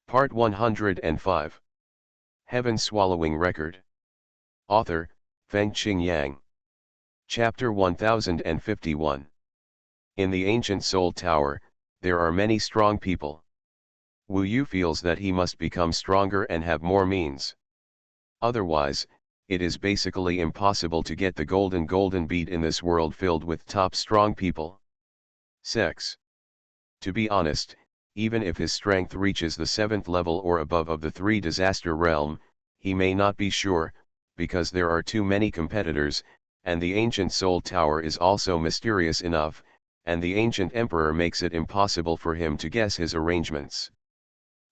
Part 105. Heaven Swallowing Record. Author, Fengqing Yang. Chapter 1051. In the ancient Soul Tower, there are many strong people. Wu Yu feels that he must become stronger and have more means. Otherwise, it is basically impossible to get the golden beat in this world filled with top strong people. Sex. To be honest, even if his strength reaches the 7th level or above of the 3 disaster realm, he may not be sure, because there are too many competitors, and the ancient Soul Tower is also mysterious enough, and the ancient emperor makes it impossible for him to guess his arrangements.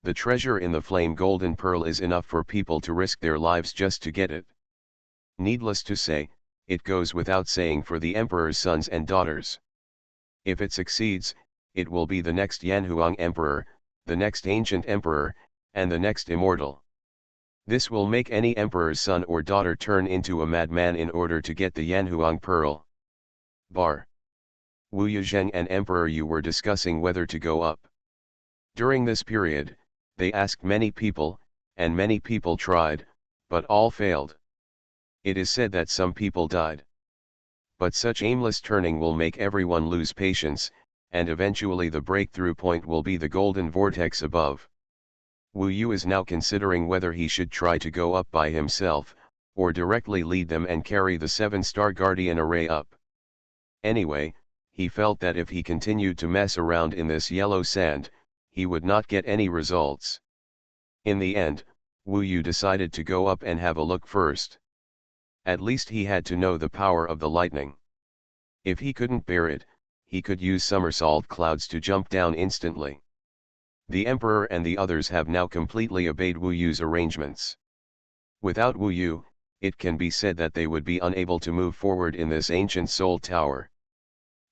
The treasure in the flame golden pearl is enough for people to risk their lives just to get it. Needless to say, it goes without saying for the emperor's sons and daughters. If it succeeds, it will be the next Xuanhuan emperor, the next ancient emperor, and the next immortal. This will make any emperor's son or daughter turn into a madman in order to get the Xuanhuan pearl. Bar. Wu Yuzheng and Emperor Yu were discussing whether to go up. During this period, they asked many people, and many people tried, but all failed. It is said that some people died. But such aimless turning will make everyone lose patience, and eventually the breakthrough point will be the golden vortex above. Wu Yu is now considering whether he should try to go up by himself, or directly lead them and carry the 7-star guardian array up. Anyway, he felt that if he continued to mess around in this yellow sand, he would not get any results. In the end, Wu Yu decided to go up and have a look first. At least he had to know the power of the lightning. If he couldn't bear it, he could use somersault clouds to jump down instantly. The emperor and the others have now completely obeyed Wu Yu's arrangements. Without Wu Yu, it can be said that they would be unable to move forward in this ancient Soul Tower.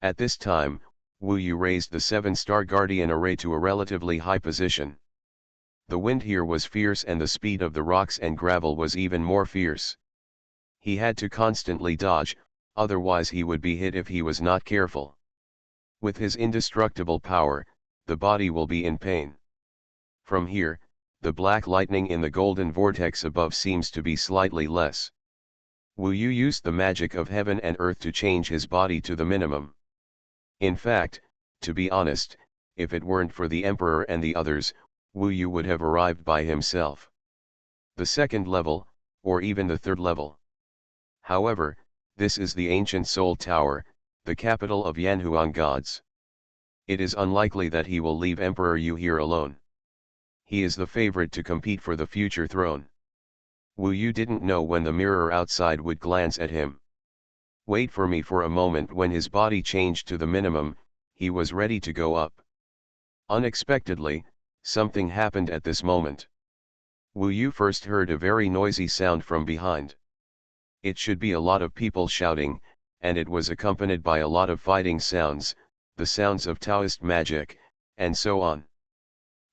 At this time, Wu Yu raised the 7-star guardian array to a relatively high position. The wind here was fierce and the speed of the rocks and gravel was even more fierce. He had to constantly dodge, otherwise he would be hit if he was not careful. With his indestructible power, the body will be in pain. From here, the black lightning in the golden vortex above seems to be slightly less. Wu Yu used the magic of heaven and earth to change his body to the minimum. In fact, to be honest, if it weren't for the emperor and the others, Wu Yu would have arrived by himself. The 2nd level, or even the 3rd level. However, this is the ancient Soul Tower, the capital of Xuanhuan gods. It is unlikely that he will leave Emperor Yu here alone. He is the favorite to compete for the future throne. Wu Yu didn't know when the mirror outside would glance at him. Wait for me for a moment. When his body changed to the minimum, he was ready to go up. Unexpectedly, something happened at this moment. Wu Yu first heard a very noisy sound from behind. It should be a lot of people shouting, and it was accompanied by a lot of fighting sounds, the sounds of Taoist magic, and so on.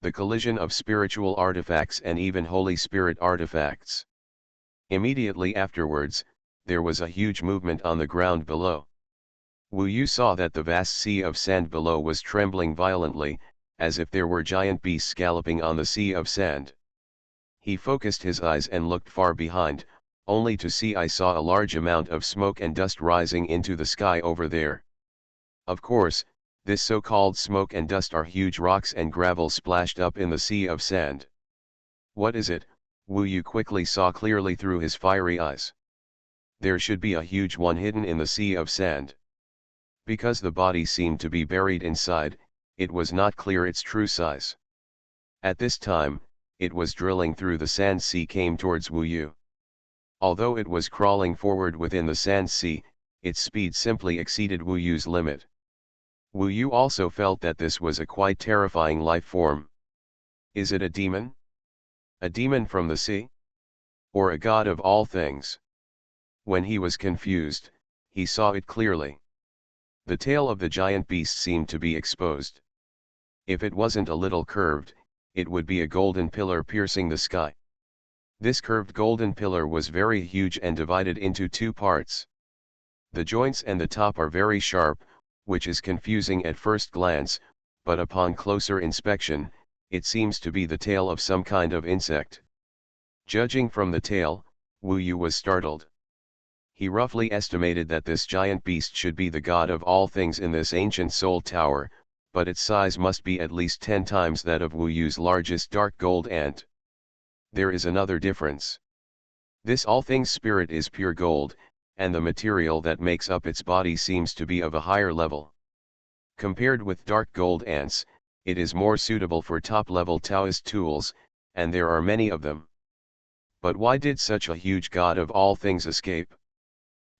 The collision of spiritual artifacts and even Holy Spirit artifacts. Immediately afterwards, there was a huge movement on the ground below. Wu Yu saw that the vast sea of sand below was trembling violently, as if there were giant beasts galloping on the sea of sand. He focused his eyes and looked far behind, only to see I saw a large amount of smoke and dust rising into the sky over there. Of course, this so-called smoke and dust are huge rocks and gravel splashed up in the sea of sand. What is it? Wu Yu quickly saw clearly through his fiery eyes. There should be a huge one hidden in the sea of sand. Because the body seemed to be buried inside, it was not clear its true size. At this time, it was drilling through the sand sea came towards Wu Yu. Although it was crawling forward within the sand sea, its speed simply exceeded Wu Yu's limit. Wu Yu also felt that this was a quite terrifying life form. Is it a demon? A demon from the sea? Or a god of all things? When he was confused, he saw it clearly. The tail of the giant beast seemed to be exposed. If it wasn't a little curved, it would be a golden pillar piercing the sky. This curved golden pillar was very huge and divided into 2 parts. The joints and the top are very sharp, which is confusing at first glance, but upon closer inspection, it seems to be the tail of some kind of insect. Judging from the tail, Wu Yu was startled. He roughly estimated that this giant beast should be the god of all things in this ancient soul tower, but its size must be at least 10 times that of Wu Yu's largest dark gold ant. There is another difference. This all things spirit is pure gold, and the material that makes up its body seems to be of a higher level. Compared with dark gold ants, it is more suitable for top-level Taoist tools, and there are many of them. But why did such a huge god of all things escape?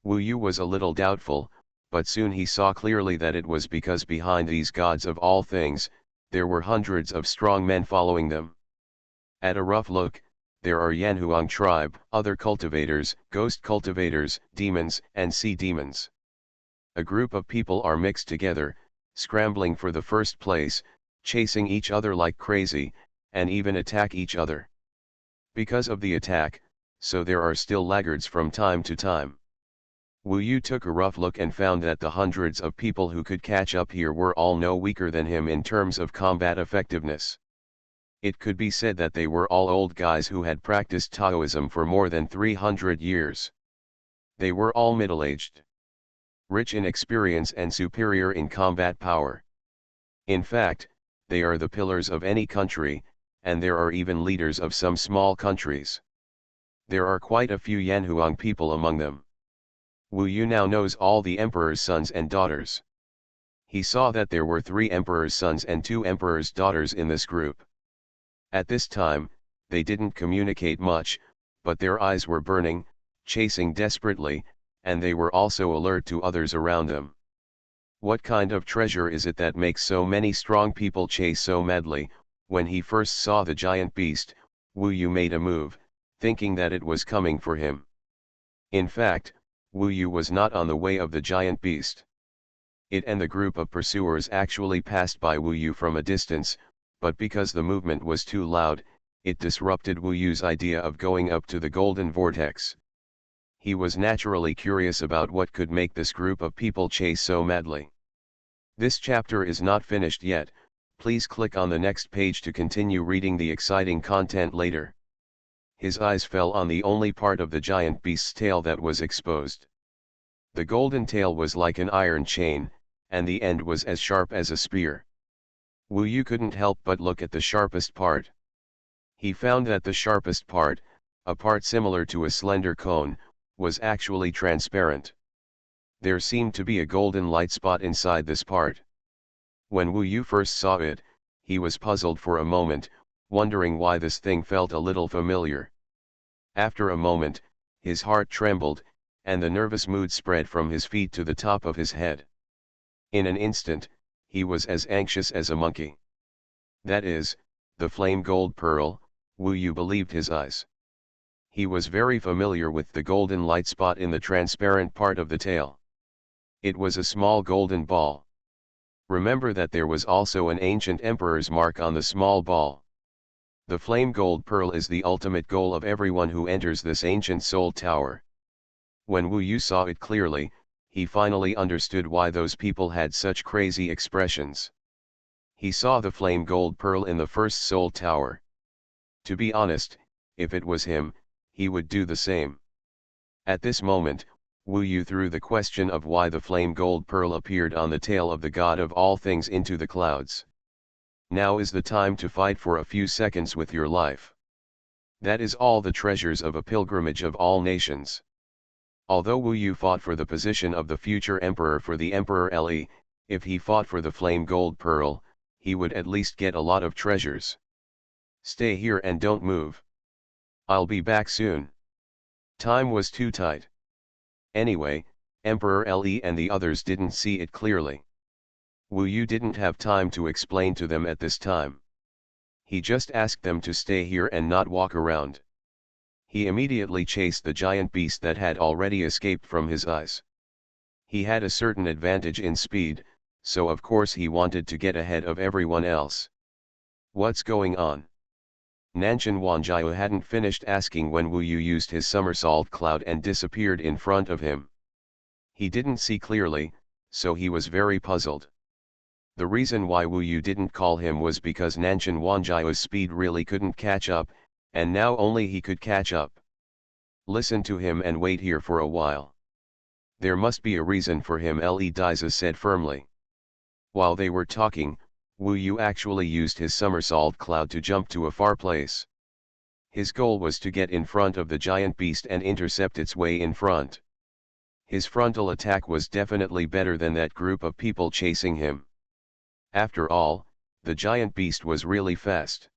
Wu Yu was a little doubtful, but soon he saw clearly that it was because behind these gods of all things, there were hundreds of strong men following them. At a rough look, there are Yanhuang tribe, other cultivators, ghost cultivators, demons, and sea demons. A group of people are mixed together, scrambling for the first place, chasing each other like crazy, and even attack each other. Because of the attack, so there are still laggards from time to time. Wu Yu took a rough look and found that the hundreds of people who could catch up here were all no weaker than him in terms of combat effectiveness. It could be said that they were all old guys who had practiced Taoism for more than 300 years. They were all middle-aged, rich in experience and superior in combat power. In fact, they are the pillars of any country, and there are even leaders of some small countries. There are quite a few Yanhuang people among them. Wu Yu now knows all the emperor's sons and daughters. He saw that there were 3 emperor's sons and 2 emperor's daughters in this group. At this time, they didn't communicate much, but their eyes were burning, chasing desperately, and they were also alert to others around them. What kind of treasure is it that makes so many strong people chase so madly? When he first saw the giant beast, Wu Yu made a move, thinking that it was coming for him. In fact, Wu Yu was not on the way of the giant beast. It and the group of pursuers actually passed by Wu Yu from a distance, but because the movement was too loud, it disrupted Wu Yu's idea of going up to the golden vortex. He was naturally curious about what could make this group of people chase so madly. This chapter is not finished yet, please click on the next page to continue reading the exciting content later. His eyes fell on the only part of the giant beast's tail that was exposed. The golden tail was like an iron chain, and the end was as sharp as a spear. Wu Yu couldn't help but look at the sharpest part. He found that the sharpest part, a part similar to a slender cone, was actually transparent. There seemed to be a golden light spot inside this part. When Wu Yu first saw it, he was puzzled for a moment, wondering why this thing felt a little familiar. After a moment, his heart trembled, and the nervous mood spread from his feet to the top of his head. In an instant, he was as anxious as a monkey. That is, the flame gold pearl, Wu Yu believed his eyes. He was very familiar with the golden light spot in the transparent part of the tail. It was a small golden ball. Remember that there was also an ancient emperor's mark on the small ball. The flame gold pearl is the ultimate goal of everyone who enters this ancient soul tower. When Wu Yu saw it clearly, he finally understood why those people had such crazy expressions. He saw the flame gold pearl in the first soul tower. To be honest, if it was him, he would do the same. At this moment, Wu Yu threw the question of why the flame gold pearl appeared on the tail of the god of all things into the clouds. Now is the time to fight for a few seconds with your life. That is all the treasures of a pilgrimage of all nations. Although Wu Yu fought for the position of the future emperor for the Emperor Le, if he fought for the flame gold pearl, he would at least get a lot of treasures. Stay here and don't move. I'll be back soon. Time was too tight. Anyway, Emperor Le and the others didn't see it clearly. Wu Yu didn't have time to explain to them at this time. He just asked them to stay here and not walk around. He immediately chased the giant beast that had already escaped from his eyes. He had a certain advantage in speed, so of course he wanted to get ahead of everyone else. What's going on? Nanshan Wanjiao hadn't finished asking when Wu Yu used his somersault cloud and disappeared in front of him. He didn't see clearly, so he was very puzzled. The reason why Wu Yu didn't call him was because Nanshan Wanjiao's speed really couldn't catch up, and now only he could catch up. Listen to him and wait here for a while. There must be a reason for him, Le Diza said firmly. While they were talking, Wu Yu actually used his somersault cloud to jump to a far place. His goal was to get in front of the giant beast and intercept its way in front. His frontal attack was definitely better than that group of people chasing him. After all, the giant beast was really fast.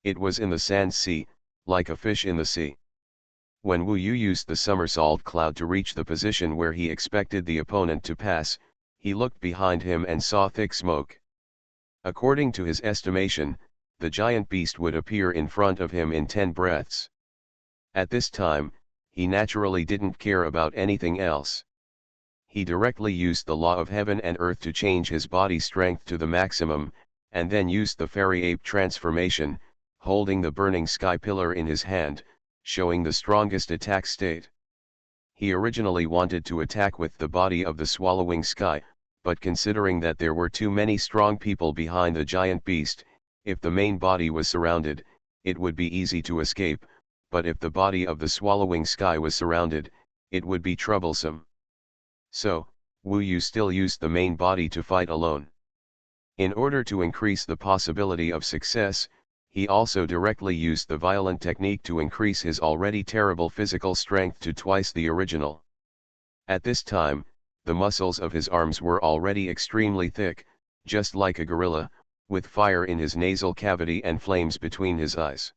It was in the sand sea, like a fish in the sea. When Wu Yu used the somersault cloud to reach the position where he expected the opponent to pass, he looked behind him and saw thick smoke. According to his estimation, the giant beast would appear in front of him in 10 breaths. At this time, he naturally didn't care about anything else. He directly used the law of heaven and earth to change his body strength to the maximum, and then used the fairy ape transformation, holding the burning sky pillar in his hand, showing the strongest attack state. He originally wanted to attack with the body of the swallowing sky, but considering that there were too many strong people behind the giant beast, if the main body was surrounded, it would be easy to escape, but if the body of the swallowing sky was surrounded, it would be troublesome. So, Wu Yu still used the main body to fight alone. In order to increase the possibility of success, he also directly used the violent technique to increase his already terrible physical strength to twice the original. At this time, the muscles of his arms were already extremely thick, just like a gorilla, with fire in his nasal cavity and flames between his eyes.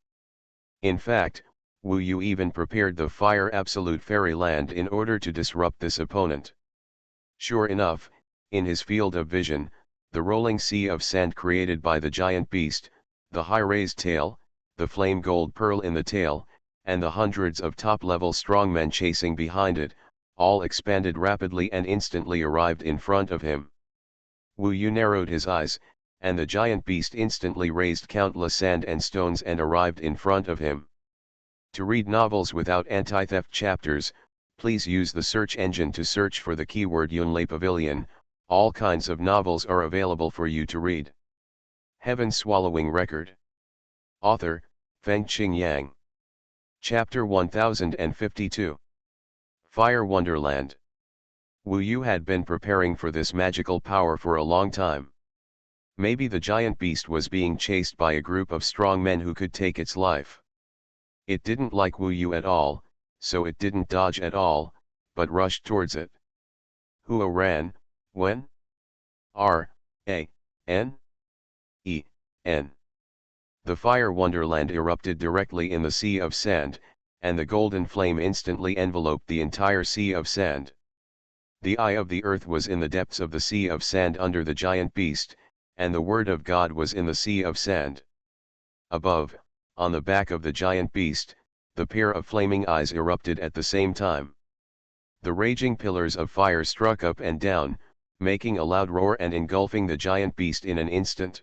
In fact, Wu Yu even prepared the fire absolute fairyland in order to disrupt this opponent. Sure enough, in his field of vision, the rolling sea of sand created by the giant beast, the high raised tail, the flame gold pearl in the tail, and the hundreds of top-level strongmen chasing behind it, all expanded rapidly and instantly arrived in front of him. Wu Yu narrowed his eyes, and the giant beast instantly raised countless sand and stones and arrived in front of him. To read novels without anti-theft chapters, please use the search engine to search for the keyword Yunlei Pavilion. All kinds of novels are available for you to read. Heaven Swallowing Record. Author, Fengqing Yang. Chapter 1052. Fire Wonderland. Wu Yu had been preparing for this magical power for a long time. Maybe the giant beast was being chased by a group of strong men who could take its life. It didn't like Wu Yu at all, so it didn't dodge at all, but rushed towards it. Hua ran, when? R-A-N-E-N. The fire wonderland erupted directly in the sea of sand, and the golden flame instantly enveloped the entire sea of sand. The eye of the earth was in the depths of the sea of sand under the giant beast, and the word of God was in the sea of sand. Above, on the back of the giant beast, the pair of flaming eyes erupted at the same time. The raging pillars of fire struck up and down, making a loud roar and engulfing the giant beast in an instant.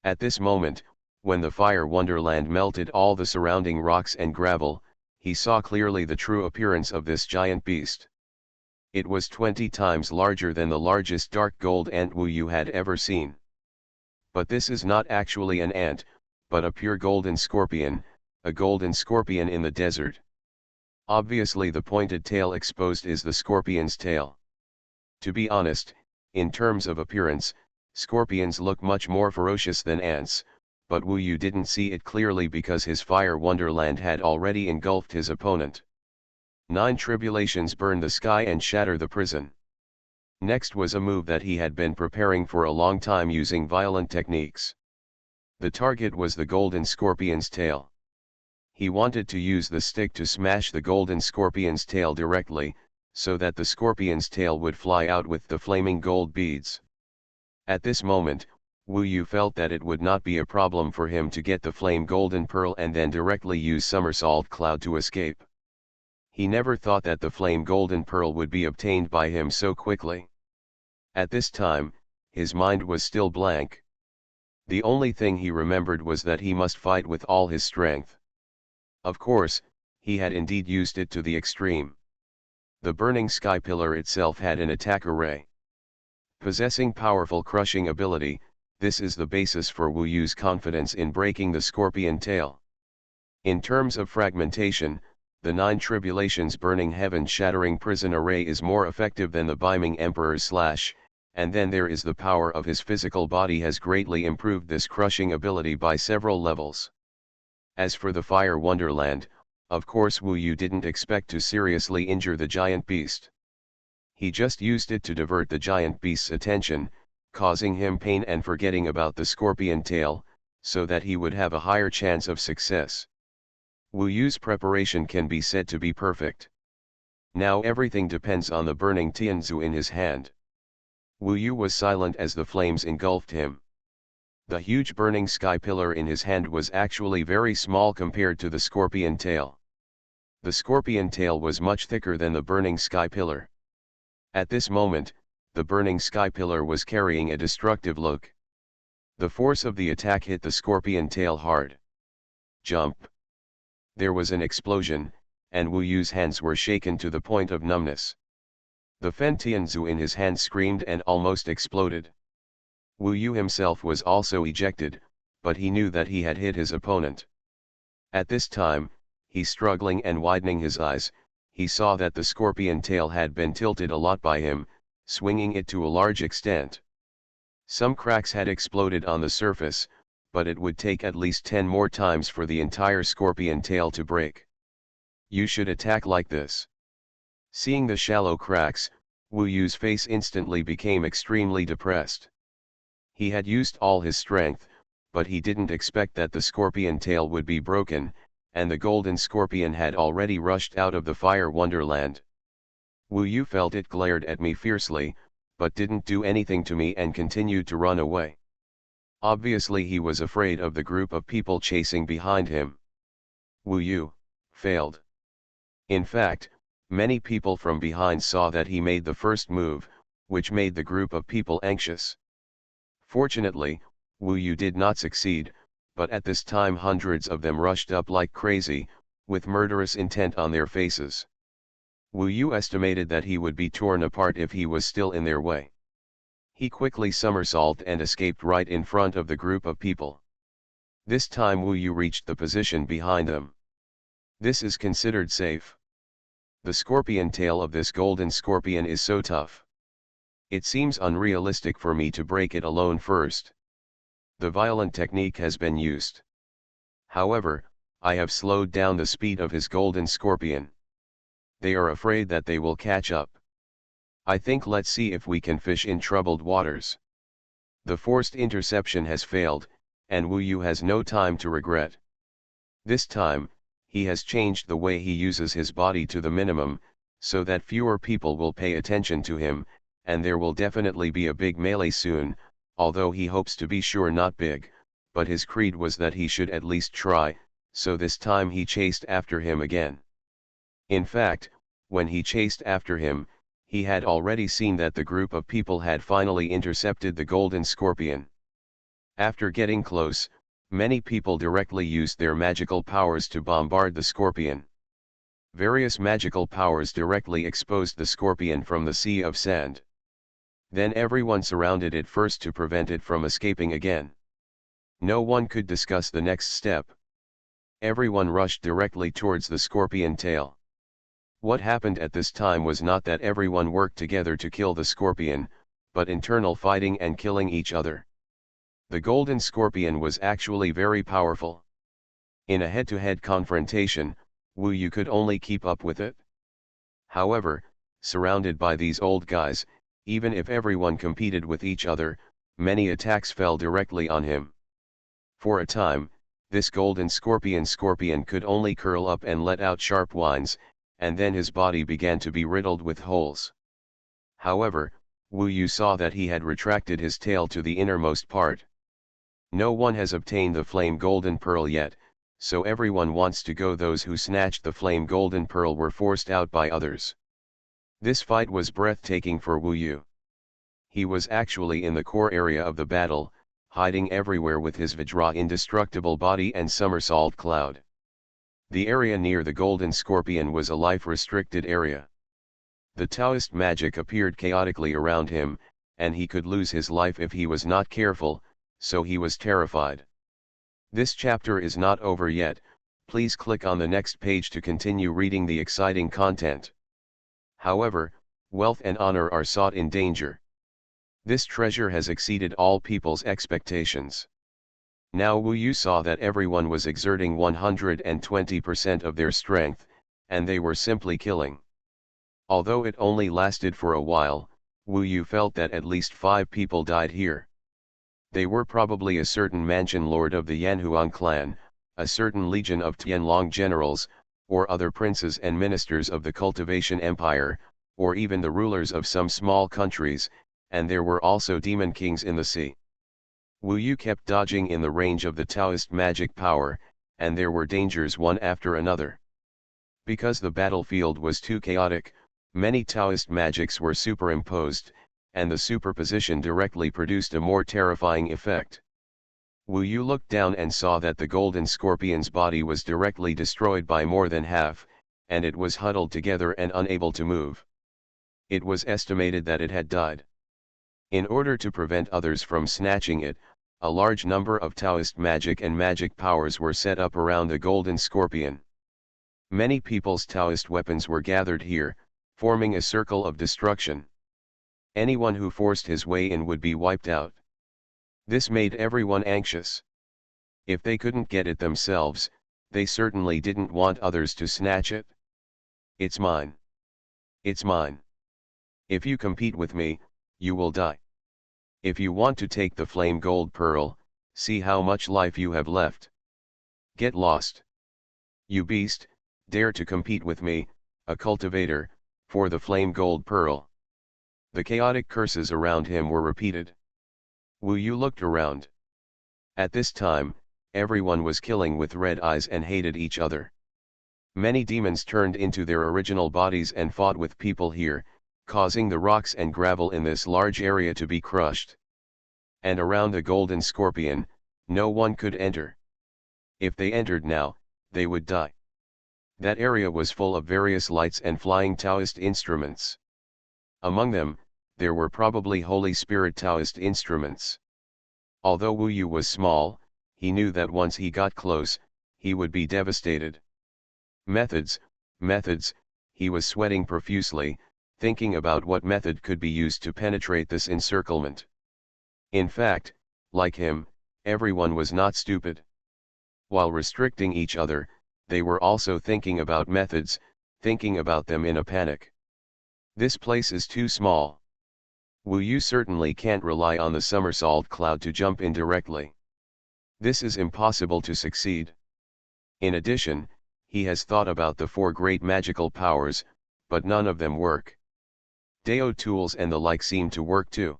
At this moment, when the fire wonderland melted all the surrounding rocks and gravel, he saw clearly the true appearance of this giant beast. It was 20 times larger than the largest dark gold ant Wu Yu had ever seen. But this is not actually an ant, but a pure golden scorpion, a golden scorpion in the desert. Obviously the pointed tail exposed is the scorpion's tail. To be honest, in terms of appearance, scorpions look much more ferocious than ants, but Wu Yu didn't see it clearly because his fire wonderland had already engulfed his opponent. 9 tribulations burn the sky and shatter the prison. Next was a move that he had been preparing for a long time using violent techniques. The target was the golden scorpion's tail. He wanted to use the stick to smash the golden scorpion's tail directly, so that the scorpion's tail would fly out with the flaming gold beads. At this moment, Wu Yu felt that it would not be a problem for him to get the flame golden pearl and then directly use somersault cloud to escape. He never thought that the flame golden pearl would be obtained by him so quickly. At this time, his mind was still blank. The only thing he remembered was that he must fight with all his strength. Of course, he had indeed used it to the extreme. The burning sky pillar itself had an attack array. Possessing powerful crushing ability, this is the basis for Wu Yu's confidence in breaking the scorpion tail. In terms of fragmentation, the 9 Tribulations Burning Heaven Shattering Prison Array is more effective than the Beiming Emperor's Slash, and then there is the power of his physical body has greatly improved this crushing ability by several levels. As for the Fire Wonderland, of course Wu Yu didn't expect to seriously injure the giant beast. He just used it to divert the giant beast's attention, causing him pain and forgetting about the scorpion tail, so that he would have a higher chance of success. Wu Yu's preparation can be said to be perfect. Now everything depends on the burning Tianzu in his hand. Wu Yu was silent as the flames engulfed him. The huge burning sky pillar in his hand was actually very small compared to the scorpion tail. The scorpion tail was much thicker than the burning sky pillar. At this moment, the burning sky pillar was carrying a destructive look. The force of the attack hit the scorpion tail hard. Jump! There was an explosion, and Wu Yu's hands were shaken to the point of numbness. The Fen Tianzu in his hand screamed and almost exploded. Wu Yu himself was also ejected, but he knew that he had hit his opponent. At this time, he struggling and widening his eyes, he saw that the scorpion tail had been tilted a lot by him, swinging it to a large extent. Some cracks had exploded on the surface, but it would take at least 10 more times for the entire scorpion tail to break. You should attack like this. Seeing the shallow cracks, Wu Yu's face instantly became extremely depressed. He had used all his strength, but he didn't expect that the scorpion tail would be broken, and the golden scorpion had already rushed out of the fire wonderland. Wu Yu felt it glared at me fiercely, but didn't do anything to me and continued to run away. Obviously he was afraid of the group of people chasing behind him. Wu Yu failed. In fact, many people from behind saw that he made the first move, which made the group of people anxious. Fortunately, Wu Yu did not succeed, but at this time hundreds of them rushed up like crazy, with murderous intent on their faces. Wu Yu estimated that he would be torn apart if he was still in their way. He quickly somersaulted and escaped right in front of the group of people. This time Wu Yu reached the position behind them. This is considered safe. The scorpion tail of this golden scorpion is so tough. It seems unrealistic for me to break it alone first. The violent technique has been used. However, I have slowed down the speed of his golden scorpion. They are afraid that they will catch up. I think let's see if we can fish in troubled waters. The forced interception has failed, and Wu Yu has no time to regret. This time, he has changed the way he uses his body to the minimum, so that fewer people will pay attention to him, and there will definitely be a big melee soon, although he hopes to be sure not big, but his creed was that he should at least try, so this time he chased after him again. In fact, when he chased after him, he had already seen that the group of people had finally intercepted the golden scorpion. After getting close, many people directly used their magical powers to bombard the scorpion. Various magical powers directly exposed the scorpion from the sea of sand. Then everyone surrounded it first to prevent it from escaping again. No one could discuss the next step. Everyone rushed directly towards the scorpion tail. What happened at this time was not that everyone worked together to kill the scorpion, but internal fighting and killing each other. The golden scorpion was actually very powerful. In a head-to-head confrontation, Wu Yu could only keep up with it. However, surrounded by these old guys, even if everyone competed with each other, many attacks fell directly on him. For a time, this golden scorpion could only curl up and let out sharp whines, and then his body began to be riddled with holes. However, Wu Yu saw that he had retracted his tail to the innermost part. No one has obtained the flame golden pearl yet, so everyone wants to go. Those who snatched the flame golden pearl were forced out by others. This fight was breathtaking for Wu Yu. He was actually in the core area of the battle, hiding everywhere with his Vajra indestructible body and somersault cloud. The area near the golden scorpion was a life-restricted area. The Taoist magic appeared chaotically around him, and he could lose his life if he was not careful, so he was terrified. This chapter is not over yet, please click on the next page to continue reading the exciting content. However, wealth and honor are sought in danger. This treasure has exceeded all people's expectations. Now Wu Yu saw that everyone was exerting 120% of their strength, and they were simply killing. Although it only lasted for a while, Wu Yu felt that at least 5 people died here. They were probably a certain mansion lord of the Yanhuang clan, a certain legion of Tianlong generals, or other princes and ministers of the Cultivation Empire, or even the rulers of some small countries, and there were also demon kings in the sea. Wu Yu kept dodging in the range of the Taoist magic power, and there were dangers one after another. Because the battlefield was too chaotic, many Taoist magics were superimposed, and the superposition directly produced a more terrifying effect. Wu Yu looked down and saw that the golden scorpion's body was directly destroyed by more than half, and it was huddled together and unable to move. It was estimated that it had died. In order to prevent others from snatching it, a large number of Taoist magic and magic powers were set up around the golden scorpion. Many people's Taoist weapons were gathered here, forming a circle of destruction. Anyone who forced his way in would be wiped out. This made everyone anxious. If they couldn't get it themselves, they certainly didn't want others to snatch it. It's mine. It's mine. If you compete with me, you will die. If you want to take the flame gold pearl, see how much life you have left. Get lost. You beast, dare to compete with me, a cultivator, for the flame gold pearl. The chaotic curses around him were repeated. Wu Yu looked around. At this time, everyone was killing with red eyes and hated each other. Many demons turned into their original bodies and fought with people here, causing the rocks and gravel in this large area to be crushed. And around the golden scorpion, no one could enter. If they entered now, they would die. That area was full of various lights and flying Taoist instruments. Among them, there were probably Holy Spirit Taoist instruments. Although Wu Yu was small, he knew that once he got close, he would be devastated. Methods, he was sweating profusely, thinking about what method could be used to penetrate this encirclement. In fact, like him, everyone was not stupid. While restricting each other, they were also thinking about methods, thinking about them in a panic. This place is too small. Wu Yu certainly can't rely on the somersault cloud to jump in directly. This is impossible to succeed. In addition, he has thought about the 4 great magical powers, but none of them work. Dao tools and the like seem to work too.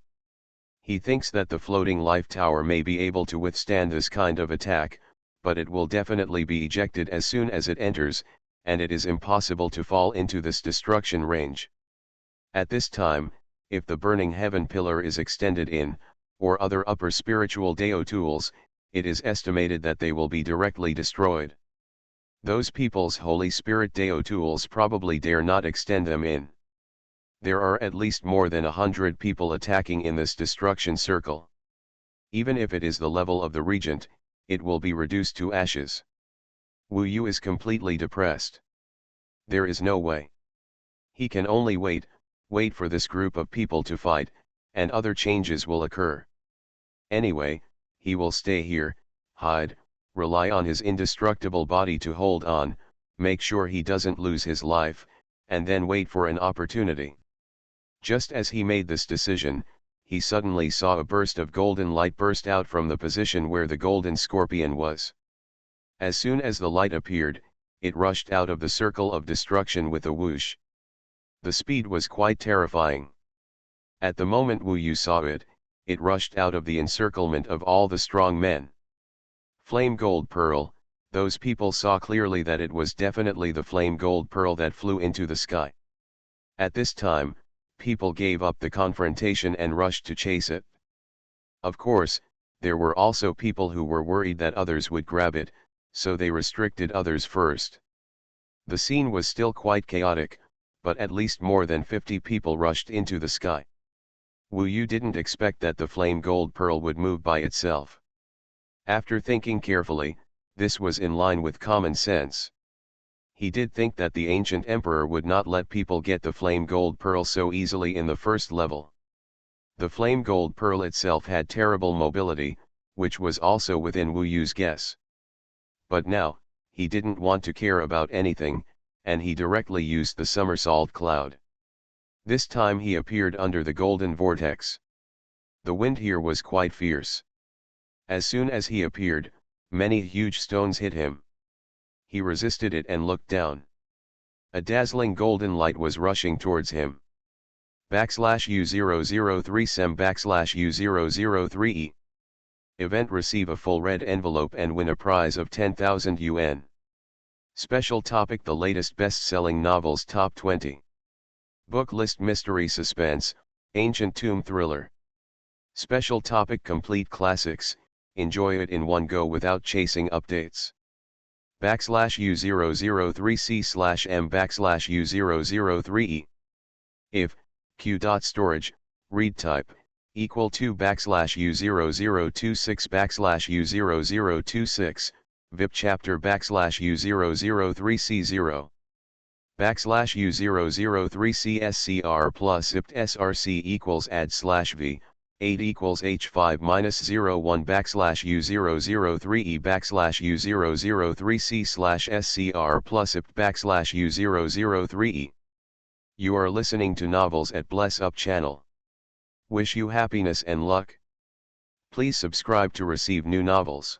He thinks that the floating life tower may be able to withstand this kind of attack, but it will definitely be ejected as soon as it enters, and it is impossible to fall into this destruction range. At this time, if the burning heaven pillar is extended in, or other upper spiritual Dao tools, it is estimated that they will be directly destroyed. Those people's Holy Spirit Dao tools probably dare not extend them in. There are at least more than 100 people attacking in this destruction circle. Even if it is the level of the regent, it will be reduced to ashes. Wu Yu is completely depressed. There is no way. He can only wait for this group of people to fight, and other changes will occur. Anyway, he will stay here, hide, rely on his indestructible body to hold on, make sure he doesn't lose his life, and then wait for an opportunity. Just as he made this decision, he suddenly saw a burst of golden light burst out from the position where the golden scorpion was. As soon as the light appeared, it rushed out of the circle of destruction with a whoosh. The speed was quite terrifying. At the moment Wu Yu saw it, it rushed out of the encirclement of all the strong men. Flame gold pearl, those people saw clearly that it was definitely the flame gold pearl that flew into the sky. At this time, people gave up the confrontation and rushed to chase it. Of course, there were also people who were worried that others would grab it, so they restricted others first. The scene was still quite chaotic, but at least more than 50 people rushed into the sky. Wu Yu didn't expect that the flame gold pearl would move by itself. After thinking carefully, this was in line with common sense. He did think that the ancient emperor would not let people get the flame gold pearl so easily in the first level. The flame gold pearl itself had terrible mobility, which was also within Wu Yu's guess. But now, he didn't want to care about anything, and he directly used the somersault cloud. This time he appeared under the golden vortex. The wind here was quite fierce. As soon as he appeared, many huge stones hit him. He resisted it and looked down. A dazzling golden light was rushing towards him. /U003 SEM /U003E. Event: receive a full red envelope and win a prize of 10,000 yuan. Special topic: the latest best-selling novels top 20. Book list: mystery suspense, ancient tomb thriller. Special topic: complete classics, enjoy it in one go without chasing updates. /U003C/M /U003E. If Q.storage, read type, equal to /U0026 /U0026, VIP chapter /U003C0, /U003C SCR plus IPT SRC equals add/V, 8 equals H5-01 /U003E /U003C/SCR plus IPT /U003E. You are listening to Novels at Bless Up channel. Wish you happiness and luck. Please subscribe to receive new novels.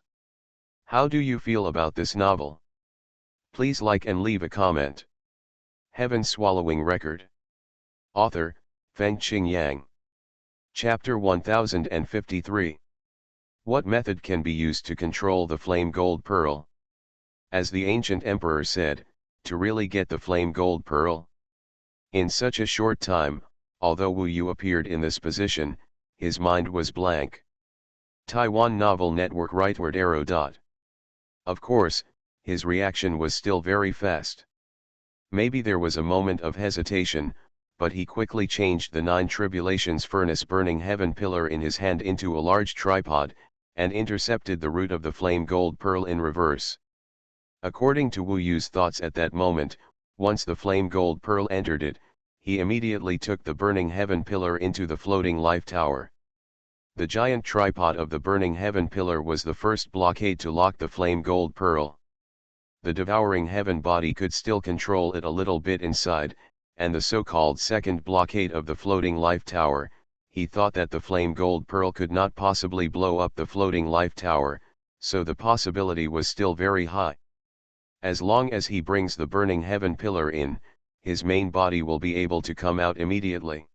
How do you feel about this novel? Please like and leave a comment. Heaven Swallowing Record. Author, Feng-Qing Yang. Chapter 1053. What method can be used to control the flame gold pearl? As the ancient emperor said, to really get the flame gold pearl. In such a short time, although Wu Yu appeared in this position, his mind was blank. Taiwan Novel Network Rightward arrow. Of course, his reaction was still very fast. Maybe there was a moment of hesitation, but he quickly changed the 9 tribulations furnace burning heaven pillar in his hand into a large tripod, and intercepted the root of the flame gold pearl in reverse. According to Wu Yu's thoughts at that moment, once the flame gold pearl entered it, he immediately took the burning heaven pillar into the floating life tower. The giant tripod of the burning heaven pillar was the first blockade to lock the flame gold pearl. The devouring heaven body could still control it a little bit inside, and the so-called second blockade of the floating life tower, he thought that the flame gold pearl could not possibly blow up the floating life tower, so the possibility was still very high. As long as he brings the burning heaven pillar in, his main body will be able to come out immediately.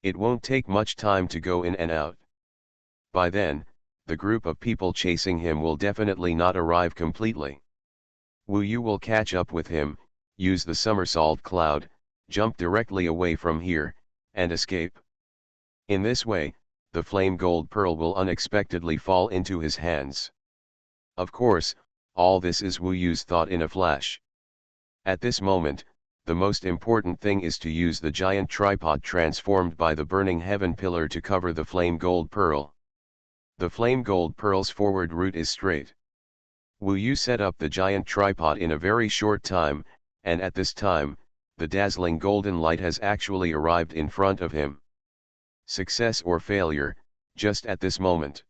It won't take much time to go in and out. By then, the group of people chasing him will definitely not arrive completely. Wu Yu will catch up with him, use the somersault cloud, jump directly away from here, and escape. In this way, the flame gold pearl will unexpectedly fall into his hands. Of course, all this is Wu Yu's thought in a flash. At this moment, the most important thing is to use the giant tripod transformed by the burning heaven pillar to cover the flame gold pearl. The flame gold pearl's forward route is straight. Wu Yu set up the giant tripod in a very short time, and at this time, the dazzling golden light has actually arrived in front of him. Success or failure, just at this moment.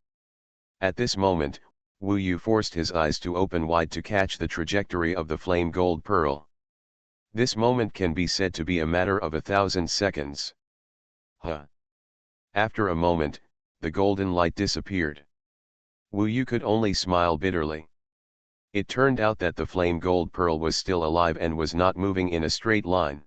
At this moment, Wu Yu forced his eyes to open wide to catch the trajectory of the flame gold pearl. This moment can be said to be a matter of 1,000 seconds. After a moment, the golden light disappeared. Wu Yu could only smile bitterly. It turned out that the flame gold pearl was still alive and was not moving in a straight line.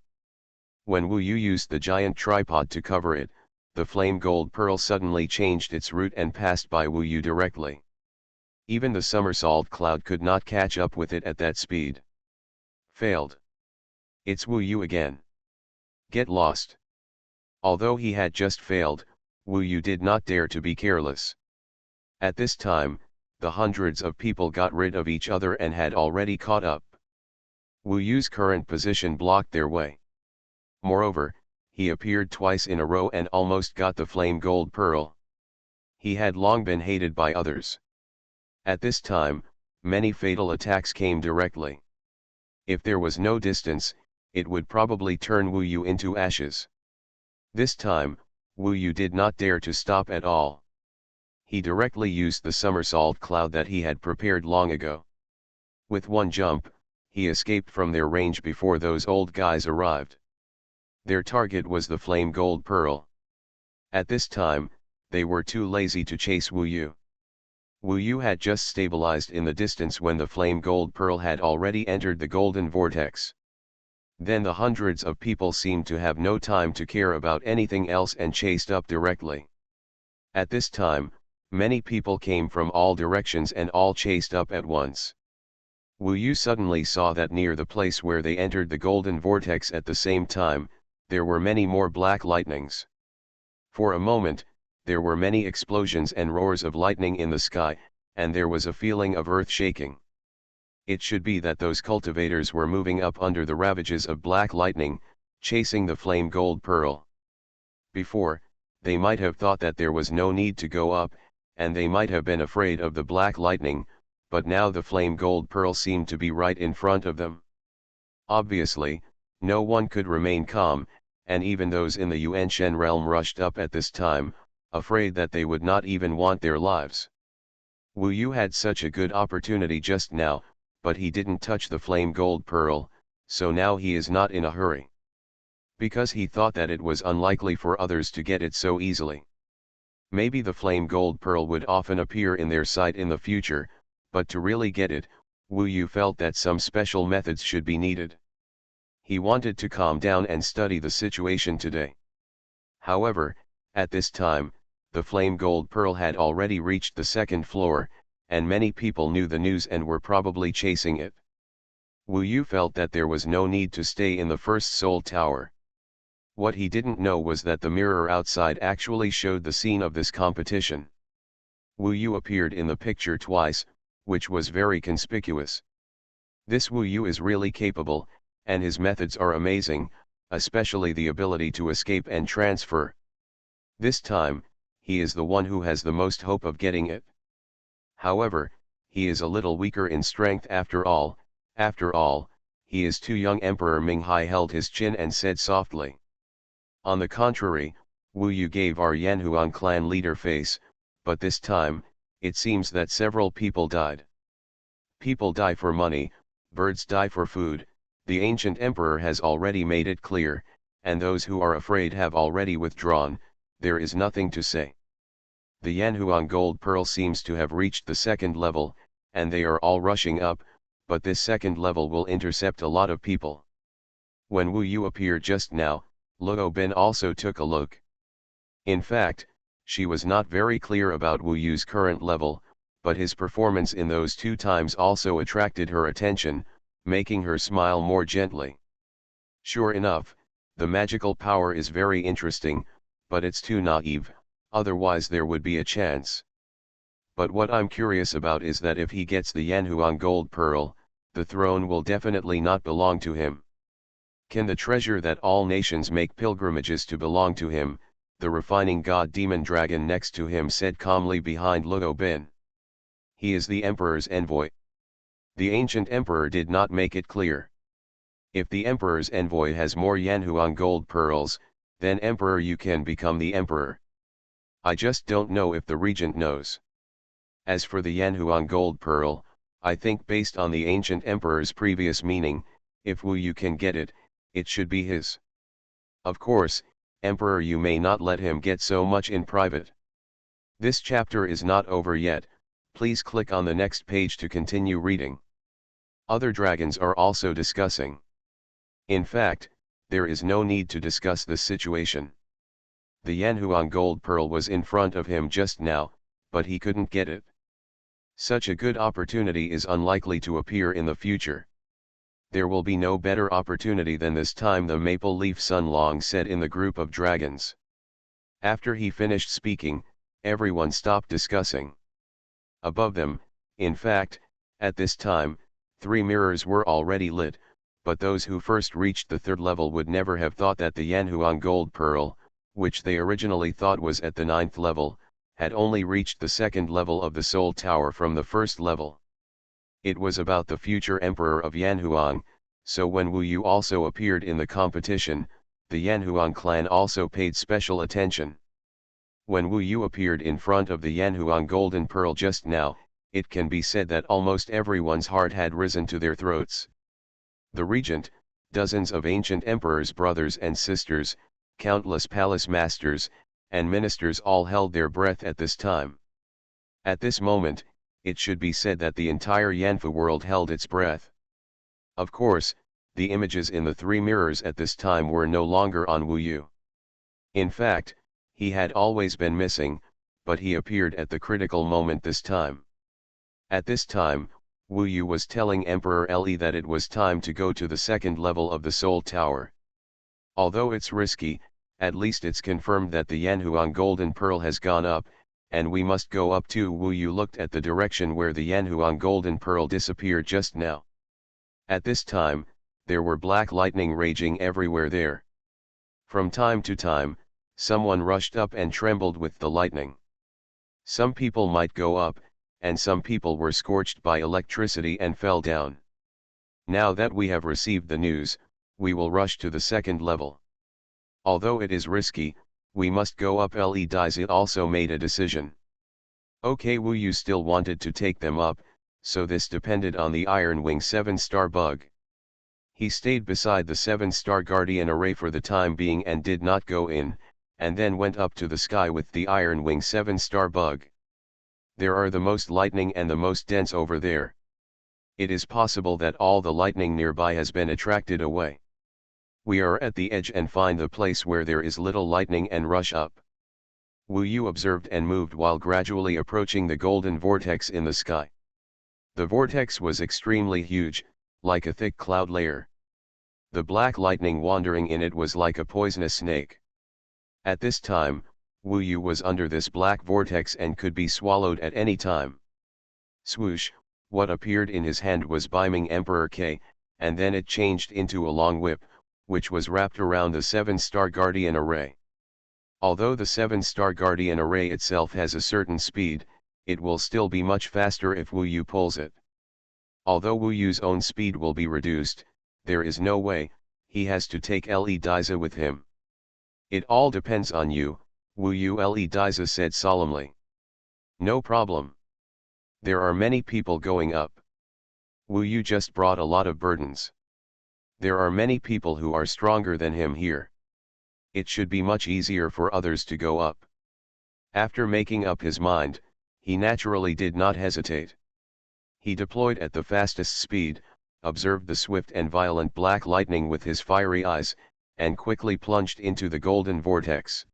When Wu Yu used the giant tripod to cover it, the flame gold pearl suddenly changed its route and passed by Wu Yu directly. Even the somersault cloud could not catch up with it at that speed. Failed. It's Wu Yu again. Get lost. Although he had just failed, Wu Yu did not dare to be careless. At this time, the hundreds of people got rid of each other and had already caught up. Wu Yu's current position blocked their way. Moreover, he appeared twice in a row and almost got the flame gold pearl. He had long been hated by others. At this time, many fatal attacks came directly. If there was no distance, it would probably turn Wu Yu into ashes. This time, Wu Yu did not dare to stop at all. He directly used the somersault cloud that he had prepared long ago. With one jump, he escaped from their range before those old guys arrived. Their target was the flame gold pearl. At this time, they were too lazy to chase Wu Yu. Wu Yu had just stabilized in the distance when the flame gold pearl had already entered the golden vortex. Then the hundreds of people seemed to have no time to care about anything else and chased up directly. At this time, many people came from all directions and all chased up at once. Wu Yu suddenly saw that near the place where they entered the golden vortex at the same time, there were many more black lightnings. For a moment, there were many explosions and roars of lightning in the sky, and there was a feeling of earth shaking. It should be that those cultivators were moving up under the ravages of black lightning, chasing the flame gold pearl. Before, they might have thought that there was no need to go up, and they might have been afraid of the black lightning, but now the flame gold pearl seemed to be right in front of them. Obviously, no one could remain calm, and even those in the Yuanshen realm rushed up at this time, afraid that they would not even want their lives. Wu Yu had such a good opportunity just now, but he didn't touch the flame gold pearl, so now he is not in a hurry. Because he thought that it was unlikely for others to get it so easily. Maybe the flame gold pearl would often appear in their sight in the future, but to really get it, Wu Yu felt that some special methods should be needed. He wanted to calm down and study the situation today. However, at this time, the flame gold pearl had already reached the second floor, and many people knew the news and were probably chasing it. Wu Yu felt that there was no need to stay in the first soul tower. What he didn't know was that the mirror outside actually showed the scene of this competition. Wu Yu appeared in the picture twice, which was very conspicuous. This Wu Yu is really capable, and his methods are amazing, especially the ability to escape and transfer. This time, he is the one who has the most hope of getting it. However, he is a little weaker in strength after all, he is too young. Emperor Minghai held his chin and said softly. On the contrary, Wu Yu gave our Yanhuan clan leader face, but this time, it seems that several people died. People die for money, birds die for food, the ancient emperor has already made it clear, and those who are afraid have already withdrawn, there is nothing to say. The Yanhuan gold pearl seems to have reached the second level, and they are all rushing up, but this second level will intercept a lot of people. When Wu Yu appeared just now, Luo Bin also took a look. In fact, she was not very clear about Wu Yu's current level, but his performance in those 2 times also attracted her attention, making her smile more gently. Sure enough, the magical power is very interesting, but it's too naive, otherwise there would be a chance. But what I'm curious about is that if he gets the Yanhuan gold pearl, the throne will definitely not belong to him. Can the treasure that all nations make pilgrimages to belong to him? The refining god demon dragon next to him said calmly behind Luo Bin. He is the emperor's envoy. The ancient emperor did not make it clear. If the emperor's envoy has more Yanhuan gold pearls, then emperor you can become the emperor. I just don't know if the regent knows. As for the Yanhuan gold pearl, I think based on the ancient emperor's previous meaning, if Wu Yu can get it, it should be his. Of course, emperor you may not let him get so much in private. This chapter is not over yet, please click on the next page to continue reading. Other dragons are also discussing. In fact, there is no need to discuss this situation. The Yanhuan gold pearl was in front of him just now, but he couldn't get it. Such a good opportunity is unlikely to appear in the future. There will be no better opportunity than this time, the Maple Leaf Sun Long said in the group of dragons. After he finished speaking, everyone stopped discussing. Above them, in fact, at this time, 3 mirrors were already lit, but those who first reached the third level would never have thought that the Yanhuang gold pearl, which they originally thought was at the 9th level, had only reached the 2nd level of the Soul Tower from the 1st level. It was about the future emperor of Yanhuang, so when Wu Yu also appeared in the competition, the Yanhuang clan also paid special attention. When Wu Yu appeared in front of the Yanhuang golden pearl just now, it can be said that almost everyone's heart had risen to their throats. The regent, dozens of ancient emperors' brothers and sisters, countless palace masters, and ministers all held their breath at this time. At this moment, it should be said that the entire Yanfu world held its breath. Of course, the images in the 3 mirrors at this time were no longer on Wu Yu. In fact, he had always been missing, but he appeared at the critical moment this time. At this time, Wu Yu was telling Emperor Li that it was time to go to the 2nd level of the Soul Tower. Although it's risky, at least it's confirmed that the Yanhuang golden pearl has gone up, and we must go up too. Wu Yu looked at the direction where the Yanhuang golden pearl disappeared just now. At this time, there were black lightning raging everywhere there. From time to time, someone rushed up and trembled with the lightning. Some people might go up, and some people were scorched by electricity and fell down. Now that we have received the news, we will rush to the 2nd level. Although it is risky, we must go up. Li Daizi also made a decision. Okay, Wu Yu still wanted to take them up, so this depended on the Iron Wing 7-star bug. He stayed beside the 7-star Guardian array for the time being and did not go in, and then went up to the sky with the Iron Wing 7-star bug. There are the most lightning and the most dense over there. It is possible that all the lightning nearby has been attracted away. We are at the edge and find the place where there is little lightning and rush up. Wu Yu observed and moved while gradually approaching the golden vortex in the sky. The vortex was extremely huge, like a thick cloud layer. The black lightning wandering in it was like a poisonous snake. At this time, Wu Yu was under this black vortex and could be swallowed at any time. Swoosh, what appeared in his hand was beaming Emperor K, and then it changed into a long whip, which was wrapped around the 7-star Guardian array. Although the 7-star Guardian array itself has a certain speed, it will still be much faster if Wu Yu pulls it. Although Wu Yu's own speed will be reduced, there is no way, he has to take Li Daizi with him. It all depends on you, Wu Yu, Li Daizi said solemnly. No problem. There are many people going up. Wu Yu just brought a lot of burdens. There are many people who are stronger than him here. It should be much easier for others to go up. After making up his mind, he naturally did not hesitate. He deployed at the fastest speed, observed the swift and violent black lightning with his fiery eyes, and quickly plunged into the golden vortex.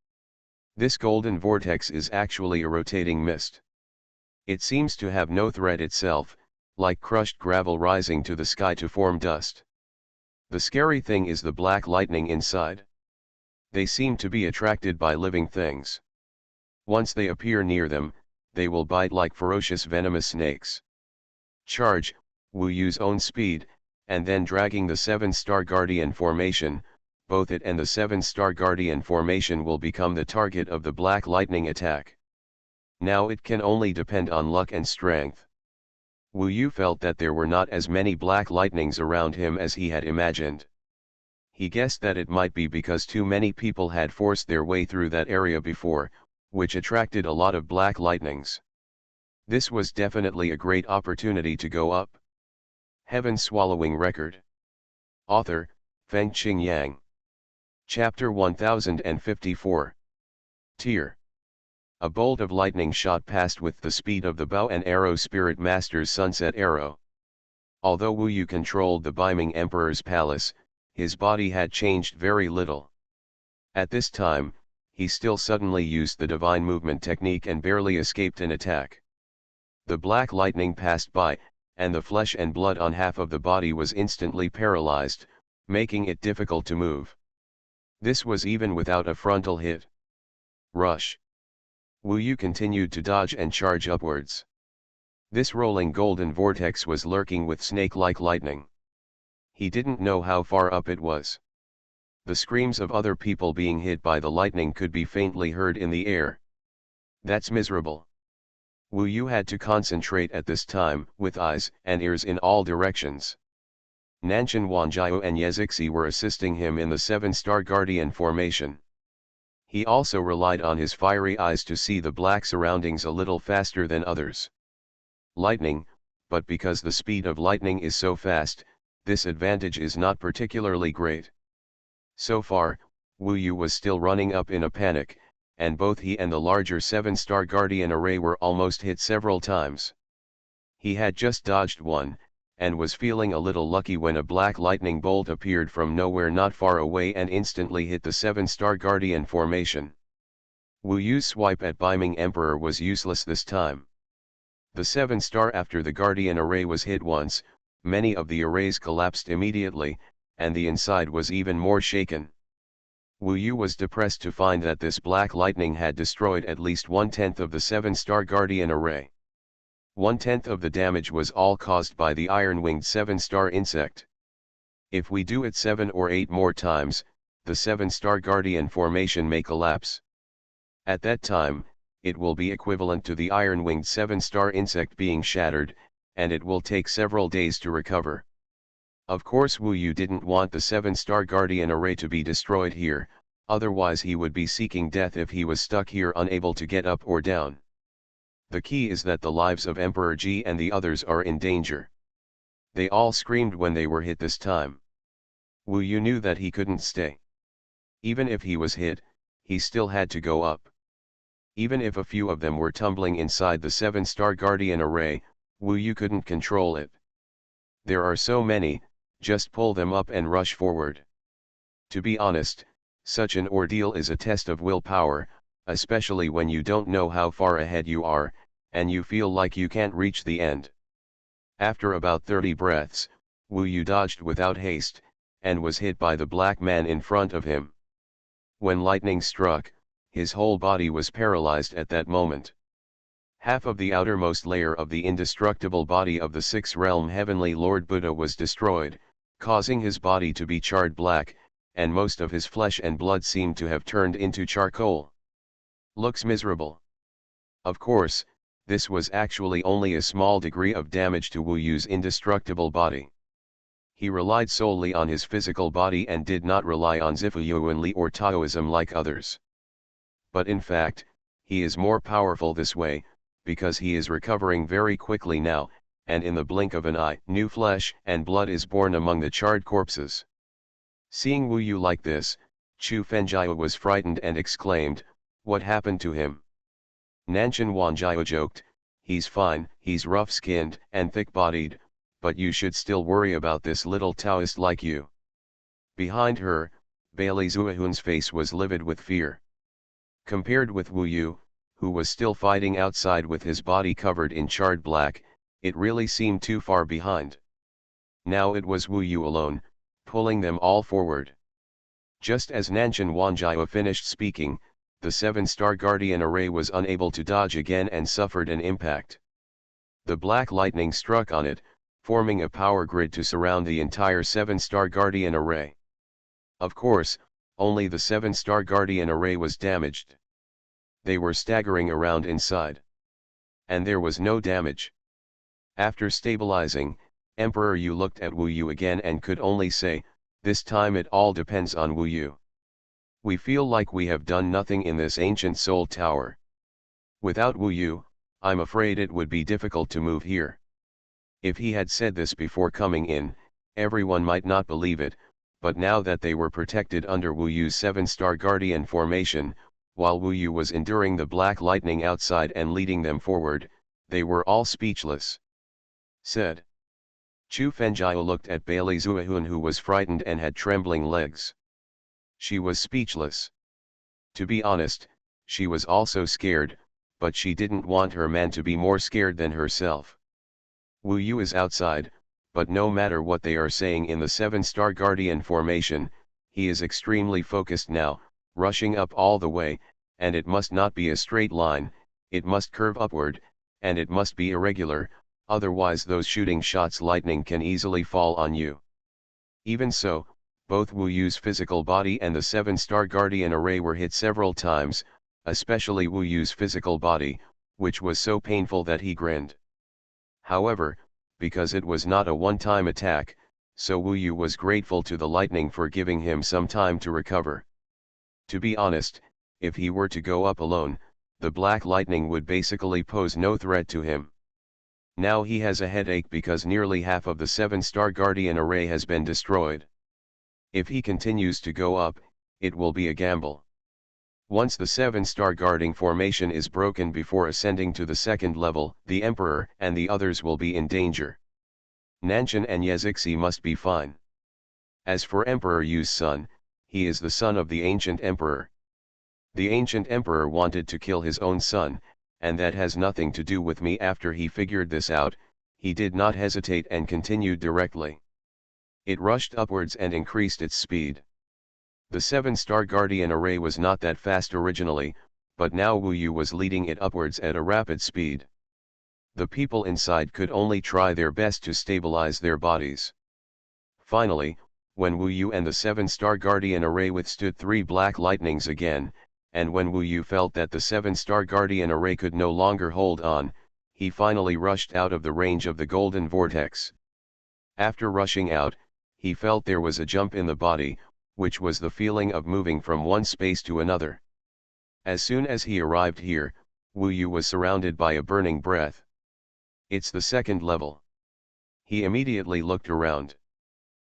This golden vortex is actually a rotating mist. It seems to have no thread itself, like crushed gravel rising to the sky to form dust. The scary thing is the black lightning inside. They seem to be attracted by living things. Once they appear near them, they will bite like ferocious venomous snakes. Charge, Wu Yu's own speed, and then dragging the 7-star Guardian formation, both it and the 7-star Guardian formation will become the target of the black lightning attack. Now it can only depend on luck and strength. Wu Yu felt that there were not as many black lightnings around him as he had imagined. He guessed that it might be because too many people had forced their way through that area before, which attracted a lot of black lightnings. This was definitely a great opportunity to go up. Heaven-swallowing record. Author, Fengqing Yang. Chapter 1054. Tier. A bolt of lightning shot past with the speed of the bow and arrow Spirit Master's sunset arrow. Although Wu Yu controlled the beaming Emperor's palace, his body had changed very little. At this time, he still suddenly used the divine movement technique and barely escaped an attack. The black lightning passed by, and the flesh and blood on half of the body was instantly paralyzed, making it difficult to move. This was even without a frontal hit. Rush. Wu Yu continued to dodge and charge upwards. This rolling golden vortex was lurking with snake-like lightning. He didn't know how far up it was. The screams of other people being hit by the lightning could be faintly heard in the air. That's miserable. Wu Yu had to concentrate at this time, with eyes and ears in all directions. Nanshan Wanjiao and Yezixi were assisting him in the 7-star Guardian formation. He also relied on his fiery eyes to see the black surroundings a little faster than others. Lightning, but because the speed of lightning is so fast, this advantage is not particularly great. So far, Wu Yu was still running up in a panic, and both he and the larger 7-star Guardian array were almost hit several times. He had just dodged one, and was feeling a little lucky when a black lightning bolt appeared from nowhere not far away and instantly hit the 7-star Guardian formation. Wu Yu's swipe at Beiming Emperor was useless this time. The 7-star after the Guardian array was hit once, many of the arrays collapsed immediately, and the inside was even more shaken. Wu Yu was depressed to find that this black lightning had destroyed at least 1/10 of the 7-star Guardian array. 1/10 of the damage was all caused by the iron-winged 7-star insect. If we do it 7 or 8 more times, the 7-star Guardian formation may collapse. At that time, it will be equivalent to the iron-winged 7-star insect being shattered, and it will take several days to recover. Of course Wu Yu didn't want the 7-star Guardian array to be destroyed here, otherwise he would be seeking death if he was stuck here unable to get up or down. The key is that the lives of Emperor Ji and the others are in danger. They all screamed when they were hit this time. Wu Yu knew that he couldn't stay. Even if he was hit, he still had to go up. Even if a few of them were tumbling inside the 7-star Guardian array, Wu Yu couldn't control it. There are so many, just pull them up and rush forward. To be honest, such an ordeal is a test of willpower, especially when you don't know how far ahead you are, and you feel like you can't reach the end. After about 30 breaths, Wu Yu dodged without haste, and was hit by the black man in front of him. When lightning struck, his whole body was paralyzed at that moment. Half of the outermost layer of the indestructible body of the 6th realm Heavenly Lord Buddha was destroyed, causing his body to be charred black, and most of his flesh and blood seemed to have turned into charcoal. Looks miserable. Of course, this was actually only a small degree of damage to Wu Yu's indestructible body. He relied solely on his physical body and did not rely on Zifu Yuanli or Taoism like others. But in fact, he is more powerful this way, because he is recovering very quickly now, and in the blink of an eye, new flesh and blood is born among the charred corpses. Seeing Wu Yu like this, Chu Fenjiao was frightened and exclaimed, "What happened to him?" Nanshan Wanjiao joked, "He's fine, he's rough-skinned and thick-bodied, but you should still worry about this little Taoist like you." Behind her, Bailey Xuanhuan's face was livid with fear. Compared with Wu Yu, who was still fighting outside with his body covered in charred black, it really seemed too far behind. Now it was Wu Yu alone, pulling them all forward. Just as Nanshan Wanjiao finished speaking, the 7-star Guardian array was unable to dodge again and suffered an impact. The black lightning struck on it, forming a power grid to surround the entire 7-star Guardian array. Of course, only the 7-star Guardian array was damaged. They were staggering around inside. And there was no damage. After stabilizing, Emperor Yu looked at Wu Yu again and could only say, "This time it all depends on Wu Yu. We feel like we have done nothing in this ancient soul tower. Without Wu Yu, I'm afraid it would be difficult to move here." If he had said this before coming in, everyone might not believe it, but now that they were protected under Wu Yu's 7-star Guardian formation, while Wu Yu was enduring the black lightning outside and leading them forward, they were all speechless. Said. Chu Fenjiao looked at Bailey Xuanhuan, who was frightened and had trembling legs. She was speechless. To be honest, she was also scared, but she didn't want her man to be more scared than herself. Wu Yu is outside, but no matter what they are saying in the 7-star Guardian formation, he is extremely focused now, rushing up all the way, and it must not be a straight line, it must curve upward, and it must be irregular, otherwise those shooting shots lightning can easily fall on you. Even so, both Wu Yu's physical body and the 7-star Guardian Array were hit several times, especially Wu Yu's physical body, which was so painful that he grinned. However, because it was not a one-time attack, so Wu Yu was grateful to the lightning for giving him some time to recover. To be honest, if he were to go up alone, the black lightning would basically pose no threat to him. Now he has a headache because nearly half of the 7-star Guardian Array has been destroyed. If he continues to go up, it will be a gamble. Once the 7-star guarding formation is broken before ascending to the second level, the Emperor and the others will be in danger. Nanshan and Yezixi must be fine. As for Emperor Yu's son, he is the son of the ancient emperor. The ancient emperor wanted to kill his own son, and that has nothing to do with me. After he figured this out, he did not hesitate and continued directly. It rushed upwards and increased its speed. The 7-star Guardian Array was not that fast originally, but now Wu Yu was leading it upwards at a rapid speed. The people inside could only try their best to stabilize their bodies. Finally, when Wu Yu and the 7-star Guardian Array withstood 3 black lightnings again, and when Wu Yu felt that the 7-star Guardian Array could no longer hold on, he finally rushed out of the range of the golden vortex. After rushing out, he felt there was a jump in the body, which was the feeling of moving from one space to another. As soon as he arrived here, Wu Yu was surrounded by a burning breath. It's the second level. He immediately looked around.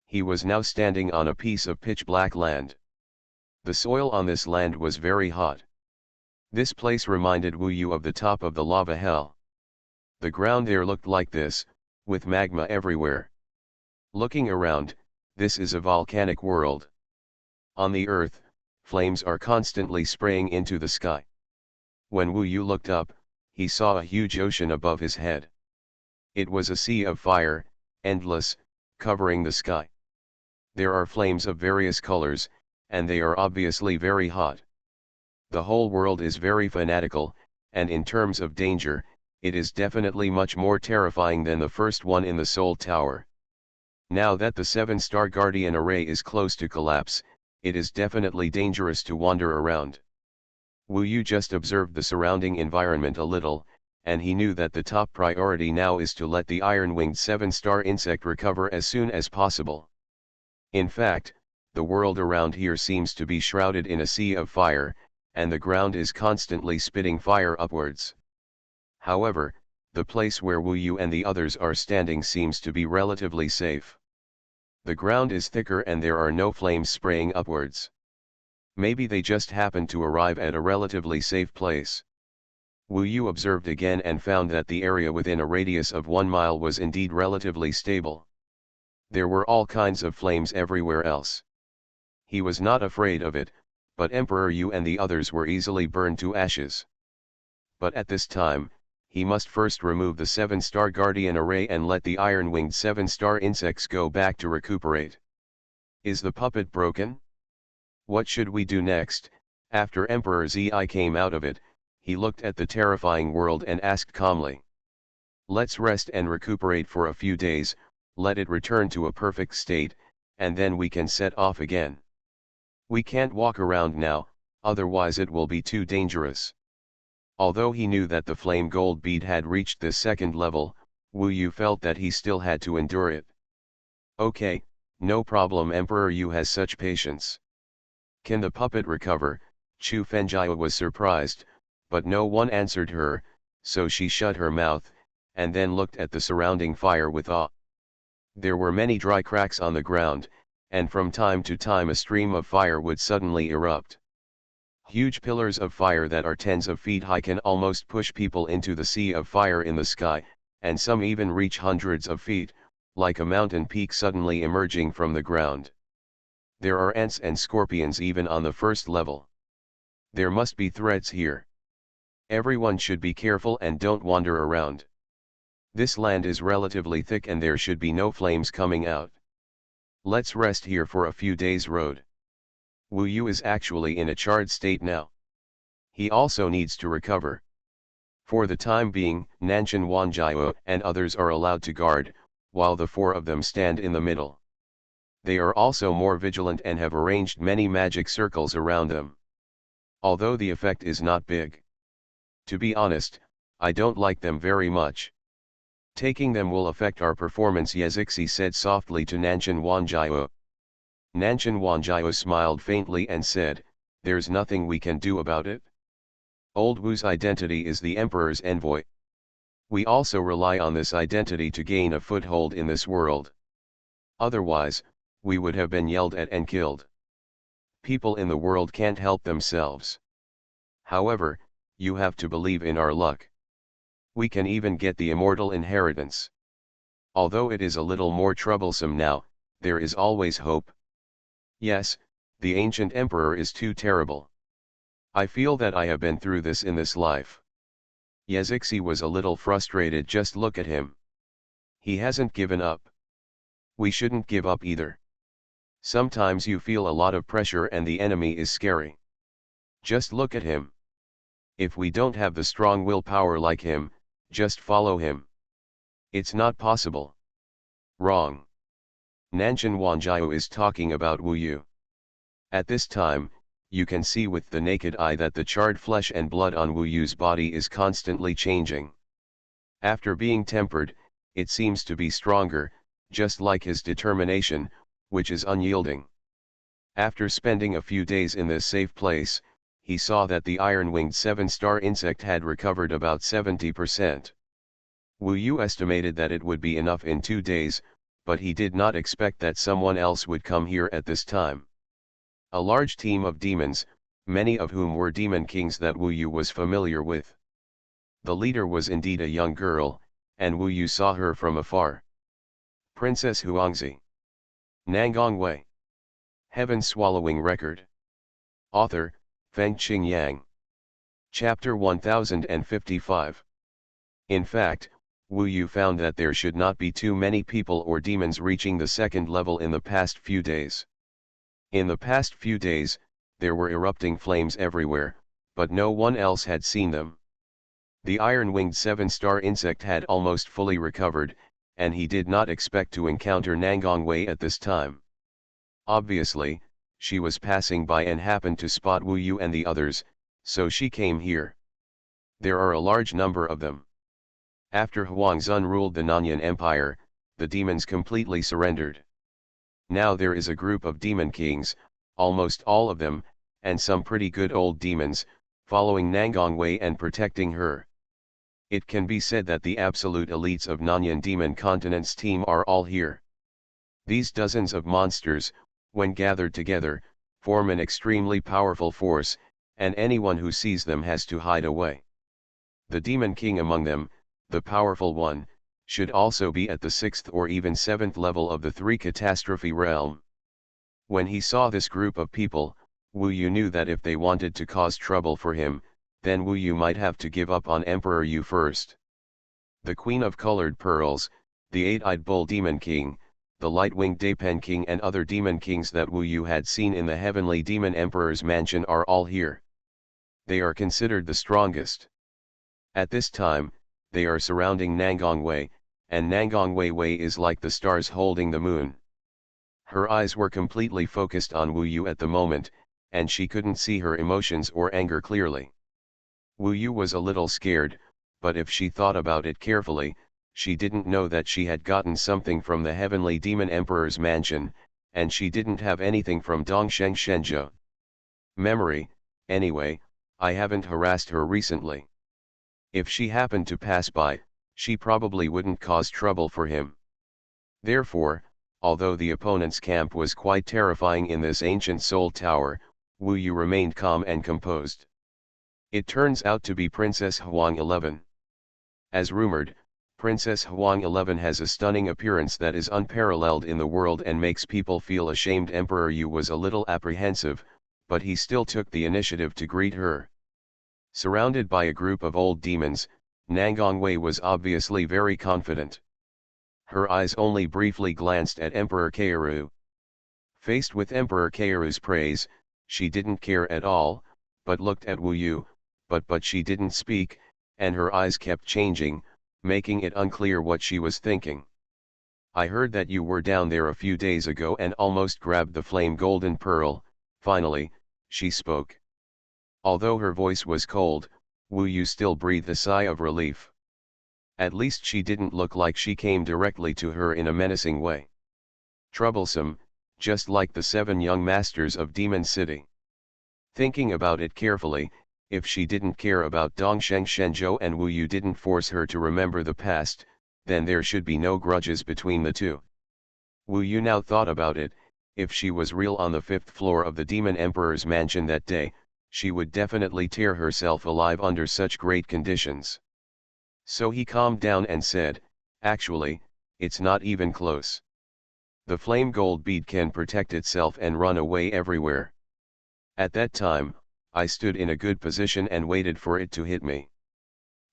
He was now standing on a piece of pitch-black land. The soil on this land was very hot. This place reminded Wu Yu of the top of the lava hell. The ground there looked like this, with magma everywhere. Looking around, this is a volcanic world. On the earth, flames are constantly spraying into the sky. When Wu Yu looked up, he saw a huge ocean above his head. It was a sea of fire, endless, covering the sky. There are flames of various colors, and they are obviously very hot. The whole world is very fanatical, and in terms of danger, it is definitely much more terrifying than the first one in the Soul Tower. Now that the 7-star Guardian Array is close to collapse, it is definitely dangerous to wander around. Wu Yu just observed the surrounding environment a little, and he knew that the top priority now is to let the iron-winged 7-star insect recover as soon as possible. In fact, the world around here seems to be shrouded in a sea of fire, and the ground is constantly spitting fire upwards. However, the place where Wu Yu and the others are standing seems to be relatively safe. The ground is thicker and there are no flames spraying upwards. Maybe they just happened to arrive at a relatively safe place. Wu Yu observed again and found that the area within a radius of 1 mile was indeed relatively stable. There were all kinds of flames everywhere else. He was not afraid of it, but Emperor Yu and the others were easily burned to ashes. But at this time, he must first remove the 7-star Guardian Array and let the iron-winged 7-star insects go back to recuperate. Is the puppet broken? What should we do next? After Emperor Zi came out of it, he looked at the terrifying world and asked calmly. Let's rest and recuperate for a few days, let it return to a perfect state, and then we can set off again. We can't walk around now, otherwise it will be too dangerous. Although he knew that the flame gold bead had reached this second level, Wu Yu felt that he still had to endure it. Okay, no problem. Emperor Yu has such patience. Can the puppet recover? Chu Fengjia was surprised, but no one answered her, so she shut her mouth, and then looked at the surrounding fire with awe. There were many dry cracks on the ground, and from time to time a stream of fire would suddenly erupt. Huge pillars of fire that are tens of feet high can almost push people into the sea of fire in the sky, and some even reach hundreds of feet, like a mountain peak suddenly emerging from the ground. There are ants and scorpions even on the first level. There must be threats here. Everyone should be careful and don't wander around. This land is relatively thick and there should be no flames coming out. Let's rest here for a few days' road. Wu Yu is actually in a charred state now. He also needs to recover. For the time being, Nanshan Wanjiao and others are allowed to guard, while the 4 of them stand in the middle. They are also more vigilant and have arranged many magic circles around them. Although the effect is not big. To be honest, I don't like them very much. Taking them will affect our performance, Yazixi said softly to Nanshan Wanjiao. Nanshan Wanjiao smiled faintly and said, "There's nothing we can do about it. Old Wu's identity is the Emperor's envoy. We also rely on this identity to gain a foothold in this world. Otherwise, we would have been yelled at and killed. People in the world can't help themselves. However, you have to believe in our luck. We can even get the immortal inheritance. Although it is a little more troublesome now, there is always hope. Yes, the ancient emperor is too terrible. I feel that I have been through this in this life." Yazixi was a little frustrated. Just look at him. He hasn't given up. We shouldn't give up either. Sometimes you feel a lot of pressure and the enemy is scary. Just look at him. If we don't have the strong willpower like him, just follow him. It's not possible. Wrong. Nanshan Wanjiao is talking about Wu Yu. At this time, you can see with the naked eye that the charred flesh and blood on Wu Yu's body is constantly changing. After being tempered, it seems to be stronger, just like his determination, which is unyielding. After spending a few days in this safe place, he saw that the iron-winged 7-star insect had recovered about 70%. Wu Yu estimated that it would be enough in 2 days, but he did not expect that someone else would come here at this time. A large team of demons, many of whom were demon kings that Wu Yu was familiar with. The leader was indeed a young girl, and Wu Yu saw her from afar. Princess Huangzi. Nangong Wei. Heaven-swallowing record. Author, Fengqing Yang. Chapter 1055. In fact, Wu Yu found that there should not be too many people or demons reaching the second level in the past few days. In the past few days, there were erupting flames everywhere, but no one else had seen them. The iron-winged 7-star insect had almost fully recovered, and he did not expect to encounter Nangong Wei at this time. Obviously, she was passing by and happened to spot Wu Yu and the others, so she came here. There are a large number of them. After Huangzun ruled the Nanyan Empire, the demons completely surrendered. Now there is a group of demon kings, almost all of them, and some pretty good old demons, following Nangong Wei and protecting her. It can be said that the absolute elites of Nanyan Demon Continent's team are all here. These dozens of monsters, when gathered together, form an extremely powerful force, and anyone who sees them has to hide away. The demon king among them, the powerful one, should also be at the 6th or even 7th level of the 3 catastrophe realm. When he saw this group of people, Wu Yu knew that if they wanted to cause trouble for him, then Wu Yu might have to give up on Emperor Yu first. The Queen of Colored Pearls, the 8-eyed Bull Demon King, the Light-winged Dapen King and other demon kings that Wu Yu had seen in the Heavenly Demon Emperor's mansion are all here. They are considered the strongest. At this time, they are surrounding Nangong Wei, and Nangong Wei is like the stars holding the moon. Her eyes were completely focused on Wu Yu at the moment, and she couldn't see her emotions or anger clearly. Wu Yu was a little scared, but if she thought about it carefully, she didn't know that she had gotten something from the Heavenly Demon Emperor's mansion, and she didn't have anything from Dongsheng Shenzhou. Memory, anyway, I haven't harassed her recently. If she happened to pass by, she probably wouldn't cause trouble for him. Therefore, although the opponent's camp was quite terrifying in this ancient soul tower, Wu Yu remained calm and composed. It turns out to be Princess Huang 11. As rumored, Princess Huang 11 has a stunning appearance that is unparalleled in the world and makes people feel ashamed. Emperor Yu was a little apprehensive, but he still took the initiative to greet her. Surrounded by a group of old demons, Nangong Wei was obviously very confident. Her eyes only briefly glanced at Emperor Kairu. Faced with Emperor Kairu's praise, she didn't care at all, but looked at Wu Yu, but she didn't speak, and her eyes kept changing, making it unclear what she was thinking. I heard that you were down there a few days ago and almost grabbed the flame golden pearl." Finally, she spoke. Although her voice was cold, Wu Yu still breathed a sigh of relief. At least she didn't look like she came directly to her in a menacing way. Troublesome, just like the 7 young masters of Demon City. Thinking about it carefully, if she didn't care about Dongsheng Shenzhou and Wu Yu didn't force her to remember the past, then there should be no grudges between the two. Wu Yu now thought about it. If she was real on the 5th floor of the Demon Emperor's mansion that day, she would definitely tear herself alive under such great conditions. So he calmed down and said, "Actually, it's not even close. The flame gold bead can protect itself and run away everywhere. At that time, I stood in a good position and waited for it to hit me.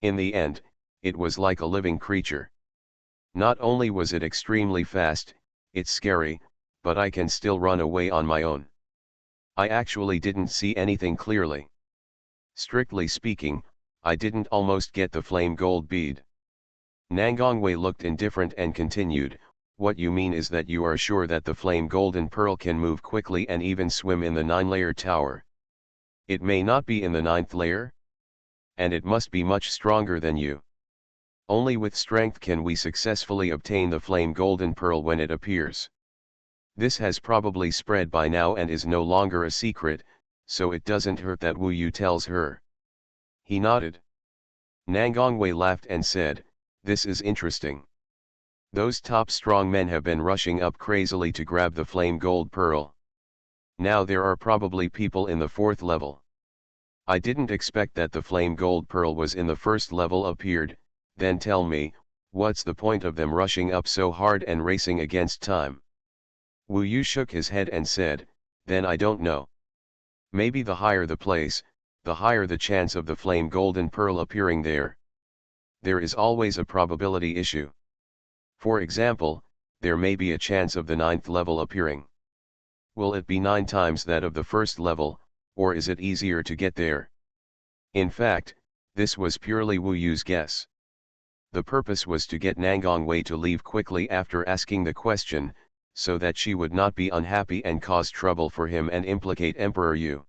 In the end, it was like a living creature. Not only was it extremely fast, it's scary, but I can still run away on my own. I actually didn't see anything clearly. Strictly speaking, I didn't almost get the flame gold bead." Nangongwei looked indifferent and continued, "What you mean is that you are sure that the flame golden pearl can move quickly and even swim in the 9-layer tower. It may not be in the 9th layer? And it must be much stronger than you. Only with strength can we successfully obtain the flame golden pearl when it appears. This has probably spread by now and is no longer a secret, so it doesn't hurt that Wu Yu tells her." He nodded. Nangongwei laughed and said, "This is interesting. Those top strong men have been rushing up crazily to grab the flame gold pearl. Now there are probably people in the 4th level. I didn't expect that the flame gold pearl was in the 1st level appeared. Then tell me, what's the point of them rushing up so hard and racing against time?" Wu Yu shook his head and said, "Then I don't know. Maybe the higher the place, the higher the chance of the flame golden pearl appearing there. There is always a probability issue. For example, there may be a chance of the 9th level appearing. Will it be 9 times that of the 1st level, or is it easier to get there?" In fact, this was purely Wu Yu's guess. The purpose was to get Nangongwei to leave quickly after asking the question, so that she would not be unhappy and cause trouble for him and implicate Emperor Yu.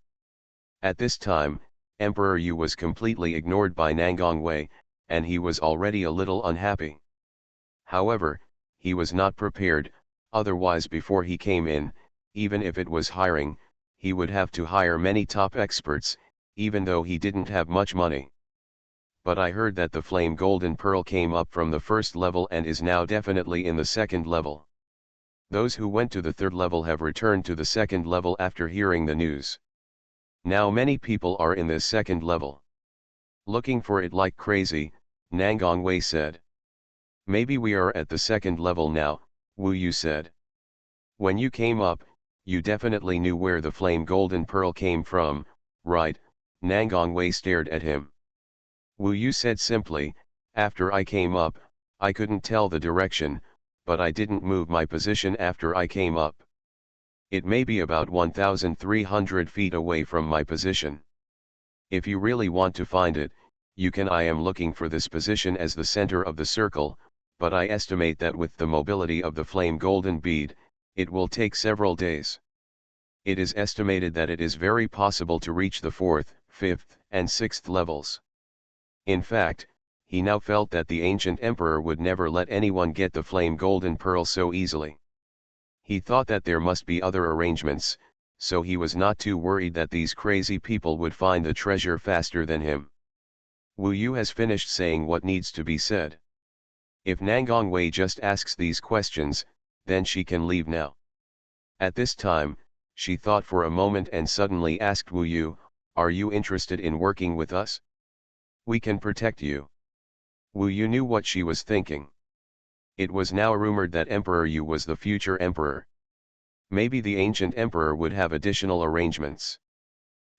At this time, Emperor Yu was completely ignored by Nangongwei, and he was already a little unhappy. However, he was not prepared, otherwise before he came in, even if it was hiring, he would have to hire many top experts, even though he didn't have much money. "But I heard that the flame golden pearl came up from the 1st level and is now definitely in the 2nd level. Those who went to the 3rd level have returned to the 2nd level after hearing the news. Now many people are in this 2nd level. Looking for it like crazy," Nangongwei said. "Maybe we are at the 2nd level now," Wu Yu said. "When you came up, you definitely knew where the flame golden pearl came from, right?" Nangongwei stared at him. Wu Yu said simply, "After I came up, I couldn't tell the direction, but I didn't move my position after I came up. It may be about 1,300 feet away from my position. If you really want to find it, you can. I am looking for this position as the center of the circle, but I estimate that with the mobility of the flame golden bead, it will take several days. It is estimated that it is very possible to reach the 4th, 5th, and 6th levels." In fact, he now felt that the ancient emperor would never let anyone get the flame golden pearl so easily. He thought that there must be other arrangements, so he was not too worried that these crazy people would find the treasure faster than him. Wu Yu has finished saying what needs to be said. If Nangongwei just asks these questions, then she can leave now. At this time, she thought for a moment and suddenly asked Wu Yu, "Are you interested in working with us? We can protect you." Wu Yu knew what she was thinking. It was now rumored that Emperor Yu was the future emperor. Maybe the ancient emperor would have additional arrangements.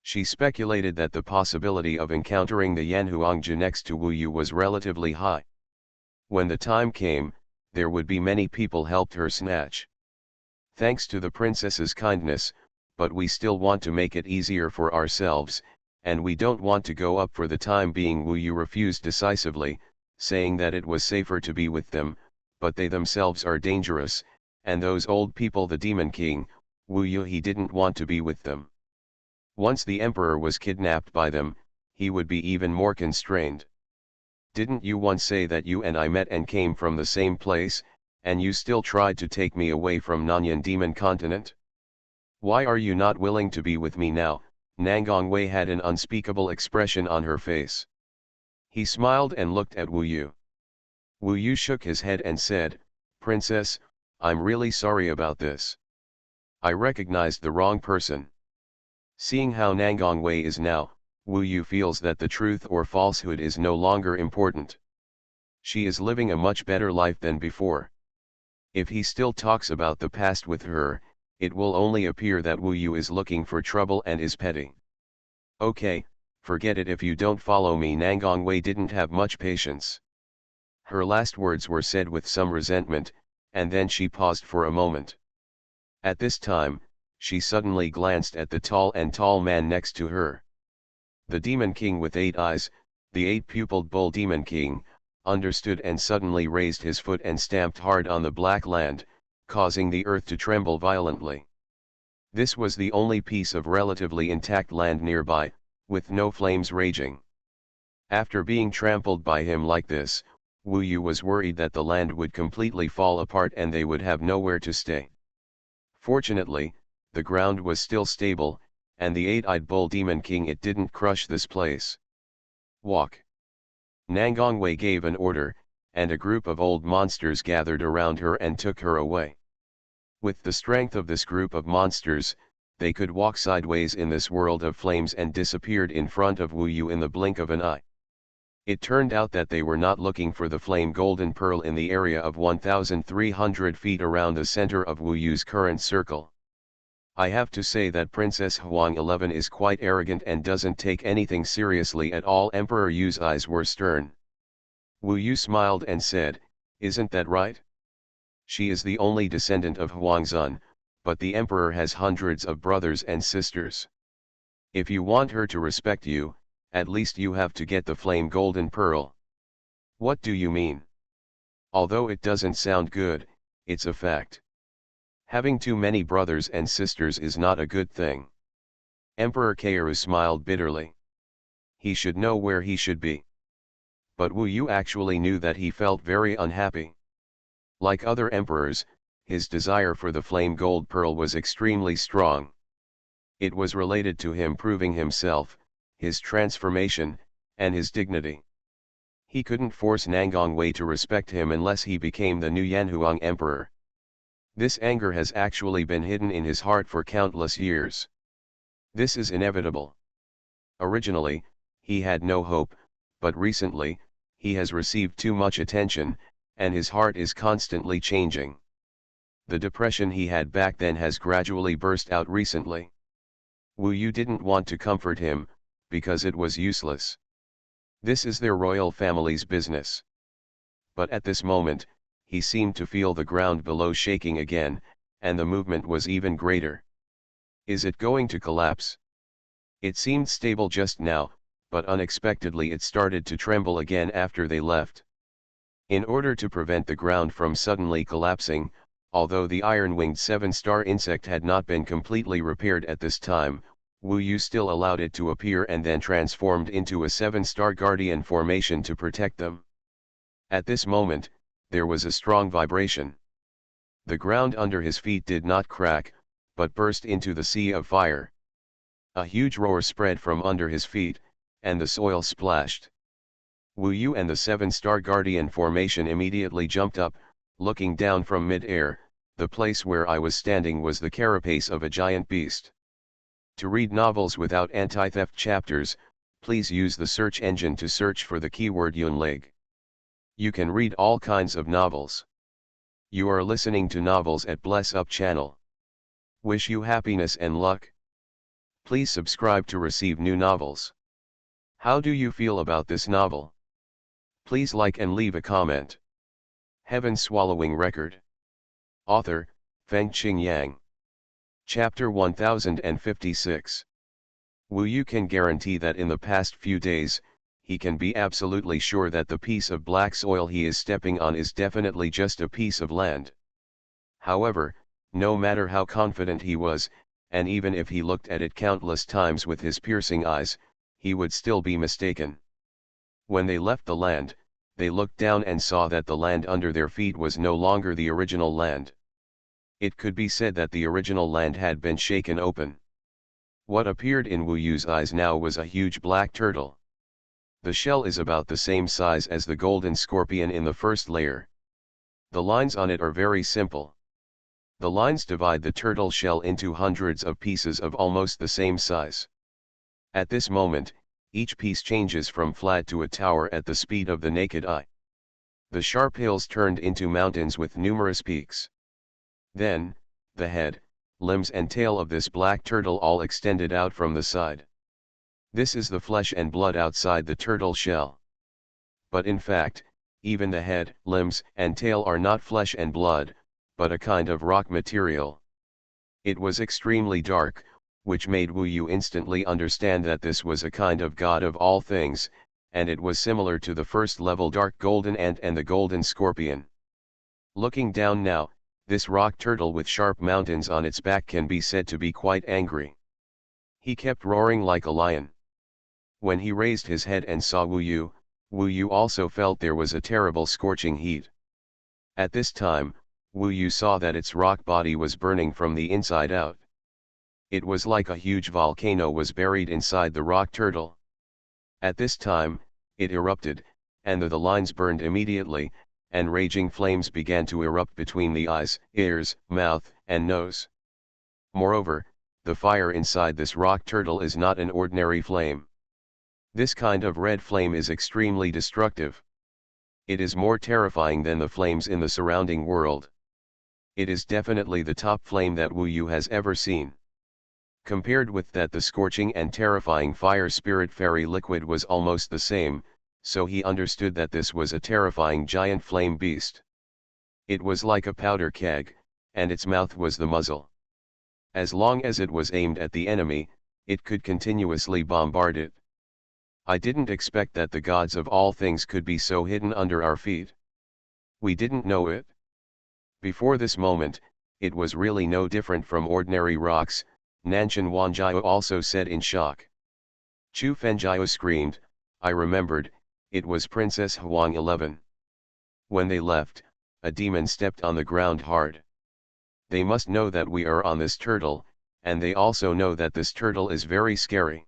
She speculated that the possibility of encountering the Yanhuangji next to Wu Yu was relatively high. When the time came, there would be many people helped her snatch. Thanks to the princess's kindness, but we still want to make it easier for ourselves, and we don't want to go up for the time being. Wu Yu refused decisively, saying that it was safer to be with them, but they themselves are dangerous, and those old people, the Demon King, Wu Yu, he didn't want to be with them. Once the emperor was kidnapped by them, he would be even more constrained. Didn't you once say that you and I met and came from the same place, and you still tried to take me away from Nanyan Demon Continent? Why are you not willing to be with me now? Nangongwei had an unspeakable expression on her face. He smiled and looked at Wu Yu. Wu Yu shook his head and said, "Princess, I'm really sorry about this. I recognized the wrong person." Seeing how Nangongwei is now, Wu Yu feels that the truth or falsehood is no longer important. She is living a much better life than before. If he still talks about the past with her, it will only appear that Wu Yu is looking for trouble and is petty. "Okay, forget it if you don't follow me." Nangongwei didn't have much patience. Her last words were said with some resentment, and then she paused for a moment. At this time, she suddenly glanced at the tall man next to her. The Demon King with 8 eyes, the 8-pupiled Bull Demon King, understood and suddenly raised his foot and stamped hard on the black land, causing the earth to tremble violently. This was the only piece of relatively intact land nearby, with no flames raging. After being trampled by him like this, Wu Yu was worried that the land would completely fall apart and they would have nowhere to stay. Fortunately, the ground was still stable, and the 8-eyed Bull Demon King, it didn't crush this place. "Walk." Nangongwei gave an order, and a group of old monsters gathered around her and took her away. With the strength of this group of monsters, they could walk sideways in this world of flames and disappeared in front of Wu Yu in the blink of an eye. It turned out that they were not looking for the flame golden pearl in the area of 1,300 feet around the center of Wu Yu's current circle. I have to say that Princess Huang 11 is quite arrogant and doesn't take anything seriously at all. Emperor Yu's eyes were stern. Wu Yu smiled and said, "Isn't that right? She is the only descendant of Huangzun, but the emperor has hundreds of brothers and sisters. If you want her to respect you, at least you have to get the flame golden pearl." "What do you mean?" "Although it doesn't sound good, it's a fact. Having too many brothers and sisters is not a good thing." Emperor Kairu smiled bitterly. He should know where he should be. But Wu Yu actually knew that he felt very unhappy. Like other emperors, his desire for the flame gold pearl was extremely strong. It was related to him proving himself, his transformation, and his dignity. He couldn't force Nangongwei to respect him unless he became the new Yanhuang emperor. This anger has actually been hidden in his heart for countless years. This is inevitable. Originally, he had no hope, but recently, he has received too much attention, and his heart is constantly changing. The depression he had back then has gradually burst out recently. Wu Yu didn't want to comfort him, because it was useless. This is their royal family's business. But at this moment, he seemed to feel the ground below shaking again, and the movement was even greater. Is it going to collapse? It seemed stable just now, but unexpectedly it started to tremble again after they left. In order to prevent the ground from suddenly collapsing, although the iron-winged 7-star insect had not been completely repaired at this time, Wu Yu still allowed it to appear and then transformed into a 7-star guardian formation to protect them. At this moment, there was a strong vibration. The ground under his feet did not crack, but burst into the sea of fire. A huge roar spread from under his feet, and the soil splashed. Wu Yu and the 7-star guardian formation immediately jumped up, looking down from mid-air. The place where I was standing was the carapace of a giant beast. To read novels without anti-theft chapters, please use the search engine to search for the keyword Yunlig. You can read all kinds of novels. You are listening to Novels at Bless Up channel. Wish you happiness and luck. Please subscribe to receive new novels. How do you feel about this novel? Please like and leave a comment. Heaven Swallowing Record. Author, Fengqing Yang. Chapter 1056. Wu Yu can guarantee that in the past few days, he can be absolutely sure that the piece of black soil he is stepping on is definitely just a piece of land. However, no matter how confident he was, and even if he looked at it countless times with his piercing eyes, he would still be mistaken. When they left the land, they looked down and saw that the land under their feet was no longer the original land. It could be said that the original land had been shaken open. What appeared in Wu Yu's eyes now was a huge black turtle. The shell is about the same size as the golden scorpion in the first layer. The lines on it are very simple. The lines divide the turtle shell into hundreds of pieces of almost the same size. At this moment, each piece changes from flat to a tower at the speed of the naked eye. The sharp hills turned into mountains with numerous peaks. Then, the head, limbs and tail of this black turtle all extended out from the side. This is the flesh and blood outside the turtle shell. But in fact, even the head, limbs and tail are not flesh and blood, but a kind of rock material. It was extremely dark, which made Wu Yu instantly understand that this was a kind of god of all things, and it was similar to the first level dark golden ant and the golden scorpion. Looking down now, this rock turtle with sharp mountains on its back can be said to be quite angry. He kept roaring like a lion. When he raised his head and saw Wu Yu also felt there was a terrible scorching heat. At this time, Wu Yu saw that its rock body was burning from the inside out. It was like a huge volcano was buried inside the rock turtle. At this time, it erupted, and the lines burned immediately, and raging flames began to erupt between the eyes, ears, mouth, and nose. Moreover, the fire inside this rock turtle is not an ordinary flame. This kind of red flame is extremely destructive. It is more terrifying than the flames in the surrounding world. It is definitely the top flame that Wu Yu has ever seen. Compared with that, the scorching and terrifying fire spirit fairy liquid was almost the same, so he understood that this was a terrifying giant flame beast. It was like a powder keg, and its mouth was the muzzle. As long as it was aimed at the enemy, it could continuously bombard it. I didn't expect that the gods of all things could be so hidden under our feet. We didn't know it. Before this moment, it was really no different from ordinary rocks, Nanshan Wanjiao also said in shock. Chu Fenjiao screamed, I remembered, it was Princess Huang 11. When they left, a demon stepped on the ground hard. They must know that we are on this turtle, and they also know that this turtle is very scary.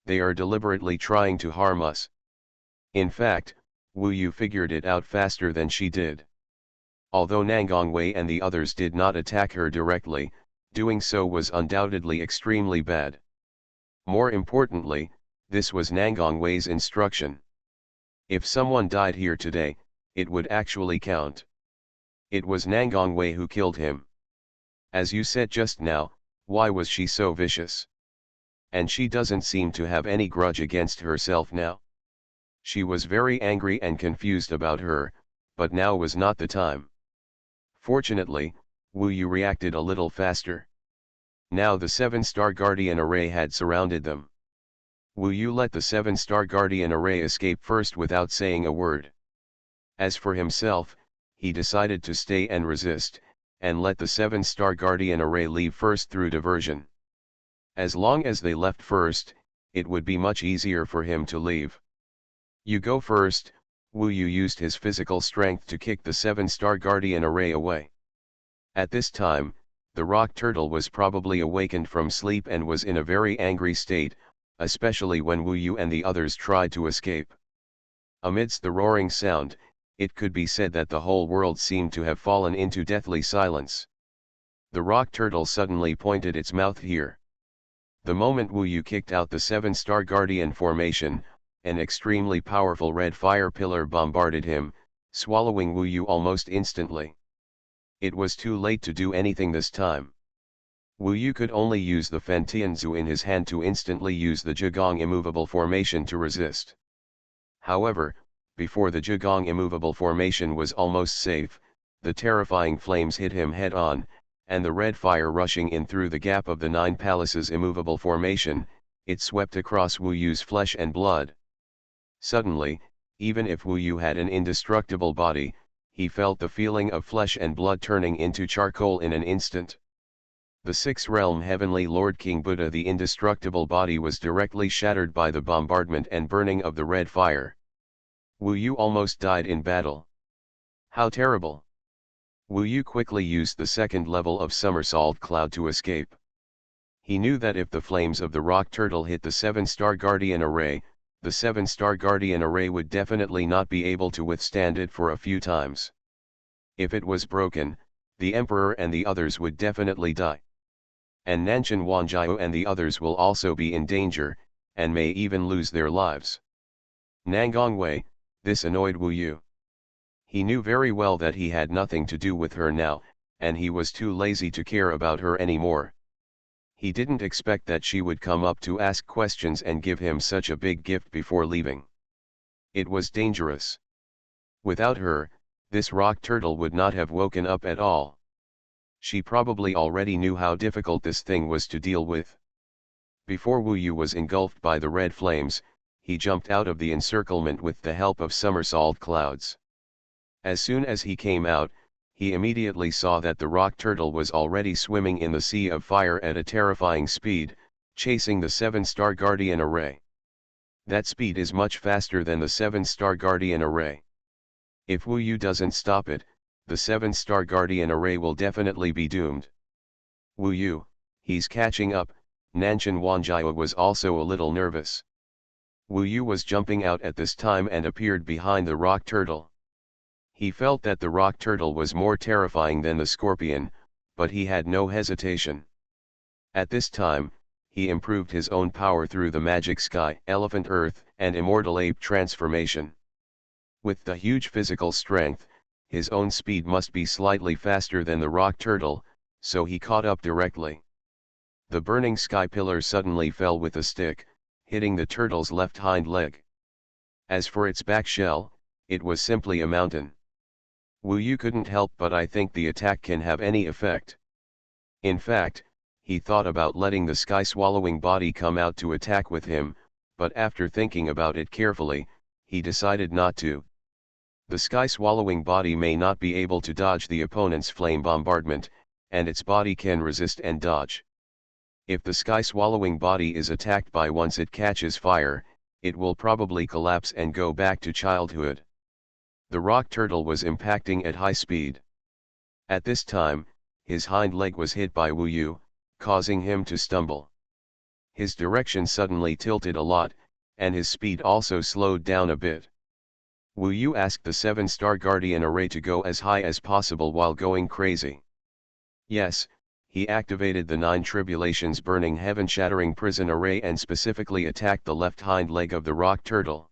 They are deliberately trying to harm us. In fact, Wu Yu figured it out faster than she did. Although Nangang Wei and the others did not attack her directly, doing so was undoubtedly extremely bad. More importantly, this was Nangang Wei's instruction. If someone died here today, it would actually count. It was Nangang Wei who killed him. As you said just now, why was she so vicious? And she doesn't seem to have any grudge against herself now. She was very angry and confused about her, but now was not the time. Fortunately, Wu Yu reacted a little faster. Now the 7-star Guardian Array had surrounded them. Wu Yu let the 7-star Guardian Array escape first without saying a word. As for himself, he decided to stay and resist, and let the 7-star Guardian Array leave first through diversion. As long as they left first, it would be much easier for him to leave. You go first. Wu Yu used his physical strength to kick the 7-star Guardian Array away. At this time, the rock turtle was probably awakened from sleep and was in a very angry state, especially when Wu Yu and the others tried to escape. Amidst the roaring sound, it could be said that the whole world seemed to have fallen into deathly silence. The rock turtle suddenly pointed its mouth here. The moment Wu Yu kicked out the 7-star Guardian formation, an extremely powerful red fire pillar bombarded him, swallowing Wu Yu almost instantly. It was too late to do anything this time. Wu Yu could only use the Fentianzu in his hand to instantly use the Zhigong immovable formation to resist. However, before the Zhigong immovable formation was almost safe, the terrifying flames hit him head on, and the red fire rushing in through the gap of the 9 palaces immovable formation, it swept across Wu Yu's flesh and blood. Suddenly, even if Wu Yu had an indestructible body, he felt the feeling of flesh and blood turning into charcoal in an instant. The sixth realm heavenly Lord King Buddha, the indestructible body, was directly shattered by the bombardment and burning of the red fire. Wu Yu almost died in battle. How terrible! Wu Yu quickly used the second level of somersault cloud to escape. He knew that if the flames of the rock turtle hit the 7-star guardian array, the 7-star guardian array would definitely not be able to withstand it for a few times. If it was broken, the emperor and the others would definitely die. And Nanshan Wanjiao and the others will also be in danger, and may even lose their lives. Nangongwei, this annoyed Wu Yu. He knew very well that he had nothing to do with her now, and he was too lazy to care about her anymore. He didn't expect that she would come up to ask questions and give him such a big gift before leaving. It was dangerous. Without her, this rock turtle would not have woken up at all. She probably already knew how difficult this thing was to deal with. Before Wu Yu was engulfed by the red flames, he jumped out of the encirclement with the help of somersault clouds. As soon as he came out, he immediately saw that the rock turtle was already swimming in the sea of fire at a terrifying speed, chasing the 7-star guardian array. That speed is much faster than the 7-star guardian array. If Wu Yu doesn't stop it, the 7-star guardian array will definitely be doomed. Wu Yu, he's catching up. Nanshan Wanjiao was also a little nervous. Wu Yu was jumping out at this time and appeared behind the rock turtle. He felt that the rock turtle was more terrifying than the scorpion, but he had no hesitation. At this time, he improved his own power through the magic sky, elephant earth, and immortal ape transformation. With the huge physical strength, his own speed must be slightly faster than the rock turtle, so he caught up directly. The burning sky pillar suddenly fell with a stick, hitting the turtle's left hind leg. As for its back shell, it was simply a mountain. Wu Yu couldn't help but I think the attack can have any effect. In fact, he thought about letting the sky-swallowing body come out to attack with him, but after thinking about it carefully, he decided not to. The sky-swallowing body may not be able to dodge the opponent's flame bombardment, and its body can resist and dodge. If the sky-swallowing body is attacked by once it catches fire, it will probably collapse and go back to childhood. The rock turtle was impacting at high speed. At this time, his hind leg was hit by Wu Yu, causing him to stumble. His direction suddenly tilted a lot, and his speed also slowed down a bit. Wu Yu asked the 7-star guardian array to go as high as possible while going crazy. Yes, he activated the 9 tribulations burning heaven-shattering prison array and specifically attacked the left hind leg of the rock turtle.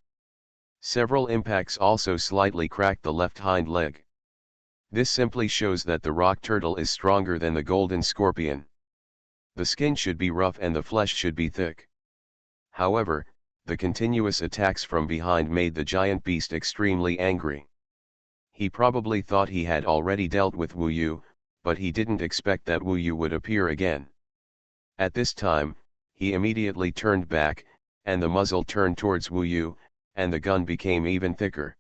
Several impacts also slightly cracked the left hind leg. This simply shows that the rock turtle is stronger than the golden scorpion. The skin should be rough and the flesh should be thick. However, the continuous attacks from behind made the giant beast extremely angry. He probably thought he had already dealt with Wu Yu, but he didn't expect that Wu Yu would appear again. At this time, he immediately turned back, and the muzzle turned towards Wu Yu, and the gun became even thicker.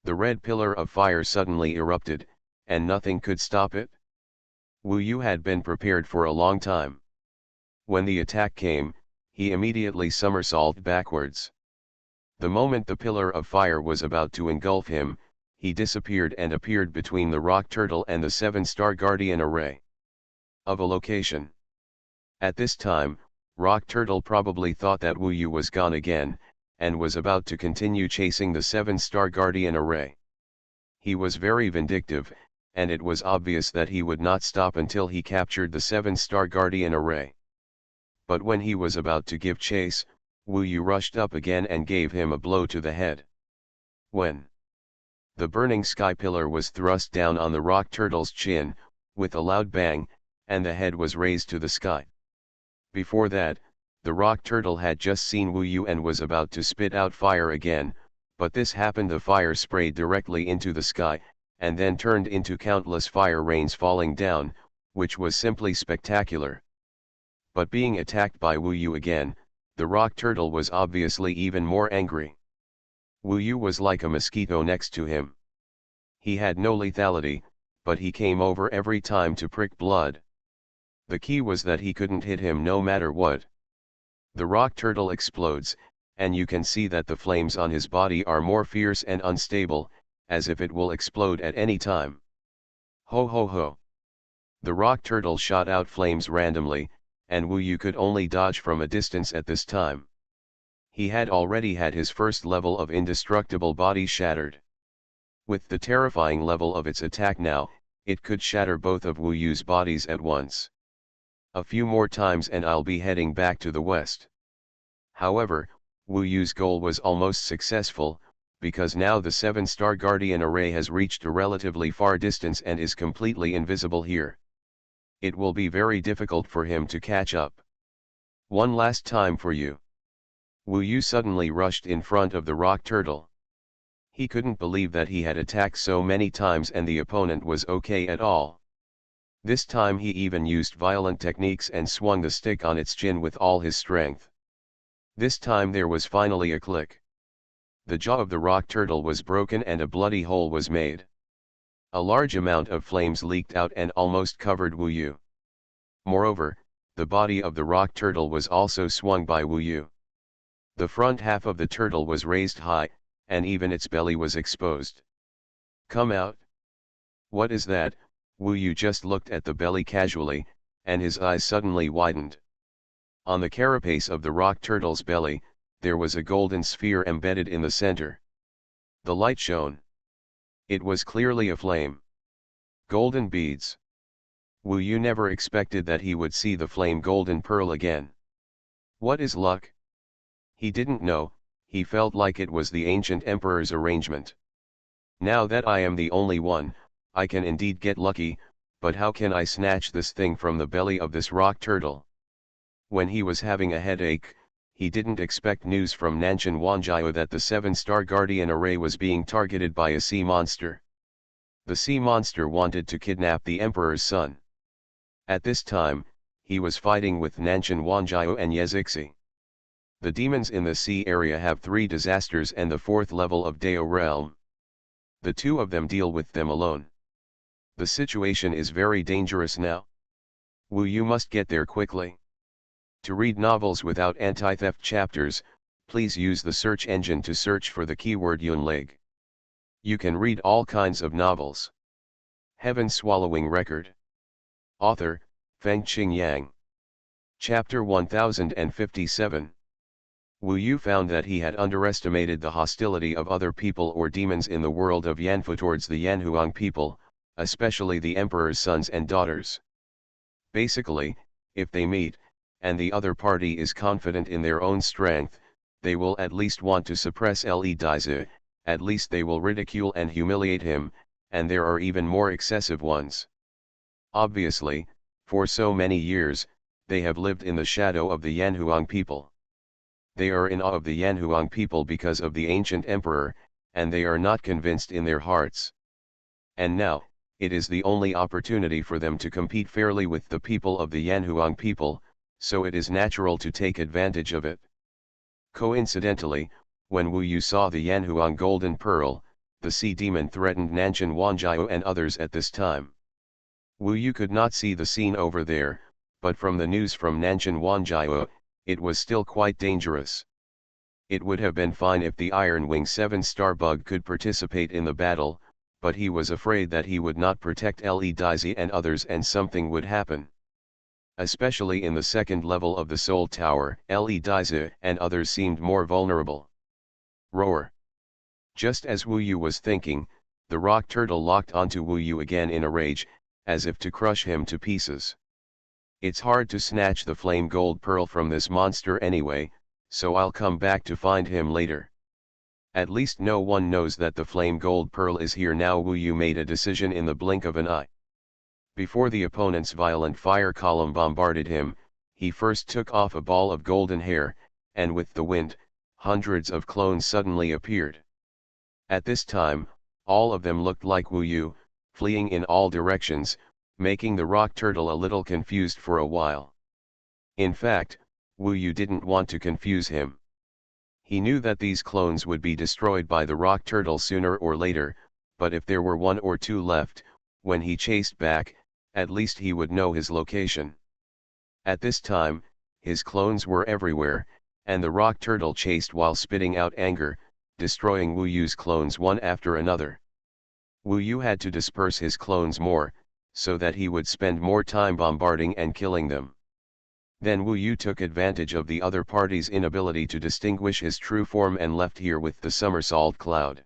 The red pillar of fire suddenly erupted, and nothing could stop it. Wu Yu had been prepared for a long time. When the attack came, he immediately somersaulted backwards. The moment the pillar of fire was about to engulf him, he disappeared and appeared between the rock turtle and the 7-star guardian array. Of a location. At this time, rock turtle probably thought that Wu Yu was gone again, and was about to continue chasing the 7-star guardian array. He was very vindictive, and it was obvious that he would not stop until he captured the 7-star guardian array. But when he was about to give chase, Wu Yu rushed up again and gave him a blow to the head. When the burning sky pillar was thrust down on the rock turtle's chin, with a loud bang, and the head was raised to the sky. Before that, the rock turtle had just seen Wu Yu and was about to spit out fire again, but this happened. The fire sprayed directly into the sky, and then turned into countless fire rains falling down, which was simply spectacular. But being attacked by Wu Yu again, the rock turtle was obviously even more angry. Wu Yu was like a mosquito next to him. He had no lethality, but he came over every time to prick blood. The key was that he couldn't hit him no matter what. The rock turtle explodes, and you can see that the flames on his body are more fierce and unstable, as if it will explode at any time. Ho ho ho. The rock turtle shot out flames randomly, and Wu Yu could only dodge from a distance at this time. He had already had his first level of indestructible body shattered. With the terrifying level of its attack now, it could shatter both of Wu Yu's bodies at once. A few more times and I'll be heading back to the west. However, Wu Yu's goal was almost successful, because now the 7-star Guardian array has reached a relatively far distance and is completely invisible here. It will be very difficult for him to catch up. One last time for you. Wu Yu suddenly rushed in front of the rock turtle. He couldn't believe that he had attacked so many times and the opponent was okay at all. This time he even used violent techniques and swung the stick on its chin with all his strength. This time there was finally a click. The jaw of the rock turtle was broken and a bloody hole was made. A large amount of flames leaked out and almost covered Wu Yu. Moreover, the body of the rock turtle was also swung by Wu Yu. The front half of the turtle was raised high, and even its belly was exposed. Come out. What is that? Wu Yu just looked at the belly casually, and his eyes suddenly widened. On the carapace of the rock turtle's belly, there was a golden sphere embedded in the center. The light shone. It was clearly a flame. Golden beads. Wu Yu never expected that he would see the flame golden pearl again. What is luck? He didn't know. He felt like it was the ancient emperor's arrangement. Now that I am the only one, I can indeed get lucky, but how can I snatch this thing from the belly of this rock turtle? When he was having a headache, he didn't expect news from Nanshan Wanjiao that the 7-star Guardian array was being targeted by a sea monster. The sea monster wanted to kidnap the emperor's son. At this time, he was fighting with Nanshan Wanjiao and Yezixi. The demons in the sea area have 3 disasters and the 4th level of Dao realm. The 2 of them deal with them alone. The situation is very dangerous now. Wu Yu must get there quickly. To read novels without anti-theft chapters, please use the search engine to search for the keyword Yunlig. You can read all kinds of novels. Heaven Swallowing Record. Author, Fengqing Yang. Chapter 1057. Wu Yu found that he had underestimated the hostility of other people or demons in the world of Yanfu towards the Yanhuang people, especially the emperor's sons and daughters. Basically, if they meet, and the other party is confident in their own strength, they will at least want to suppress Li Daizi, at least they will ridicule and humiliate him, and there are even more excessive ones. Obviously, for so many years, they have lived in the shadow of the Yanhuang people. They are in awe of the Yanhuang people because of the ancient emperor, and they are not convinced in their hearts. And now, it is the only opportunity for them to compete fairly with the people of the Yanhuang people, so it is natural to take advantage of it. Coincidentally, when Wu Yu saw the Yanhuang golden pearl, the sea demon threatened Nanshan Wanjiao and others at this time. Wu Yu could not see the scene over there, but from the news from Nanshan Wanjiao, it was still quite dangerous. It would have been fine if the Iron Wing 7-star bug could participate in the battle, but he was afraid that he would not protect Li Daizi and others and something would happen. Especially in the 2nd level of the Soul Tower, Li Daizi and others seemed more vulnerable. Roar. Just as Wu Yu was thinking, the rock turtle locked onto Wu Yu again in a rage, as if to crush him to pieces. It's hard to snatch the flame gold pearl from this monster anyway, so I'll come back to find him later. At least no one knows that the flame gold pearl is here now. Wu Yu made a decision in the blink of an eye. Before the opponent's violent fire column bombarded him, he first took off a ball of golden hair, and with the wind, hundreds of clones suddenly appeared. At this time, all of them looked like Wu Yu, fleeing in all directions, making the rock turtle a little confused for a while. In fact, Wu Yu didn't want to confuse him. He knew that these clones would be destroyed by the rock turtle sooner or later, but if there were one or two left, when he chased back, at least he would know his location. At this time, his clones were everywhere, and the rock turtle chased while spitting out anger, destroying Wu Yu's clones one after another. Wu Yu had to disperse his clones more, so that he would spend more time bombarding and killing them. Then Wu Yu took advantage of the other party's inability to distinguish his true form and left here with the somersault cloud.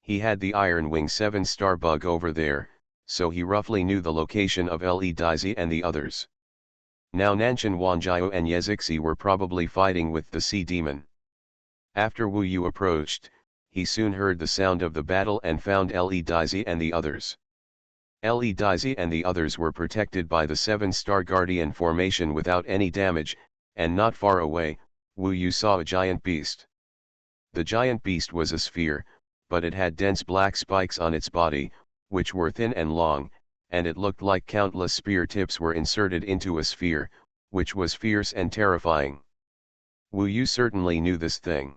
He had the Iron Wing 7-star bug over there, so he roughly knew the location of Le Daizi and the others. Now Nanshan Wanjiao and Yezixi were probably fighting with the sea demon. After Wu Yu approached, he soon heard the sound of the battle and found Le Daizi and the others. Le Daizi and the others were protected by the 7-star guardian formation without any damage, and not far away, Wu Yu saw a giant beast. The giant beast was a sphere, but it had dense black spikes on its body, which were thin and long, and it looked like countless spear tips were inserted into a sphere, which was fierce and terrifying. Wu Yu certainly knew this thing.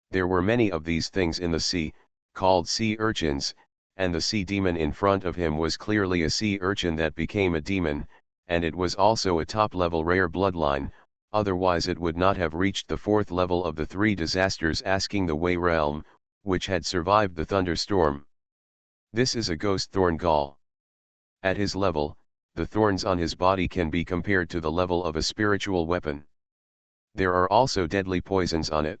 There were many of these things in the sea, called sea urchins, and the sea demon in front of him was clearly a sea urchin that became a demon, and it was also a top-level rare bloodline, otherwise it would not have reached the 4th level of the 3 disasters asking the Wei realm, which had survived the thunderstorm. This is a ghost thorn gall. At his level, the thorns on his body can be compared to the level of a spiritual weapon. There are also deadly poisons on it.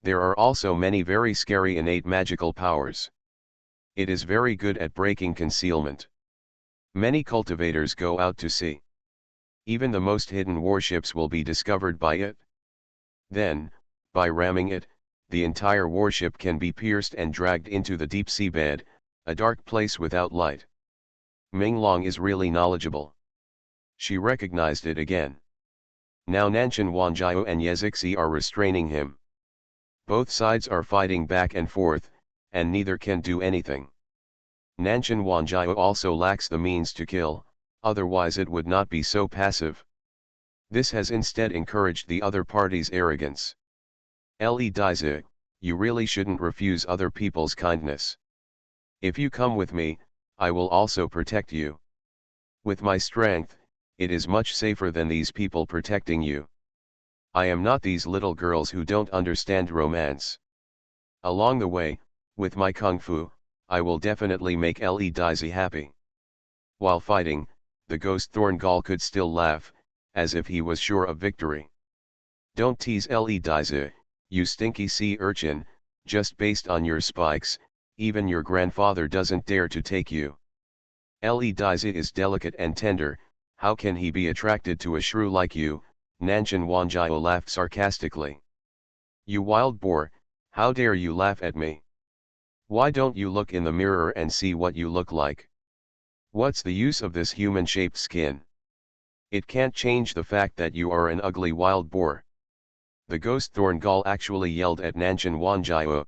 There are also many very scary innate magical powers. It is very good at breaking concealment. Many cultivators go out to sea. Even the most hidden warships will be discovered by it. Then, by ramming it, the entire warship can be pierced and dragged into the deep seabed, a dark place without light. Ming Long is really knowledgeable. She recognized it again. Now Nanshan Wanjiao and Yezixi are restraining him. Both sides are fighting back and forth, and neither can do anything. Nanshan Wanjiao also lacks the means to kill, otherwise it would not be so passive. This has instead encouraged the other party's arrogance. Le Daizi, you really shouldn't refuse other people's kindness. If you come with me, I will also protect you. With my strength, it is much safer than these people protecting you. I am not these little girls who don't understand romance. Along the way, with my kung fu, I will definitely make Le Daizi happy. While fighting, the ghost thorn gall could still laugh, as if he was sure of victory. Don't tease Le Daizi, you stinky sea urchin, just based on your spikes, even your grandfather doesn't dare to take you. Le Daizi is delicate and tender, how can he be attracted to a shrew like you? Nanshan Wanjiao laughed sarcastically. You wild boar, how dare you laugh at me? Why don't you look in the mirror and see what you look like? What's the use of this human-shaped skin? It can't change the fact that you are an ugly wild boar. The ghost thorn gall actually yelled at Nanshan Wanjiao.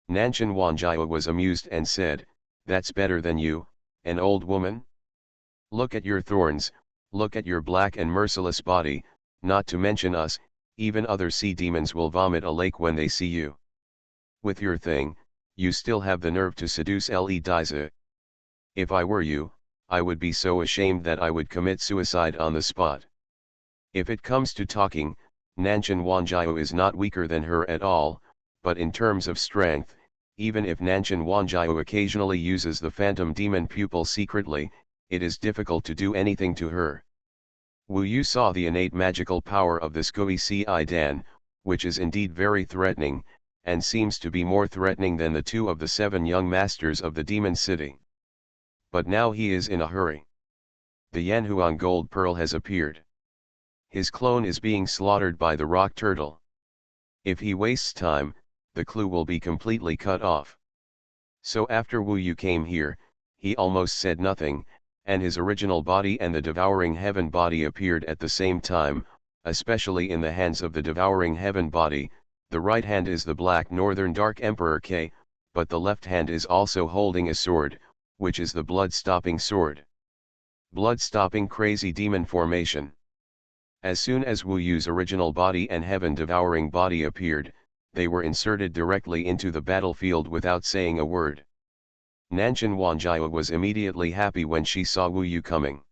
Nanshan Wanjiao was amused and said, that's better than you, an old woman? Look at your thorns, look at your black and merciless body, not to mention us, even other sea demons will vomit a lake when they see you. With your thing, you still have the nerve to seduce Le Daizi. If I were you, I would be so ashamed that I would commit suicide on the spot. If it comes to talking, Nanshan Wanjiao is not weaker than her at all, but in terms of strength, even if Nanshan Wanjiao occasionally uses the phantom demon pupil secretly, it is difficult to do anything to her. Wu Yu saw the innate magical power of this Gui Si Dan, which is indeed very threatening, and seems to be more threatening than the 2 of the 7 young masters of the demon city. But now he is in a hurry. The Yanhuang gold pearl has appeared. His clone is being slaughtered by the rock turtle. If he wastes time, the clue will be completely cut off. So after Wu Yu came here, he almost said nothing, and his original body and the devouring heaven body appeared at the same time, especially in the hands of the devouring heaven body. The right hand is the Black Northern Dark Emperor K, but the left hand is also holding a sword, which is the blood-stopping sword. Blood-stopping crazy demon formation. As soon as Wu Yu's original body and heaven-devouring body appeared, they were inserted directly into the battlefield without saying a word. Nanshan Wanjiao was immediately happy when she saw Wu Yu coming.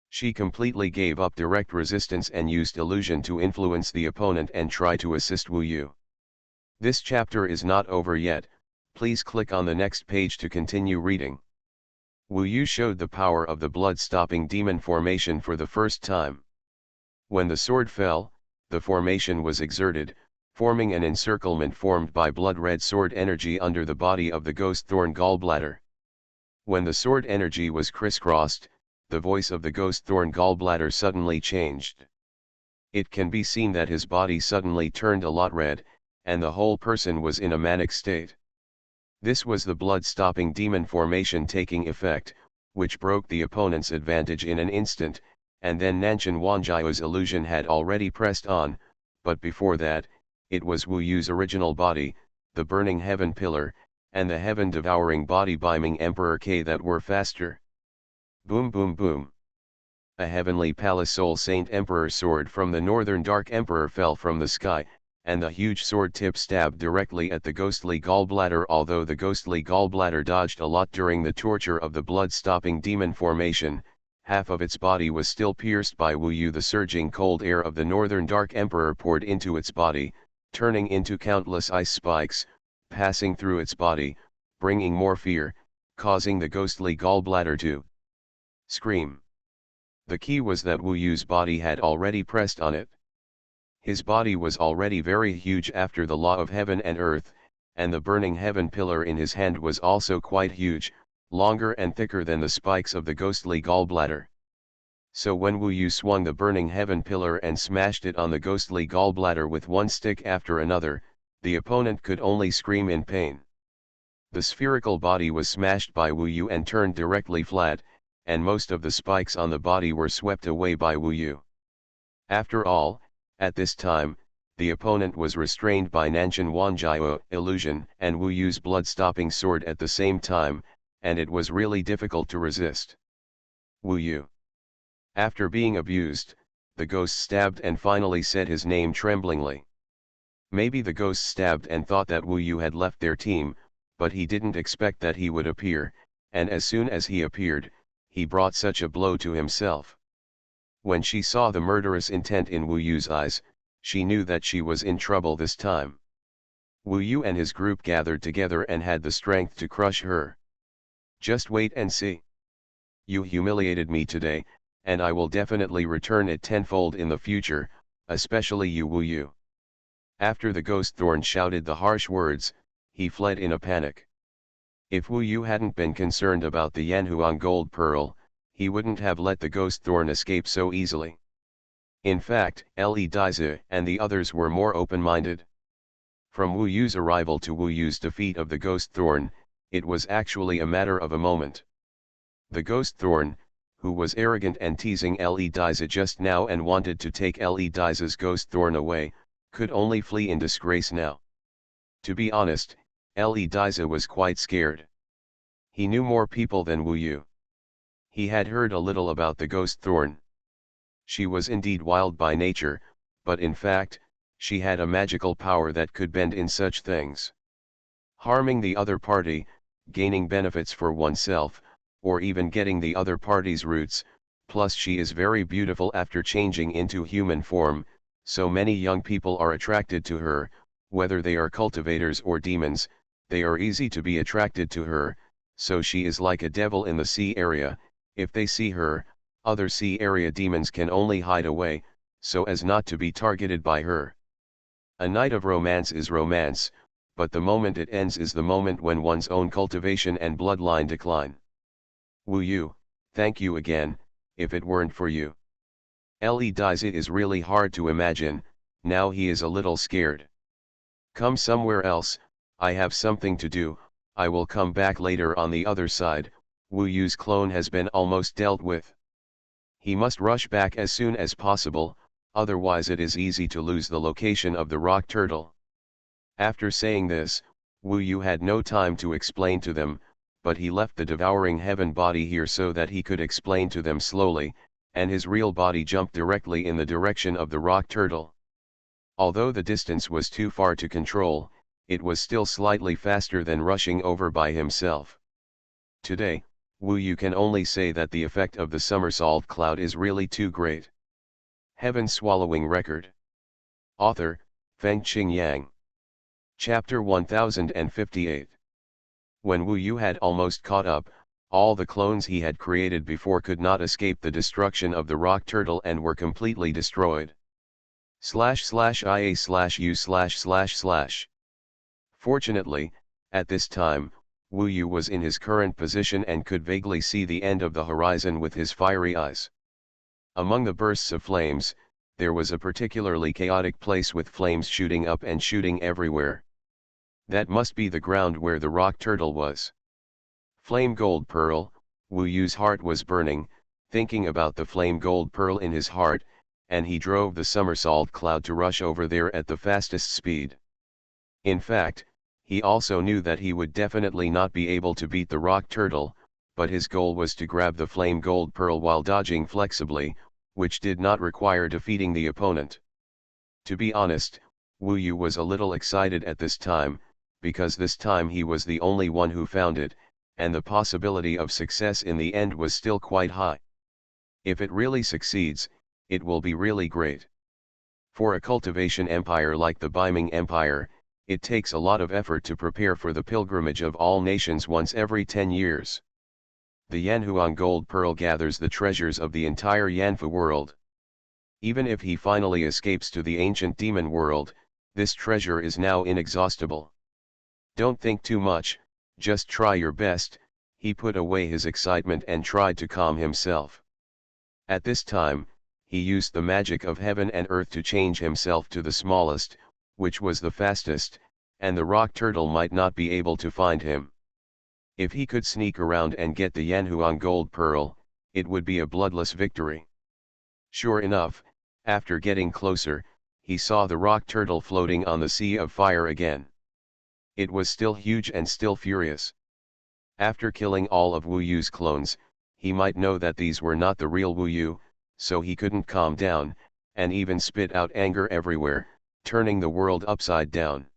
She completely gave up direct resistance and used illusion to influence the opponent and try to assist Wu Yu. This chapter is not over yet, please click on the next page to continue reading. Wu Yu showed the power of the blood-stopping demon formation for the first time. When the sword fell, the formation was exerted, forming an encirclement formed by blood-red sword energy under the body of the ghost thorn gallbladder. When the sword energy was crisscrossed, the voice of the ghost thorn gallbladder suddenly changed. It can be seen that his body suddenly turned a lot red, and the whole person was in a manic state. This was the blood-stopping demon formation taking effect, which broke the opponent's advantage in an instant, and then Nanshan Wanjiao's illusion had already pressed on, but before that, it was Wu Yu's original body, the burning heaven pillar, and the heaven-devouring body Biming Emperor K that were faster. Boom boom boom. A heavenly palace soul saint emperor sword from the northern dark emperor fell from the sky, and the huge sword tip stabbed directly at the ghostly gallbladder. Although the ghostly gallbladder dodged a lot during the torture of the blood-stopping demon formation, half of its body was still pierced by Wu Yu. The surging cold air of the northern dark emperor poured into its body, turning into countless ice spikes, passing through its body, bringing more fear, causing the ghostly gallbladder to scream. The key was that Wu Yu's body had already pressed on it. His body was already very huge after the law of heaven and earth, and the burning heaven pillar in his hand was also quite huge, longer and thicker than the spikes of the ghostly gallbladder. So when Wu Yu swung the burning heaven pillar and smashed it on the ghostly gallbladder with one stick after another, the opponent could only scream in pain. The spherical body was smashed by Wu Yu and turned directly flat, and most of the spikes on the body were swept away by Wu Yu. After all, at this time, the opponent was restrained by Nanshan Wanjiao illusion and Wu Yu's blood-stopping sword at the same time, and it was really difficult to resist. Wu Yu. After being abused, the ghost stabbed and finally said his name tremblingly. Maybe the ghost stabbed and thought that Wu Yu had left their team, but he didn't expect that he would appear, and as soon as he appeared, he brought such a blow to himself. When she saw the murderous intent in Wu Yu's eyes, she knew that she was in trouble this time. Wu Yu and his group gathered together and had the strength to crush her. Just wait and see. You humiliated me today, and I will definitely return it tenfold in the future, especially you Wu Yu. After the ghost thorn shouted the harsh words, he fled in a panic. If Wu Yu hadn't been concerned about the Yanhuang gold pearl, he wouldn't have let the ghost thorn escape so easily. In fact, Li Daizi and the others were more open-minded. From Wu Yu's arrival to Wu Yu's defeat of the ghost thorn, it was actually a matter of a moment. The ghost thorn, who was arrogant and teasing Li Daizi just now and wanted to take Li Daizi's ghost thorn away, could only flee in disgrace now. To be honest, Li Daizi was quite scared. He knew more people than Wu Yu. He had heard a little about the ghost thorn. She was indeed wild by nature, but in fact, she had a magical power that could bend in such things. Harming the other party, gaining benefits for oneself, or even getting the other party's roots, plus she is very beautiful after changing into human form, so many young people are attracted to her, whether they are cultivators or demons, they are easy to be attracted to her, so she is like a devil in the sea area. If they see her, other sea area demons can only hide away, so as not to be targeted by her. A night of romance is romance, but the moment it ends is the moment when one's own cultivation and bloodline decline. Wu Yu, thank you again. If it weren't for you. Li Daizi is really hard to imagine, now he is a little scared. Come somewhere else, I have something to do, I will come back later. On the other side, Wu Yu's clone has been almost dealt with. He must rush back as soon as possible, otherwise it is easy to lose the location of the rock turtle. After saying this, Wu Yu had no time to explain to them, but he left the devouring heaven body here so that he could explain to them slowly, and his real body jumped directly in the direction of the rock turtle. Although the distance was too far to control, it was still slightly faster than rushing over by himself. Today, Wu Yu can only say that the effect of the somersault cloud is really too great. Heaven Swallowing Record. Author, Fengqing Yang. Chapter 1058. When Wu Yu had almost caught up, all the clones he had created before could not escape the destruction of the rock turtle and were completely destroyed. //ia/u///. Fortunately, at this time, Wu Yu was in his current position and could vaguely see the end of the horizon with his fiery eyes. Among the bursts of flames, there was a particularly chaotic place with flames shooting up and shooting everywhere. That must be the ground where the rock turtle was. Flame Gold Pearl. Wu Yu's heart was burning, thinking about the flame gold pearl in his heart, and he drove the somersault cloud to rush over there at the fastest speed. In fact, he also knew that he would definitely not be able to beat the rock turtle, but his goal was to grab the flame gold pearl while dodging flexibly, which did not require defeating the opponent. To be honest, Wu Yu was a little excited at this time, because this time he was the only one who found it, and the possibility of success in the end was still quite high. If it really succeeds, it will be really great. For a cultivation empire like the Beiming Empire, it takes a lot of effort to prepare for the pilgrimage of all nations once every 10 years. The Yanhuang Gold Pearl gathers the treasures of the entire Yanfu world. Even if he finally escapes to the ancient demon world, this treasure is now inexhaustible. Don't think too much, just try your best. He put away his excitement and tried to calm himself. At this time, he used the magic of heaven and earth to change himself to the smallest, which was the fastest, and the rock turtle might not be able to find him. If he could sneak around and get the Yanhuang Gold Pearl, it would be a bloodless victory. Sure enough, after getting closer, he saw the rock turtle floating on the sea of fire again. It was still huge and still furious. After killing all of Wu Yu's clones, he might know that these were not the real Wu Yu, so he couldn't calm down, and even spit out anger everywhere, turning the world upside down.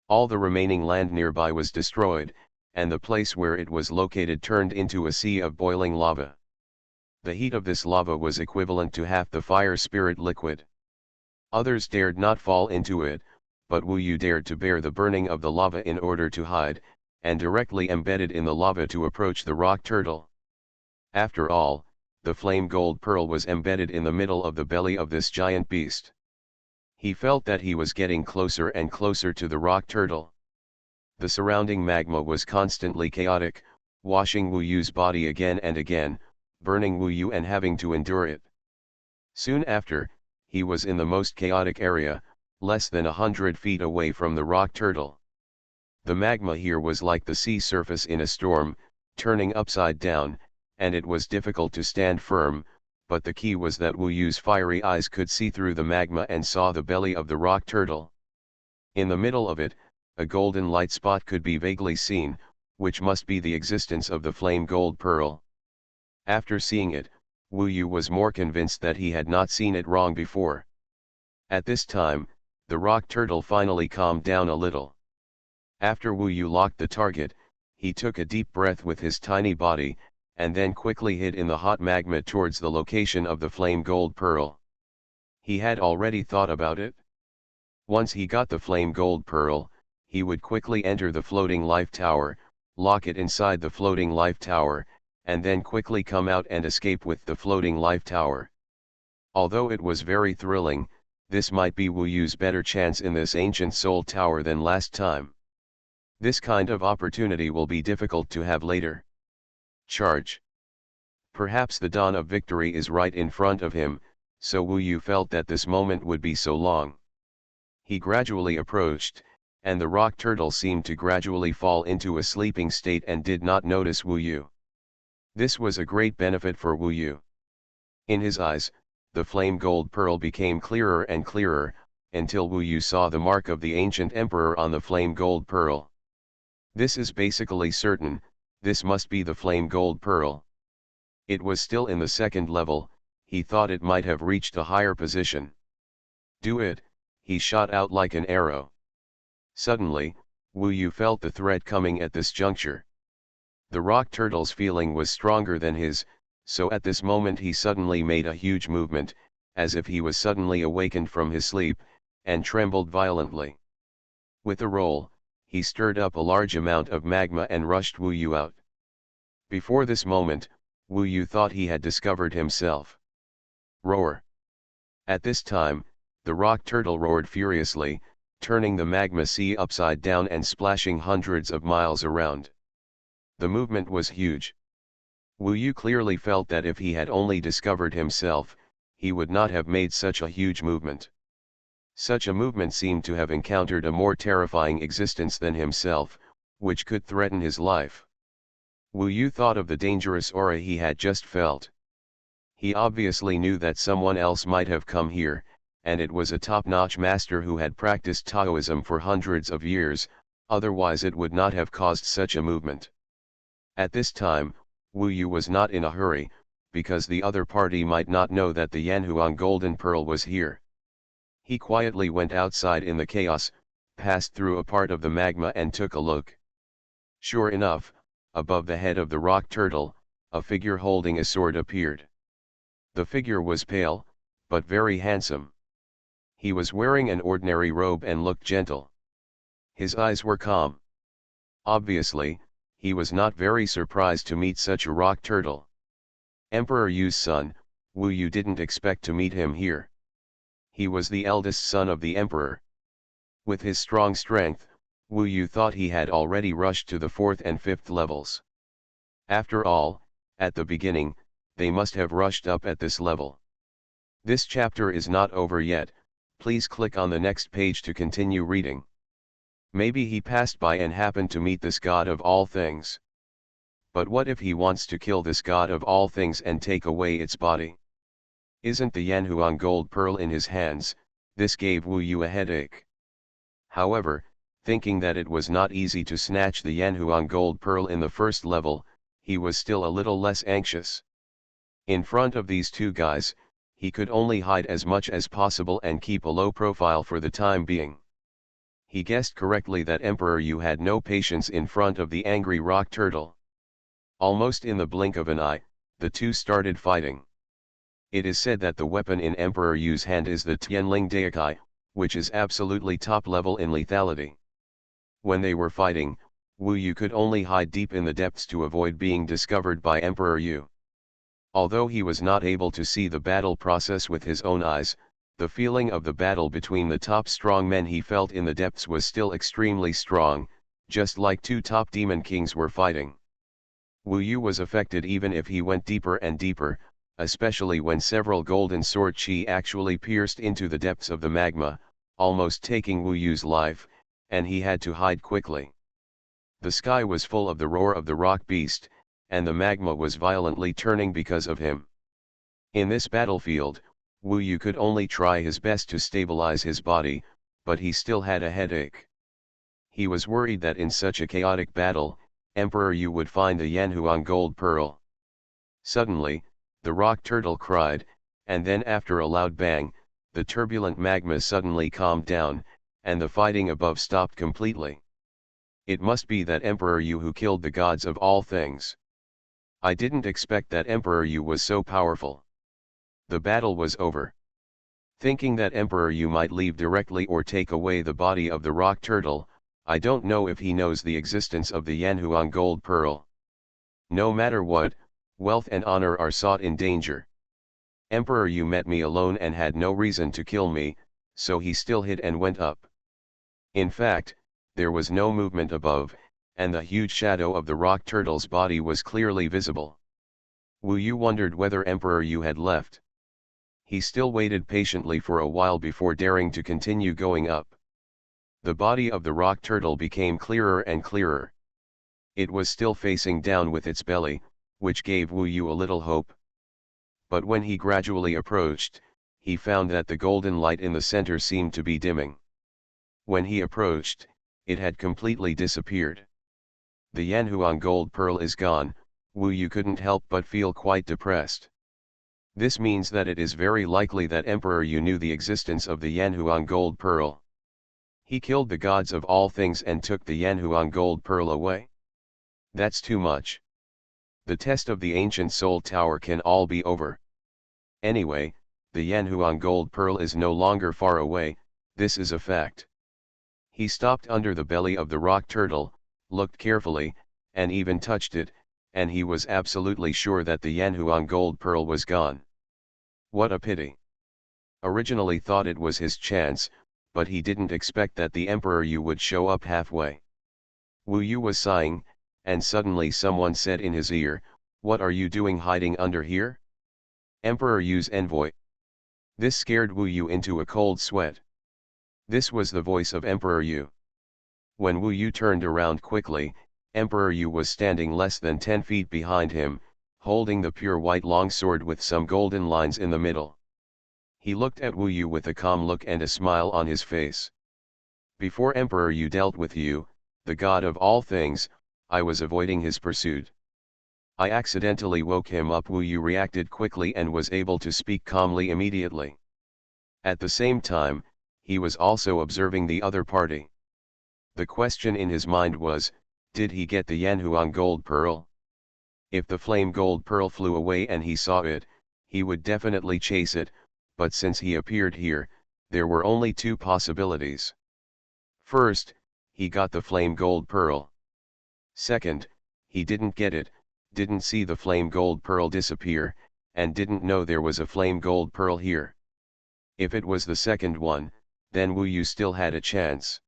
All the remaining land nearby was destroyed, and the place where it was located turned into a sea of boiling lava. The heat of this lava was equivalent to half the fire spirit liquid. Others dared not fall into it, but Wu Yu dared to bear the burning of the lava in order to hide, and directly embedded in the lava to approach the rock turtle. After all, the flame gold pearl was embedded in the middle of the belly of this giant beast. He felt that he was getting closer and closer to the rock turtle. The surrounding magma was constantly chaotic, washing Wu Yu's body again and again, burning Wu Yu and having to endure it. Soon after, he was in the most chaotic area, less than 100 feet away from the rock turtle. The magma here was like the sea surface in a storm, turning upside down, and it was difficult to stand firm, but the key was that Wu Yu's fiery eyes could see through the magma and saw the belly of the rock turtle. In the middle of it, a golden light spot could be vaguely seen, which must be the existence of the flame gold pearl. After seeing it, Wu Yu was more convinced that he had not seen it wrong before. At this time, the rock turtle finally calmed down a little. After Wu Yu locked the target, he took a deep breath with his tiny body, and then quickly hid in the hot magma towards the location of the flame gold pearl. He had already thought about it. Once he got the flame gold pearl, he would quickly enter the floating life tower, lock it inside the floating life tower, and then quickly come out and escape with the floating life tower. Although it was very thrilling, this might be Wu Yu's better chance in this ancient soul tower than last time. This kind of opportunity will be difficult to have later. Charge. Perhaps the dawn of victory is right in front of him, so Wu Yu felt that this moment would be so long. He gradually approached, and the rock turtle seemed to gradually fall into a sleeping state and did not notice Wu Yu. This was a great benefit for Wu Yu. In his eyes, the flame gold pearl became clearer and clearer, until Wu Yu saw the mark of the ancient emperor on the flame gold pearl. This is basically certain, this must be the flame gold pearl. It was still in the second level, he thought it might have reached a higher position. Do it, he shot out like an arrow. Suddenly, Wu Yu felt the threat coming at this juncture. The rock turtle's feeling was stronger than his, so at this moment he suddenly made a huge movement, as if he was suddenly awakened from his sleep, and trembled violently. With a roll, he stirred up a large amount of magma and rushed Wu Yu out. Before this moment, Wu Yu thought he had discovered himself. Roar! At this time, the rock turtle roared furiously, turning the magma sea upside down and splashing hundreds of miles around. The movement was huge. Wu Yu clearly felt that if he had only discovered himself, he would not have made such a huge movement. Such a movement seemed to have encountered a more terrifying existence than himself, which could threaten his life. Wu Yu thought of the dangerous aura he had just felt. He obviously knew that someone else might have come here, and it was a top-notch master who had practiced Taoism for hundreds of years, otherwise it would not have caused such a movement. At this time, Wu Yu was not in a hurry, because the other party might not know that the Yanhuang Golden Pearl was here. He quietly went outside in the chaos, passed through a part of the magma and took a look. Sure enough, above the head of the rock turtle, a figure holding a sword appeared. The figure was pale, but very handsome. He was wearing an ordinary robe and looked gentle. His eyes were calm. Obviously, he was not very surprised to meet such a rock turtle. Emperor Yu's son, Wu Yu didn't expect to meet him here. He was the eldest son of the emperor. With his strong strength, Wu Yu thought he had already rushed to the 4th and 5th levels. After all, at the beginning, they must have rushed up at this level. This chapter is not over yet, please click on the next page to continue reading. Maybe he passed by and happened to meet this god of all things. But what if he wants to kill this god of all things and take away its body? Isn't the Yanhuang gold pearl in his hands? This gave Wu Yu a headache. However, thinking that it was not easy to snatch the Yanhuang gold pearl in the 1st level, he was still a little less anxious. In front of these two guys, he could only hide as much as possible and keep a low profile for the time being. He guessed correctly that Emperor Yu had no patience in front of the angry rock turtle. Almost in the blink of an eye, the two started fighting. It is said that the weapon in Emperor Yu's hand is the Tianling Daikai, which is absolutely top level in lethality. When they were fighting, Wu Yu could only hide deep in the depths to avoid being discovered by Emperor Yu. Although he was not able to see the battle process with his own eyes, the feeling of the battle between the top strong men he felt in the depths was still extremely strong, just like two top demon kings were fighting. Wu Yu was affected even if he went deeper and deeper, especially when several golden sword chi actually pierced into the depths of the magma, almost taking Wu Yu's life, and he had to hide quickly. The sky was full of the roar of the rock beast, and the magma was violently turning because of him. In this battlefield, Wu Yu could only try his best to stabilize his body, but he still had a headache. He was worried that in such a chaotic battle, Emperor Yu would find the Yanhuang gold pearl. Suddenly, the rock turtle cried, and then after a loud bang, the turbulent magma suddenly calmed down, and the fighting above stopped completely. It must be that Emperor Yu who killed the gods of all things. I didn't expect that Emperor Yu was so powerful. The battle was over. Thinking that Emperor Yu might leave directly or take away the body of the rock turtle, I don't know if he knows the existence of the Yanhuang gold pearl. No matter what, wealth and honor are sought in danger. Emperor Yu met me alone and had no reason to kill me, so he still hid and went up. In fact, there was no movement above, and the huge shadow of the rock turtle's body was clearly visible. Wu Yu wondered whether Emperor Yu had left. He still waited patiently for a while before daring to continue going up. The body of the rock turtle became clearer and clearer. It was still facing down with its belly, which gave Wu Yu a little hope. But when he gradually approached, he found that the golden light in the center seemed to be dimming. When he approached, it had completely disappeared. The Yanhuang gold pearl is gone, Wu Yu couldn't help but feel quite depressed. This means that it is very likely that Emperor Yu knew the existence of the Yanhuang gold pearl. He killed the gods of all things and took the Yanhuang gold pearl away. That's too much. The test of the ancient soul tower can all be over. Anyway, the Yanhuang gold pearl is no longer far away, this is a fact. He stopped under the belly of the rock turtle, looked carefully, and even touched it, and he was absolutely sure that the Yanhuang gold pearl was gone. What a pity. Originally thought it was his chance, but he didn't expect that the Emperor Yu would show up halfway. Wu Yu was sighing, and suddenly someone said in his ear, "What are you doing hiding under here?" Emperor Yu's envoy. This scared Wu Yu into a cold sweat. This was the voice of Emperor Yu. When Wu Yu turned around quickly, Emperor Yu was standing less than 10 feet behind him, holding the pure white longsword with some golden lines in the middle. He looked at Wu Yu with a calm look and a smile on his face. Before Emperor Yu dealt with you, the god of all things, I was avoiding his pursuit. I accidentally woke him up. Wu Yu reacted quickly and was able to speak calmly immediately. At the same time, he was also observing the other party. The question in his mind was, did he get the Yanhuang gold pearl? If the flame gold pearl flew away and he saw it, he would definitely chase it, but since he appeared here, there were only two possibilities. First, he got the flame gold pearl. Second, he didn't get it, didn't see the flame gold pearl disappear, and didn't know there was a flame gold pearl here. If it was the second one, then Wu Yu still had a chance.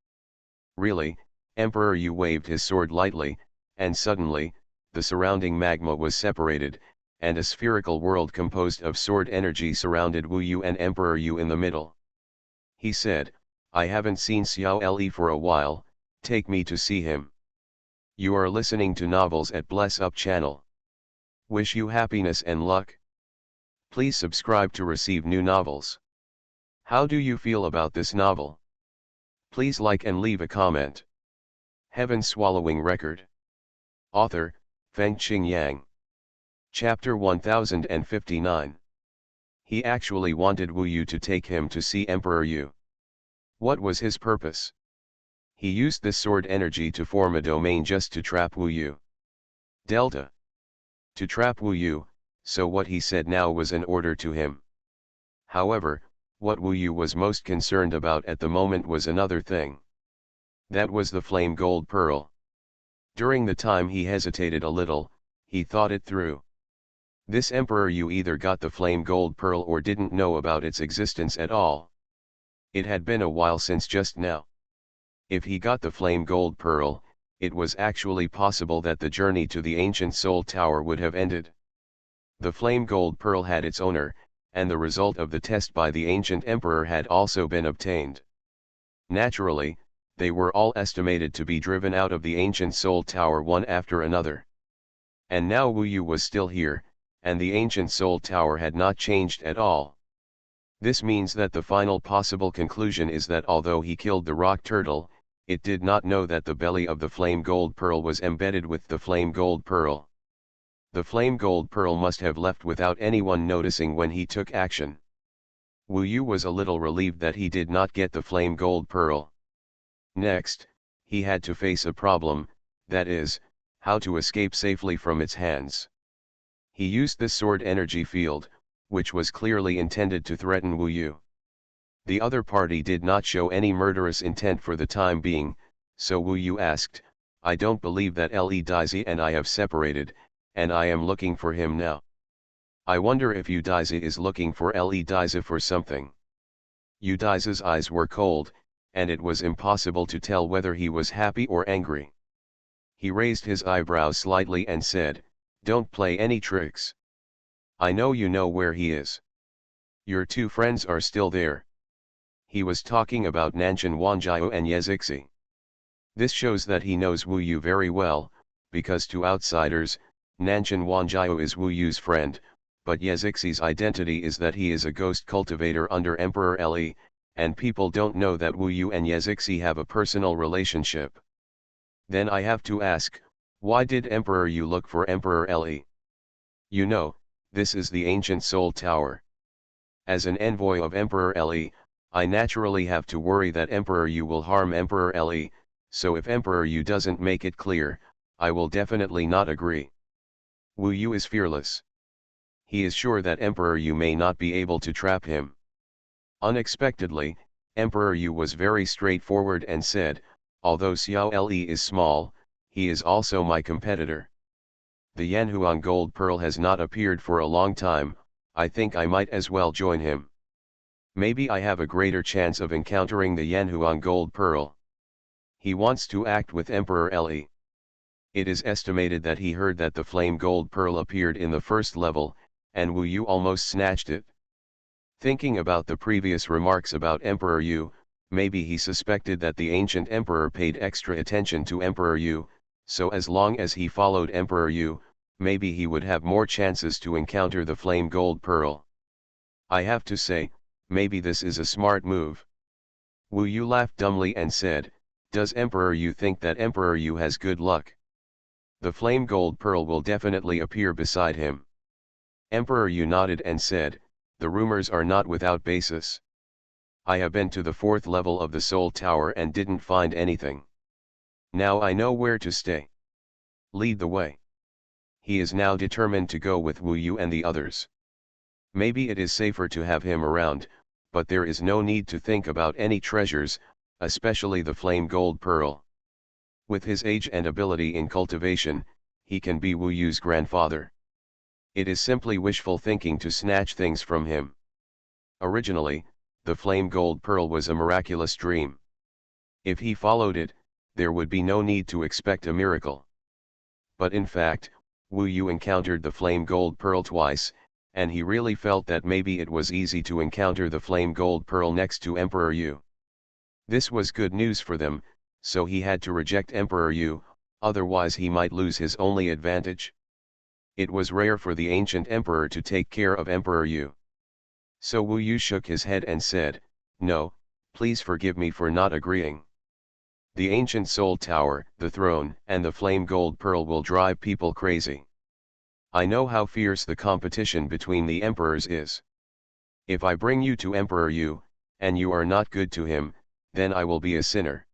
Really, Emperor Yu waved his sword lightly, and suddenly, the surrounding magma was separated, and a spherical world composed of sword energy surrounded Wu Yu and Emperor Yu in the middle. He said, "I haven't seen Xiao Le for a while, take me to see him." You are listening to Novels at Bless Up channel. Wish you happiness and luck. Please subscribe to receive new novels. How do you feel about this novel? Please like and leave a comment. Heaven Swallowing Record. Author, Fengqing Yang. Chapter 1059. He actually wanted Wu Yu to take him to see Emperor Yu. What was his purpose? He used this sword energy to form a domain just to trap Wu Yu. Delta. To trap Wu Yu, so what he said now was an order to him. However, what Wu Yu was most concerned about at the moment was another thing. That was the flame gold pearl. During the time he hesitated a little, he thought it through. This Emperor Yu either got the flame gold pearl or didn't know about its existence at all. It had been a while since just now. If he got the flame gold pearl, it was actually possible that the journey to the ancient soul tower would have ended. The flame gold pearl had its owner, and the result of the test by the ancient emperor had also been obtained. Naturally, they were all estimated to be driven out of the ancient soul tower one after another. And now Wu Yu was still here, and the ancient soul tower had not changed at all. This means that the final possible conclusion is that although he killed the rock turtle, it did not know that the belly of the flame gold pearl was embedded with the flame gold pearl. The flame gold pearl must have left without anyone noticing when he took action. Wu Yu was a little relieved that he did not get the flame gold pearl. Next, he had to face a problem, that is, how to escape safely from its hands. He used the sword energy field, which was clearly intended to threaten Wu Yu. The other party did not show any murderous intent for the time being, so Wu Yu asked, "I don't believe that Le Daizi and I have separated, and I am looking for him now. I wonder if Yu Daizi is looking for Le Daizi for something." Yu Daizi's eyes were cold, and it was impossible to tell whether he was happy or angry. He raised his eyebrows slightly and said, "Don't play any tricks. I know you know where he is. Your two friends are still there." He was talking about Nanshan Wanjiao and Yezixi. This shows that he knows Wu Yu very well, because to outsiders, Nanshan Wanjiao is Wu Yu's friend, but Yezixi's identity is that he is a ghost cultivator under Emperor Le, and people don't know that Wu Yu and Yezixi have a personal relationship. Then I have to ask, why did Emperor Yu look for Emperor Le? You know, This is the ancient Soul Tower. As an envoy of Emperor Le, I naturally have to worry that Emperor Yu will harm Emperor Le, so if Emperor Yu doesn't make it clear, I will definitely not agree. Wu Yu is fearless. He is sure that Emperor Yu may not be able to trap him. Unexpectedly, Emperor Yu was very straightforward and said, although Xiao Le is small, he is also my competitor. The Yanhuang gold pearl has not appeared for a long time, I think I might as well join him. Maybe I have a greater chance of encountering the Yanhuang gold pearl. He wants to act with Emperor Le. It is estimated that he heard that the flame gold pearl appeared in the first level, and Wu Yu almost snatched it. Thinking about the previous remarks about Emperor Yu, maybe he suspected that the ancient emperor paid extra attention to Emperor Yu, so as long as he followed Emperor Yu, maybe he would have more chances to encounter the flame gold pearl. I have to say, maybe this is a smart move. Wu Yu laughed dumbly and said, does Emperor Yu think that Emperor Yu has good luck? The flame gold pearl will definitely appear beside him. Emperor Yu nodded and said, the rumors are not without basis. I have been to the 4th level of the Soul Tower and didn't find anything. Now I know where to stay. Lead the way. He is now determined to go with Wu Yu and the others. Maybe it is safer to have him around, but there is no need to think about any treasures, especially the flame gold pearl. With his age and ability in cultivation, he can be Wu Yu's grandfather. It is simply wishful thinking to snatch things from him. Originally, the flame gold pearl was a miraculous dream. If he followed it, there would be no need to expect a miracle. But in fact, Wu Yu encountered the flame gold pearl twice, and he really felt that maybe it was easy to encounter the flame gold pearl next to Emperor Yu. This was good news for them, so he had to reject Emperor Yu, otherwise he might lose his only advantage. It was rare for the ancient emperor to take care of Emperor Yu. So Wu Yu shook his head and said, no, please forgive me for not agreeing. The ancient soul tower, the throne, and the flame gold pearl will drive people crazy. I know how fierce the competition between the emperors is. If I bring you to Emperor Yu, and you are not good to him, then I will be a sinner.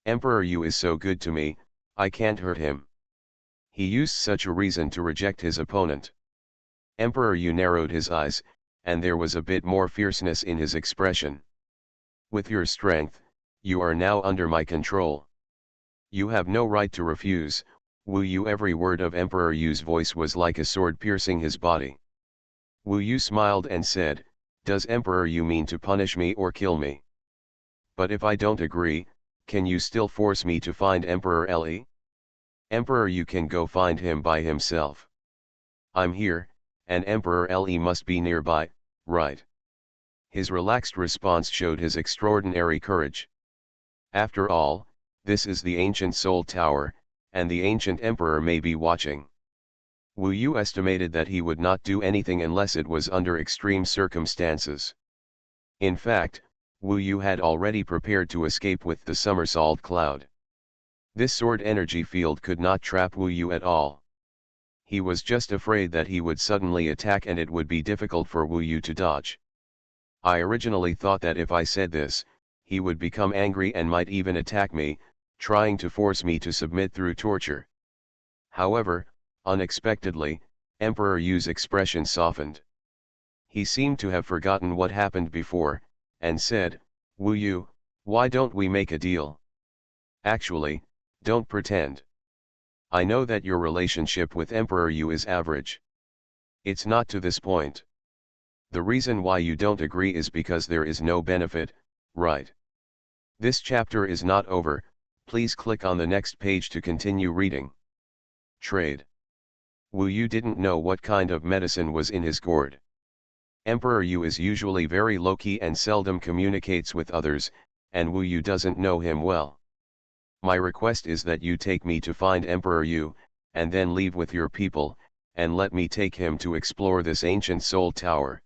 Emperor Yu is so good to me, I can't hurt him. He used such a reason to reject his opponent. Emperor Yu narrowed his eyes, and there was a bit more fierceness in his expression. With your strength, you are now under my control. You have no right to refuse, Wu Yu. Every word of Emperor Yu's voice was like a sword piercing his body. Wu Yu smiled and said, does Emperor Yu mean to punish me or kill me? But if I don't agree, can you still force me to find Emperor Le? Emperor Yu can go find him by himself. I'm here, and Emperor Le must be nearby, right? His relaxed response showed his extraordinary courage. After all, this is the ancient Soul Tower, and the ancient emperor may be watching. Wu Yu estimated that he would not do anything unless it was under extreme circumstances. In fact, Wu Yu had already prepared to escape with the somersault cloud. This sword energy field could not trap Wu Yu at all. He was just afraid that he would suddenly attack and it would be difficult for Wu Yu to dodge. I originally thought that if I said this, he would become angry and might even attack me, trying to force me to submit through torture. However, unexpectedly, Emperor Yu's expression softened. He seemed to have forgotten what happened before, and said, Wu Yu, why don't we make a deal? Actually, don't pretend. I know that your relationship with Emperor Yu is average. It's not to this point. The reason why you don't agree is because there is no benefit, right? This chapter is not over, please click on the next page to continue reading. Trade. Wu Yu didn't know what kind of medicine was in his gourd. Emperor Yu is usually very low-key and seldom communicates with others, and Wu Yu doesn't know him well. My request is that you take me to find Emperor Yu, and then leave with your people, and let me take him to explore this ancient soul tower.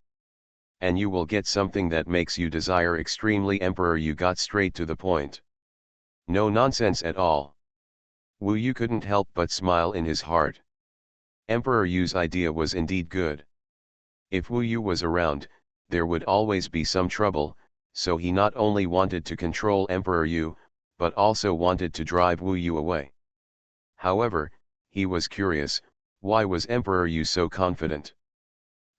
And you will get something that makes you desire extremely. Emperor Yu got straight to the point. No nonsense at all. Wu Yu couldn't help but smile in his heart. Emperor Yu's idea was indeed good. If Wu Yu was around, there would always be some trouble, so he not only wanted to control Emperor Yu, but also wanted to drive Wu Yu away. However, he was curious, why was Emperor Yu so confident?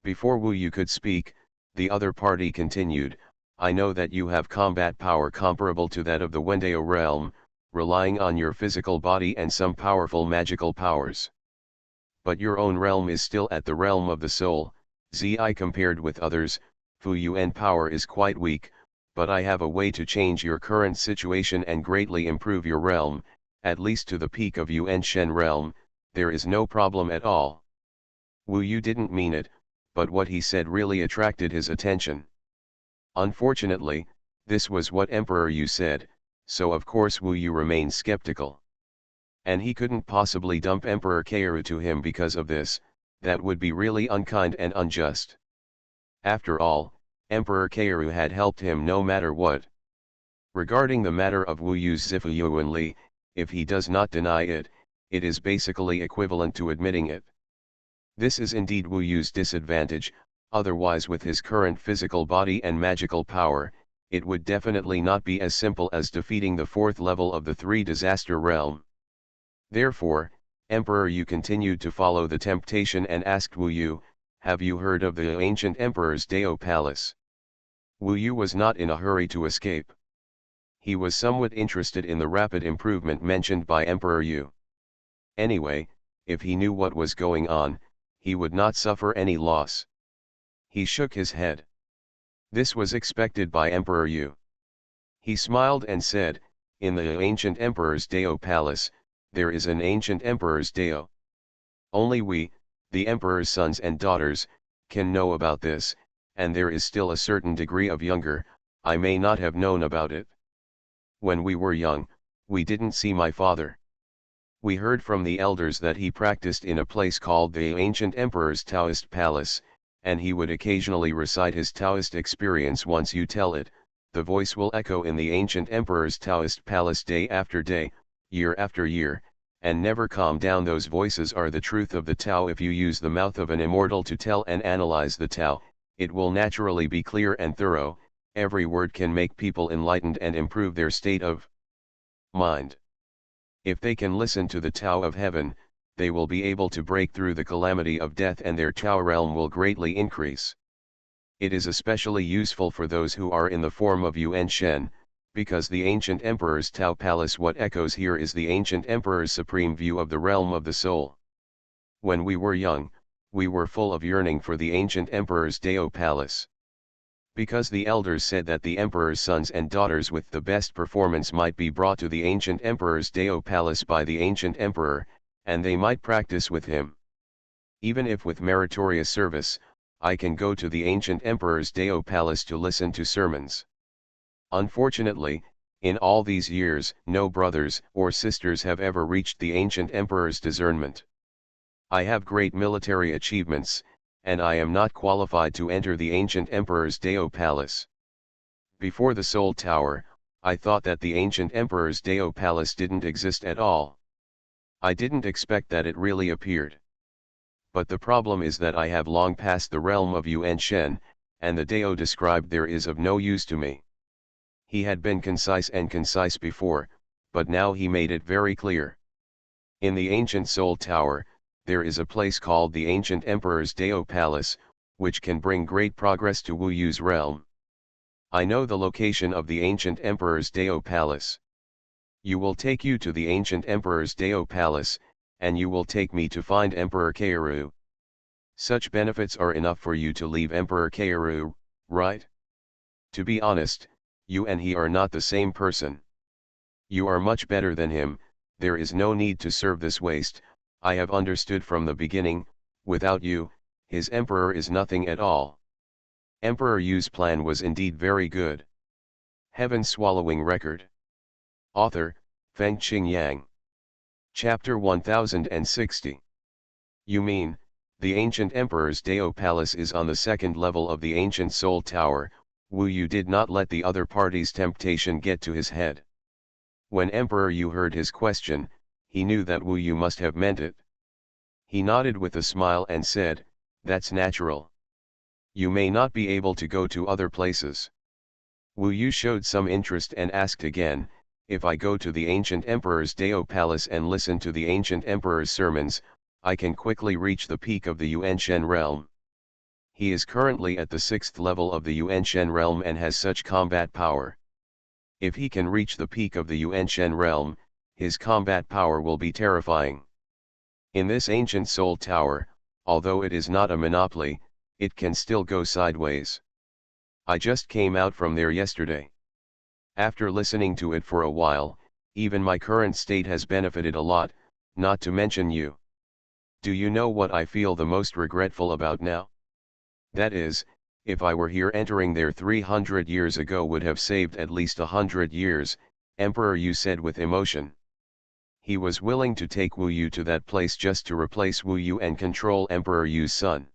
Before Wu Yu could speak, the other party continued, I know that you have combat power comparable to that of the Wendao realm, relying on your physical body and some powerful magical powers. But your own realm is still at the realm of the soul, Zi compared with others, Fu Yuan power is quite weak, but I have a way to change your current situation and greatly improve your realm, at least to the peak of Yuan Shen realm, there is no problem at all. Wu Yu didn't mean it, but what he said really attracted his attention. Unfortunately, this was what Emperor Yu said, so of course Wu Yu remained skeptical. And he couldn't possibly dump Emperor Keiru to him because of this, that would be really unkind and unjust. After all, Emperor Keiru had helped him no matter what. Regarding the matter of Wu Yu's Zifu Yuan Li, if he does not deny it, it is basically equivalent to admitting it. This is indeed Wu Yu's disadvantage, otherwise with his current physical body and magical power, it would definitely not be as simple as defeating the fourth level of the three disaster realm. Therefore, Emperor Yu continued to follow the temptation and asked Wu Yu, have you heard of the ancient emperor's Dao Palace? Wu Yu was not in a hurry to escape. He was somewhat interested in the rapid improvement mentioned by Emperor Yu. Anyway, if he knew what was going on, he would not suffer any loss. He shook his head. This was expected by Emperor Yu. He smiled and said, in the ancient emperor's Dao Palace, there is an ancient emperor's Dao. Only we, the emperor's sons and daughters, can know about this, and there is still a certain degree of younger, I may not have known about it. When we were young, we didn't see my father. We heard from the elders that he practiced in a place called the ancient emperor's Taoist palace, and he would occasionally recite his Taoist experience. Once you tell it, the voice will echo in the ancient emperor's Taoist palace day after day, year after year, and never calm down. Those voices are the truth of the Tao. If you use the mouth of an immortal to tell and analyze the Tao, it will naturally be clear and thorough. Every word can make people enlightened and improve their state of mind. If they can listen to the Tao of heaven, they will be able to break through the calamity of death and their Tao realm will greatly increase. It is especially useful for those who are in the form of Yuan Shen, because the ancient emperor's Tao palace, what echoes here is the ancient emperor's supreme view of the realm of the soul. When we were young, we were full of yearning for the ancient emperor's Dao palace. Because the elders said that the emperor's sons and daughters with the best performance might be brought to the ancient emperor's Dao palace by the ancient emperor, and they might practice with him. Even if with meritorious service, I can go to the ancient emperor's Dao palace to listen to sermons. Unfortunately, in all these years, no brothers or sisters have ever reached the ancient emperor's discernment. I have great military achievements, and I am not qualified to enter the ancient emperor's Dao palace. Before the Soul Tower, I thought that the ancient emperor's Dao palace didn't exist at all. I didn't expect that it really appeared. But the problem is that I have long passed the realm of Yuan Shen, and the Dao described there is of no use to me. He had been concise before, but now he made it very clear. In the ancient Soul Tower, there is a place called the ancient emperor's Dao palace, which can bring great progress to Wu Yu's realm. I know the location of the ancient emperor's Dao palace. You will take you to the ancient emperor's Dao palace, and you will take me to find Emperor Keiru. Such benefits are enough for you to leave Emperor Keiru, right? To be honest, you and he are not the same person. You are much better than him, there is no need to serve this waste. I have understood from the beginning, without you, his emperor is nothing at all. Emperor Yu's plan was indeed very good. Heaven Swallowing Record. Author, Fengqing Yang. Chapter 1060. You mean, the ancient emperor's Dao palace is on the second level of the ancient Soul Tower. Wu Yu did not let the other party's temptation get to his head. When Emperor Yu heard his question, he knew that Wu Yu must have meant it. He nodded with a smile and said, that's natural. You may not be able to go to other places. Wu Yu showed some interest and asked again, if I go to the ancient emperor's Dao palace and listen to the ancient emperor's sermons, I can quickly reach the peak of the Yuanshen realm. He is currently at the 6th level of the Yuanshen realm and has such combat power. If he can reach the peak of the Yuanshen realm, his combat power will be terrifying. In this ancient soul tower, although it is not a monopoly, it can still go sideways. I just came out from there yesterday. After listening to it for a while, even my current state has benefited a lot, not to mention you. Do you know what I feel the most regretful about now? That is, if I were here entering there 300 years ago would have saved at least 100 years, Emperor Yu said with emotion. He was willing to take Wu Yu to that place just to replace Wu Yu and control Emperor Yu's son.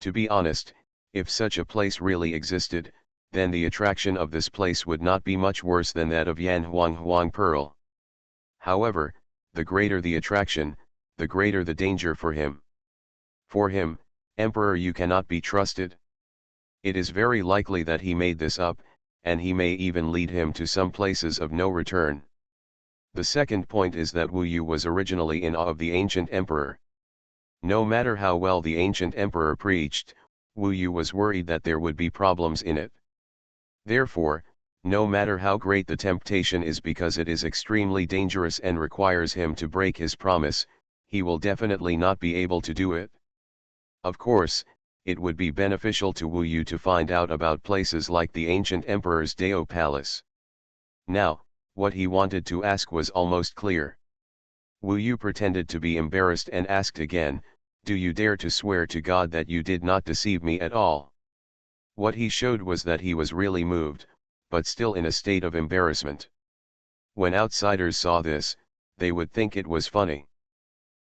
To be honest, if such a place really existed, then the attraction of this place would not be much worse than that of Yan Huang Pearl. However, the greater the attraction, the greater the danger for him. For him, Emperor Yu cannot be trusted. It is very likely that he made this up, and he may even lead him to some places of no return. The second point is that Wu Yu was originally in awe of the ancient emperor. No matter how well the ancient emperor preached, Wu Yu was worried that there would be problems in it. Therefore, no matter how great the temptation is because it is extremely dangerous and requires him to break his promise, he will definitely not be able to do it. Of course, it would be beneficial to Wu Yu to find out about places like the ancient emperor's Dao palace. Now, what he wanted to ask was almost clear. Wu Yu pretended to be embarrassed and asked again, "Do you dare to swear to God that you did not deceive me at all?" What he showed was that he was really moved, but still in a state of embarrassment. When outsiders saw this, they would think it was funny.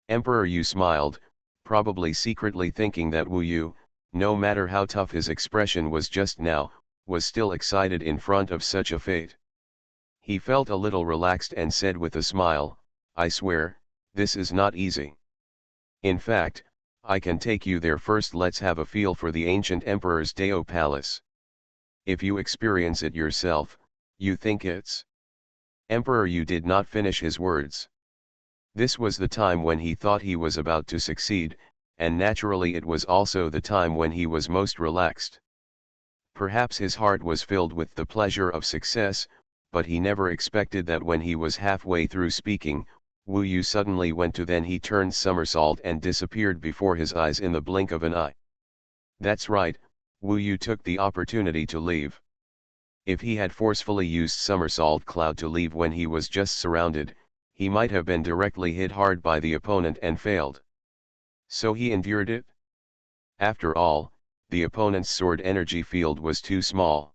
Emperor Yu smiled, probably secretly thinking that Wu Yu, no matter how tough his expression was just now, was still excited in front of such a fate. He felt a little relaxed and said with a smile, "I swear, this is not easy. In fact, I can take you there first. Let's have a feel for the ancient emperor's Dao palace. If you experience it yourself, you think it's..." Emperor Yu did not finish his words. This was the time when he thought he was about to succeed, and naturally it was also the time when he was most relaxed. Perhaps his heart was filled with the pleasure of success, but he never expected that when he was halfway through speaking, Wu Yu suddenly went to then he turned somersault and disappeared before his eyes in the blink of an eye. That's right, Wu Yu took the opportunity to leave. If he had forcefully used somersault cloud to leave when he was just surrounded, he might have been directly hit hard by the opponent and failed. So he endured it? After all, the opponent's sword energy field was too small.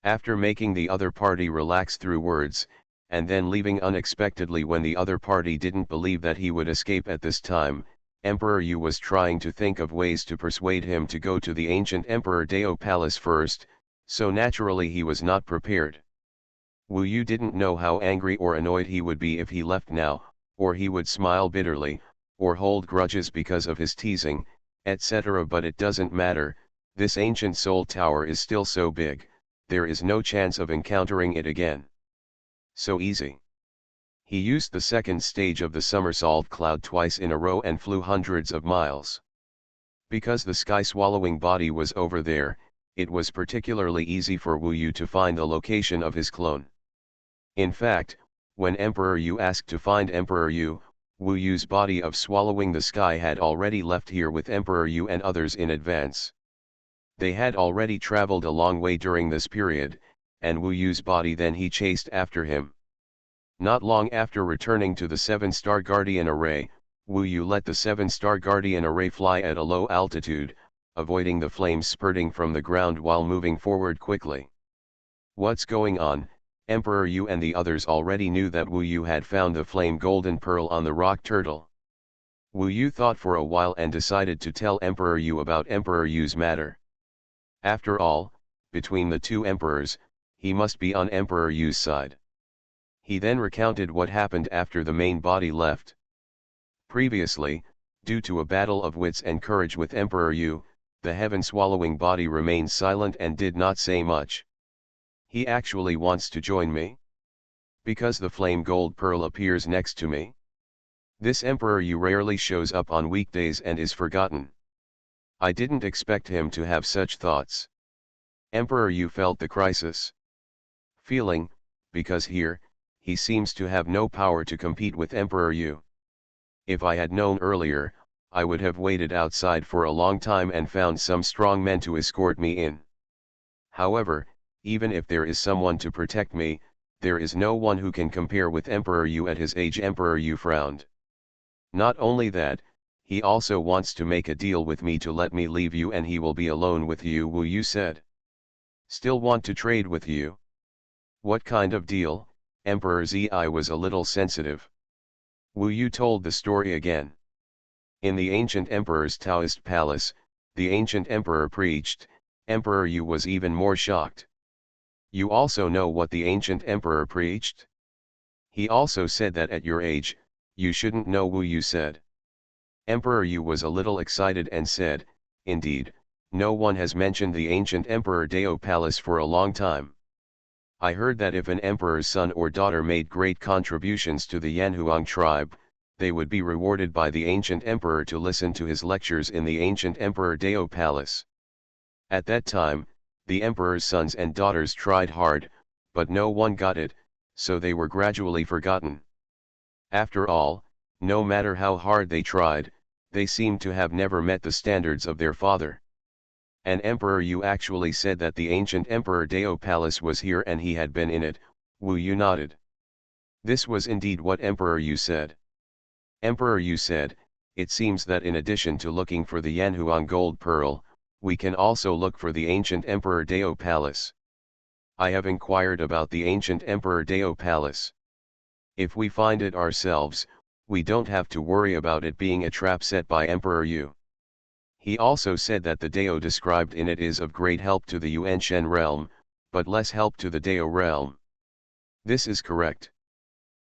After making the other party relax through words, and then leaving unexpectedly when the other party didn't believe that he would escape at this time, Emperor Yu was trying to think of ways to persuade him to go to the ancient Emperor Dao Palace first, so naturally he was not prepared. Wu Yu didn't know how angry or annoyed he would be if he left now, or he would smile bitterly, or hold grudges because of his teasing, etc. But it doesn't matter, this ancient soul tower is still so big, there is no chance of encountering it again. So easy. He used the second stage of the somersault cloud twice in a row and flew hundreds of miles. Because the sky-swallowing body was over there, it was particularly easy for Wu Yu to find the location of his clone. In fact, when Emperor Yu asked to find Emperor Yu, Wu Yu's body of swallowing the sky had already left here with Emperor Yu and others in advance. They had already traveled a long way during this period, and Wu Yu's body then he chased after him. Not long after returning to the 7-star Guardian Array, Wu Yu let the 7-star Guardian Array fly at a low altitude, avoiding the flames spurting from the ground while moving forward quickly. What's going on? Emperor Yu and the others already knew that Wu Yu had found the flame golden pearl on the rock turtle. Wu Yu thought for a while and decided to tell Emperor Yu about Emperor Yu's matter. After all, between the two emperors, he must be on Emperor Yu's side. He then recounted what happened after the main body left. Previously, due to a battle of wits and courage with Emperor Yu, the heaven-swallowing body remained silent and did not say much. He actually wants to join me? Because the flame gold pearl appears next to me? This Emperor Yu rarely shows up on weekdays and is forgotten. I didn't expect him to have such thoughts. Emperor Yu felt the crisis. Feeling, because here, he seems to have no power to compete with Emperor Yu. If I had known earlier, I would have waited outside for a long time and found some strong men to escort me in. However, even if there is someone to protect me, there is no one who can compare with Emperor Yu at his age. Emperor Yu frowned. Not only that, he also wants to make a deal with me to let me leave you and he will be alone with you, Wu Yu said. Still want to trade with you? What kind of deal? Emperor Zi was a little sensitive. Wu Yu told the story again. In the ancient emperor's Taoist palace, the ancient emperor preached. Emperor Yu was even more shocked. You also know what the ancient emperor preached? He also said that at your age, you shouldn't know, Wu Yu said. Emperor Yu was a little excited and said, indeed, no one has mentioned the ancient Emperor Dao Palace for a long time. I heard that if an emperor's son or daughter made great contributions to the Yanhuang tribe, they would be rewarded by the ancient emperor to listen to his lectures in the ancient Emperor Dao Palace. At that time, the emperor's sons and daughters tried hard, but no one got it, so they were gradually forgotten. After all, no matter how hard they tried, they seemed to have never met the standards of their father. And Emperor Yu actually said that the ancient Emperor Dao Palace was here and he had been in it. Wu Yu nodded. This was indeed what Emperor Yu said. Emperor Yu said, it seems that in addition to looking for the Yanhuang gold pearl, we can also look for the ancient Emperor Dao Palace. I have inquired about the ancient Emperor Dao Palace. If we find it ourselves, we don't have to worry about it being a trap set by Emperor Yu. He also said that the Dao described in it is of great help to the Yuanshen realm, but less help to the Dao realm. This is correct.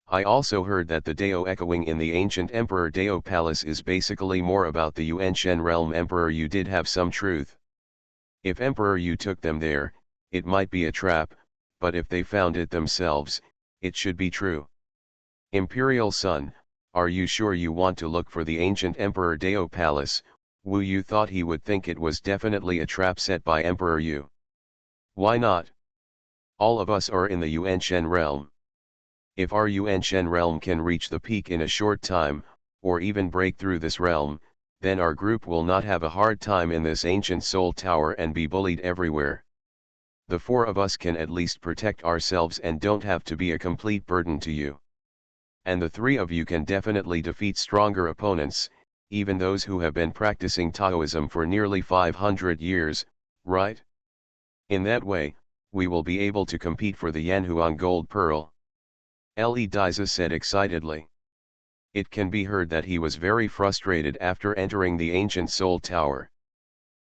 I also heard that the Dao echoing in the ancient Emperor Dao Palace is basically more about the Yuanshen realm. Emperor Yu did have some truth. If Emperor Yu took them there, it might be a trap, but if they found it themselves, it should be true. Imperial son, are you sure you want to look for the ancient Emperor Dao Palace? Wu Yu thought he would think it was definitely a trap set by Emperor Yu. Why not? All of us are in the Yuanshen realm. If our Yuanshen realm can reach the peak in a short time, or even break through this realm, then our group will not have a hard time in this ancient soul tower and be bullied everywhere. The four of us can at least protect ourselves and don't have to be a complete burden to you. And the three of you can definitely defeat stronger opponents, even those who have been practicing Taoism for nearly 500 years, right? In that way, we will be able to compete for the Yanhuang gold pearl. Le Diza said excitedly. It can be heard that he was very frustrated after entering the ancient soul tower.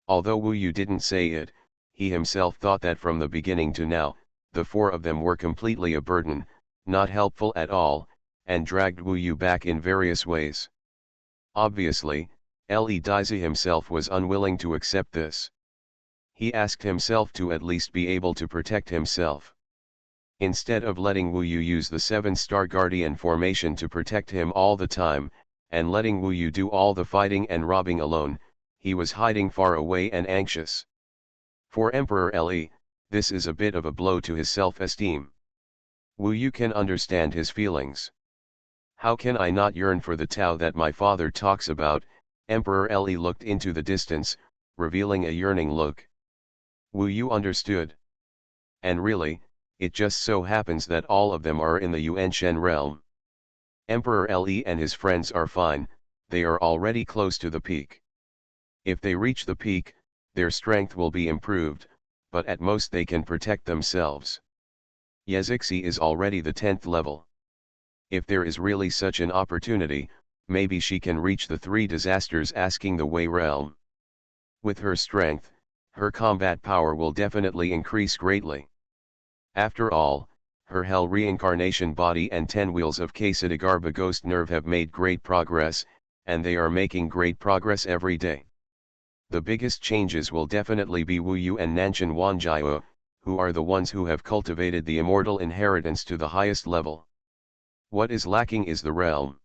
Although Wu Yu didn't say it, he himself thought that from the beginning to now, the four of them were completely a burden, not helpful at all, and dragged Wu Yu back in various ways. Obviously, Le Diza himself was unwilling to accept this. He asked himself to at least be able to protect himself. Instead of letting Wu Yu use the 7-star guardian formation to protect him all the time, and letting Wu Yu do all the fighting and robbing alone, he was hiding far away and anxious. For Emperor Le, this is a bit of a blow to his self-esteem. Wu Yu can understand his feelings. How can I not yearn for the Tao that my father talks about? Emperor Le looked into the distance, revealing a yearning look. Wu Yu understood. And really, it just so happens that all of them are in the Yuanshen realm. Emperor Le and his friends are fine, they are already close to the peak. If they reach the peak, their strength will be improved, but at most they can protect themselves. Yezixi is already the 10th level. If there is really such an opportunity, maybe she can reach the 3 disasters asking the way realm. With her strength, her combat power will definitely increase greatly. After all, her Hell reincarnation body and 10 wheels of Ksadagarba ghost nerve have made great progress, and they are making great progress every day. The biggest changes will definitely be Wu Yu and Nanshan Wanjiao, who are the ones who have cultivated the immortal inheritance to the highest level. What is lacking is the realm.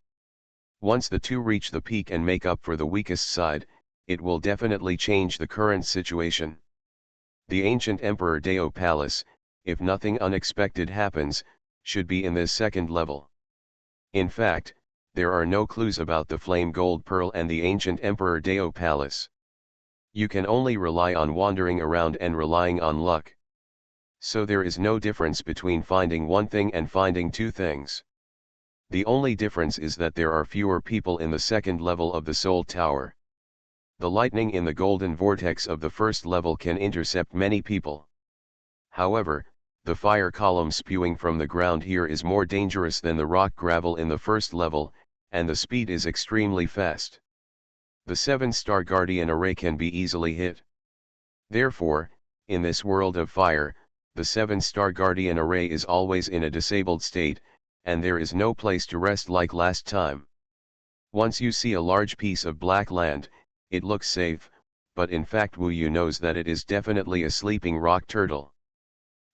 Once the two reach the peak and make up for the weakest side, it will definitely change the current situation. The ancient Emperor Dao Palace, if nothing unexpected happens, should be in this second level. In fact, there are no clues about the flame gold pearl and the ancient Emperor Dao Palace. You can only rely on wandering around and relying on luck. So there is no difference between finding one thing and finding two things. The only difference is that there are fewer people in the second level of the Soul Tower. The lightning in the golden vortex of the first level can intercept many people. However, the fire column spewing from the ground here is more dangerous than the rock gravel in the first level, and the speed is extremely fast. The 7-star Guardian array can be easily hit. Therefore, in this world of fire, the 7-star Guardian array is always in a disabled state, and there is no place to rest like last time. Once you see a large piece of black land, it looks safe, but in fact Wu Yu knows that it is definitely a sleeping rock turtle.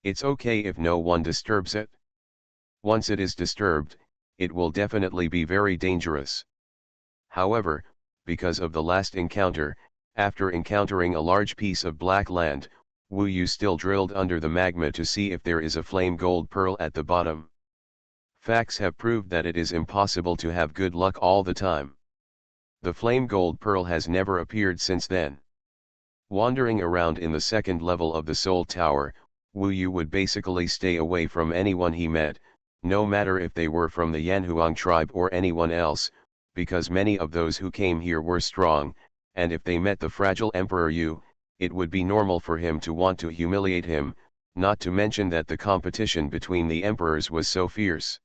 It's okay if no one disturbs it. Once it is disturbed, it will definitely be very dangerous. However, because of the last encounter, after encountering a large piece of black land, Wu Yu still drilled under the magma to see if there is a flame gold pearl at the bottom. Facts have proved that it is impossible to have good luck all the time. The flame gold pearl has never appeared since then. Wandering around in the second level of the Soul Tower, Wu Yu would basically stay away from anyone he met, no matter if they were from the Yanhuang tribe or anyone else, because many of those who came here were strong, and if they met the fragile Emperor Yu, it would be normal for him to want to humiliate him, not to mention that the competition between the emperors was so fierce.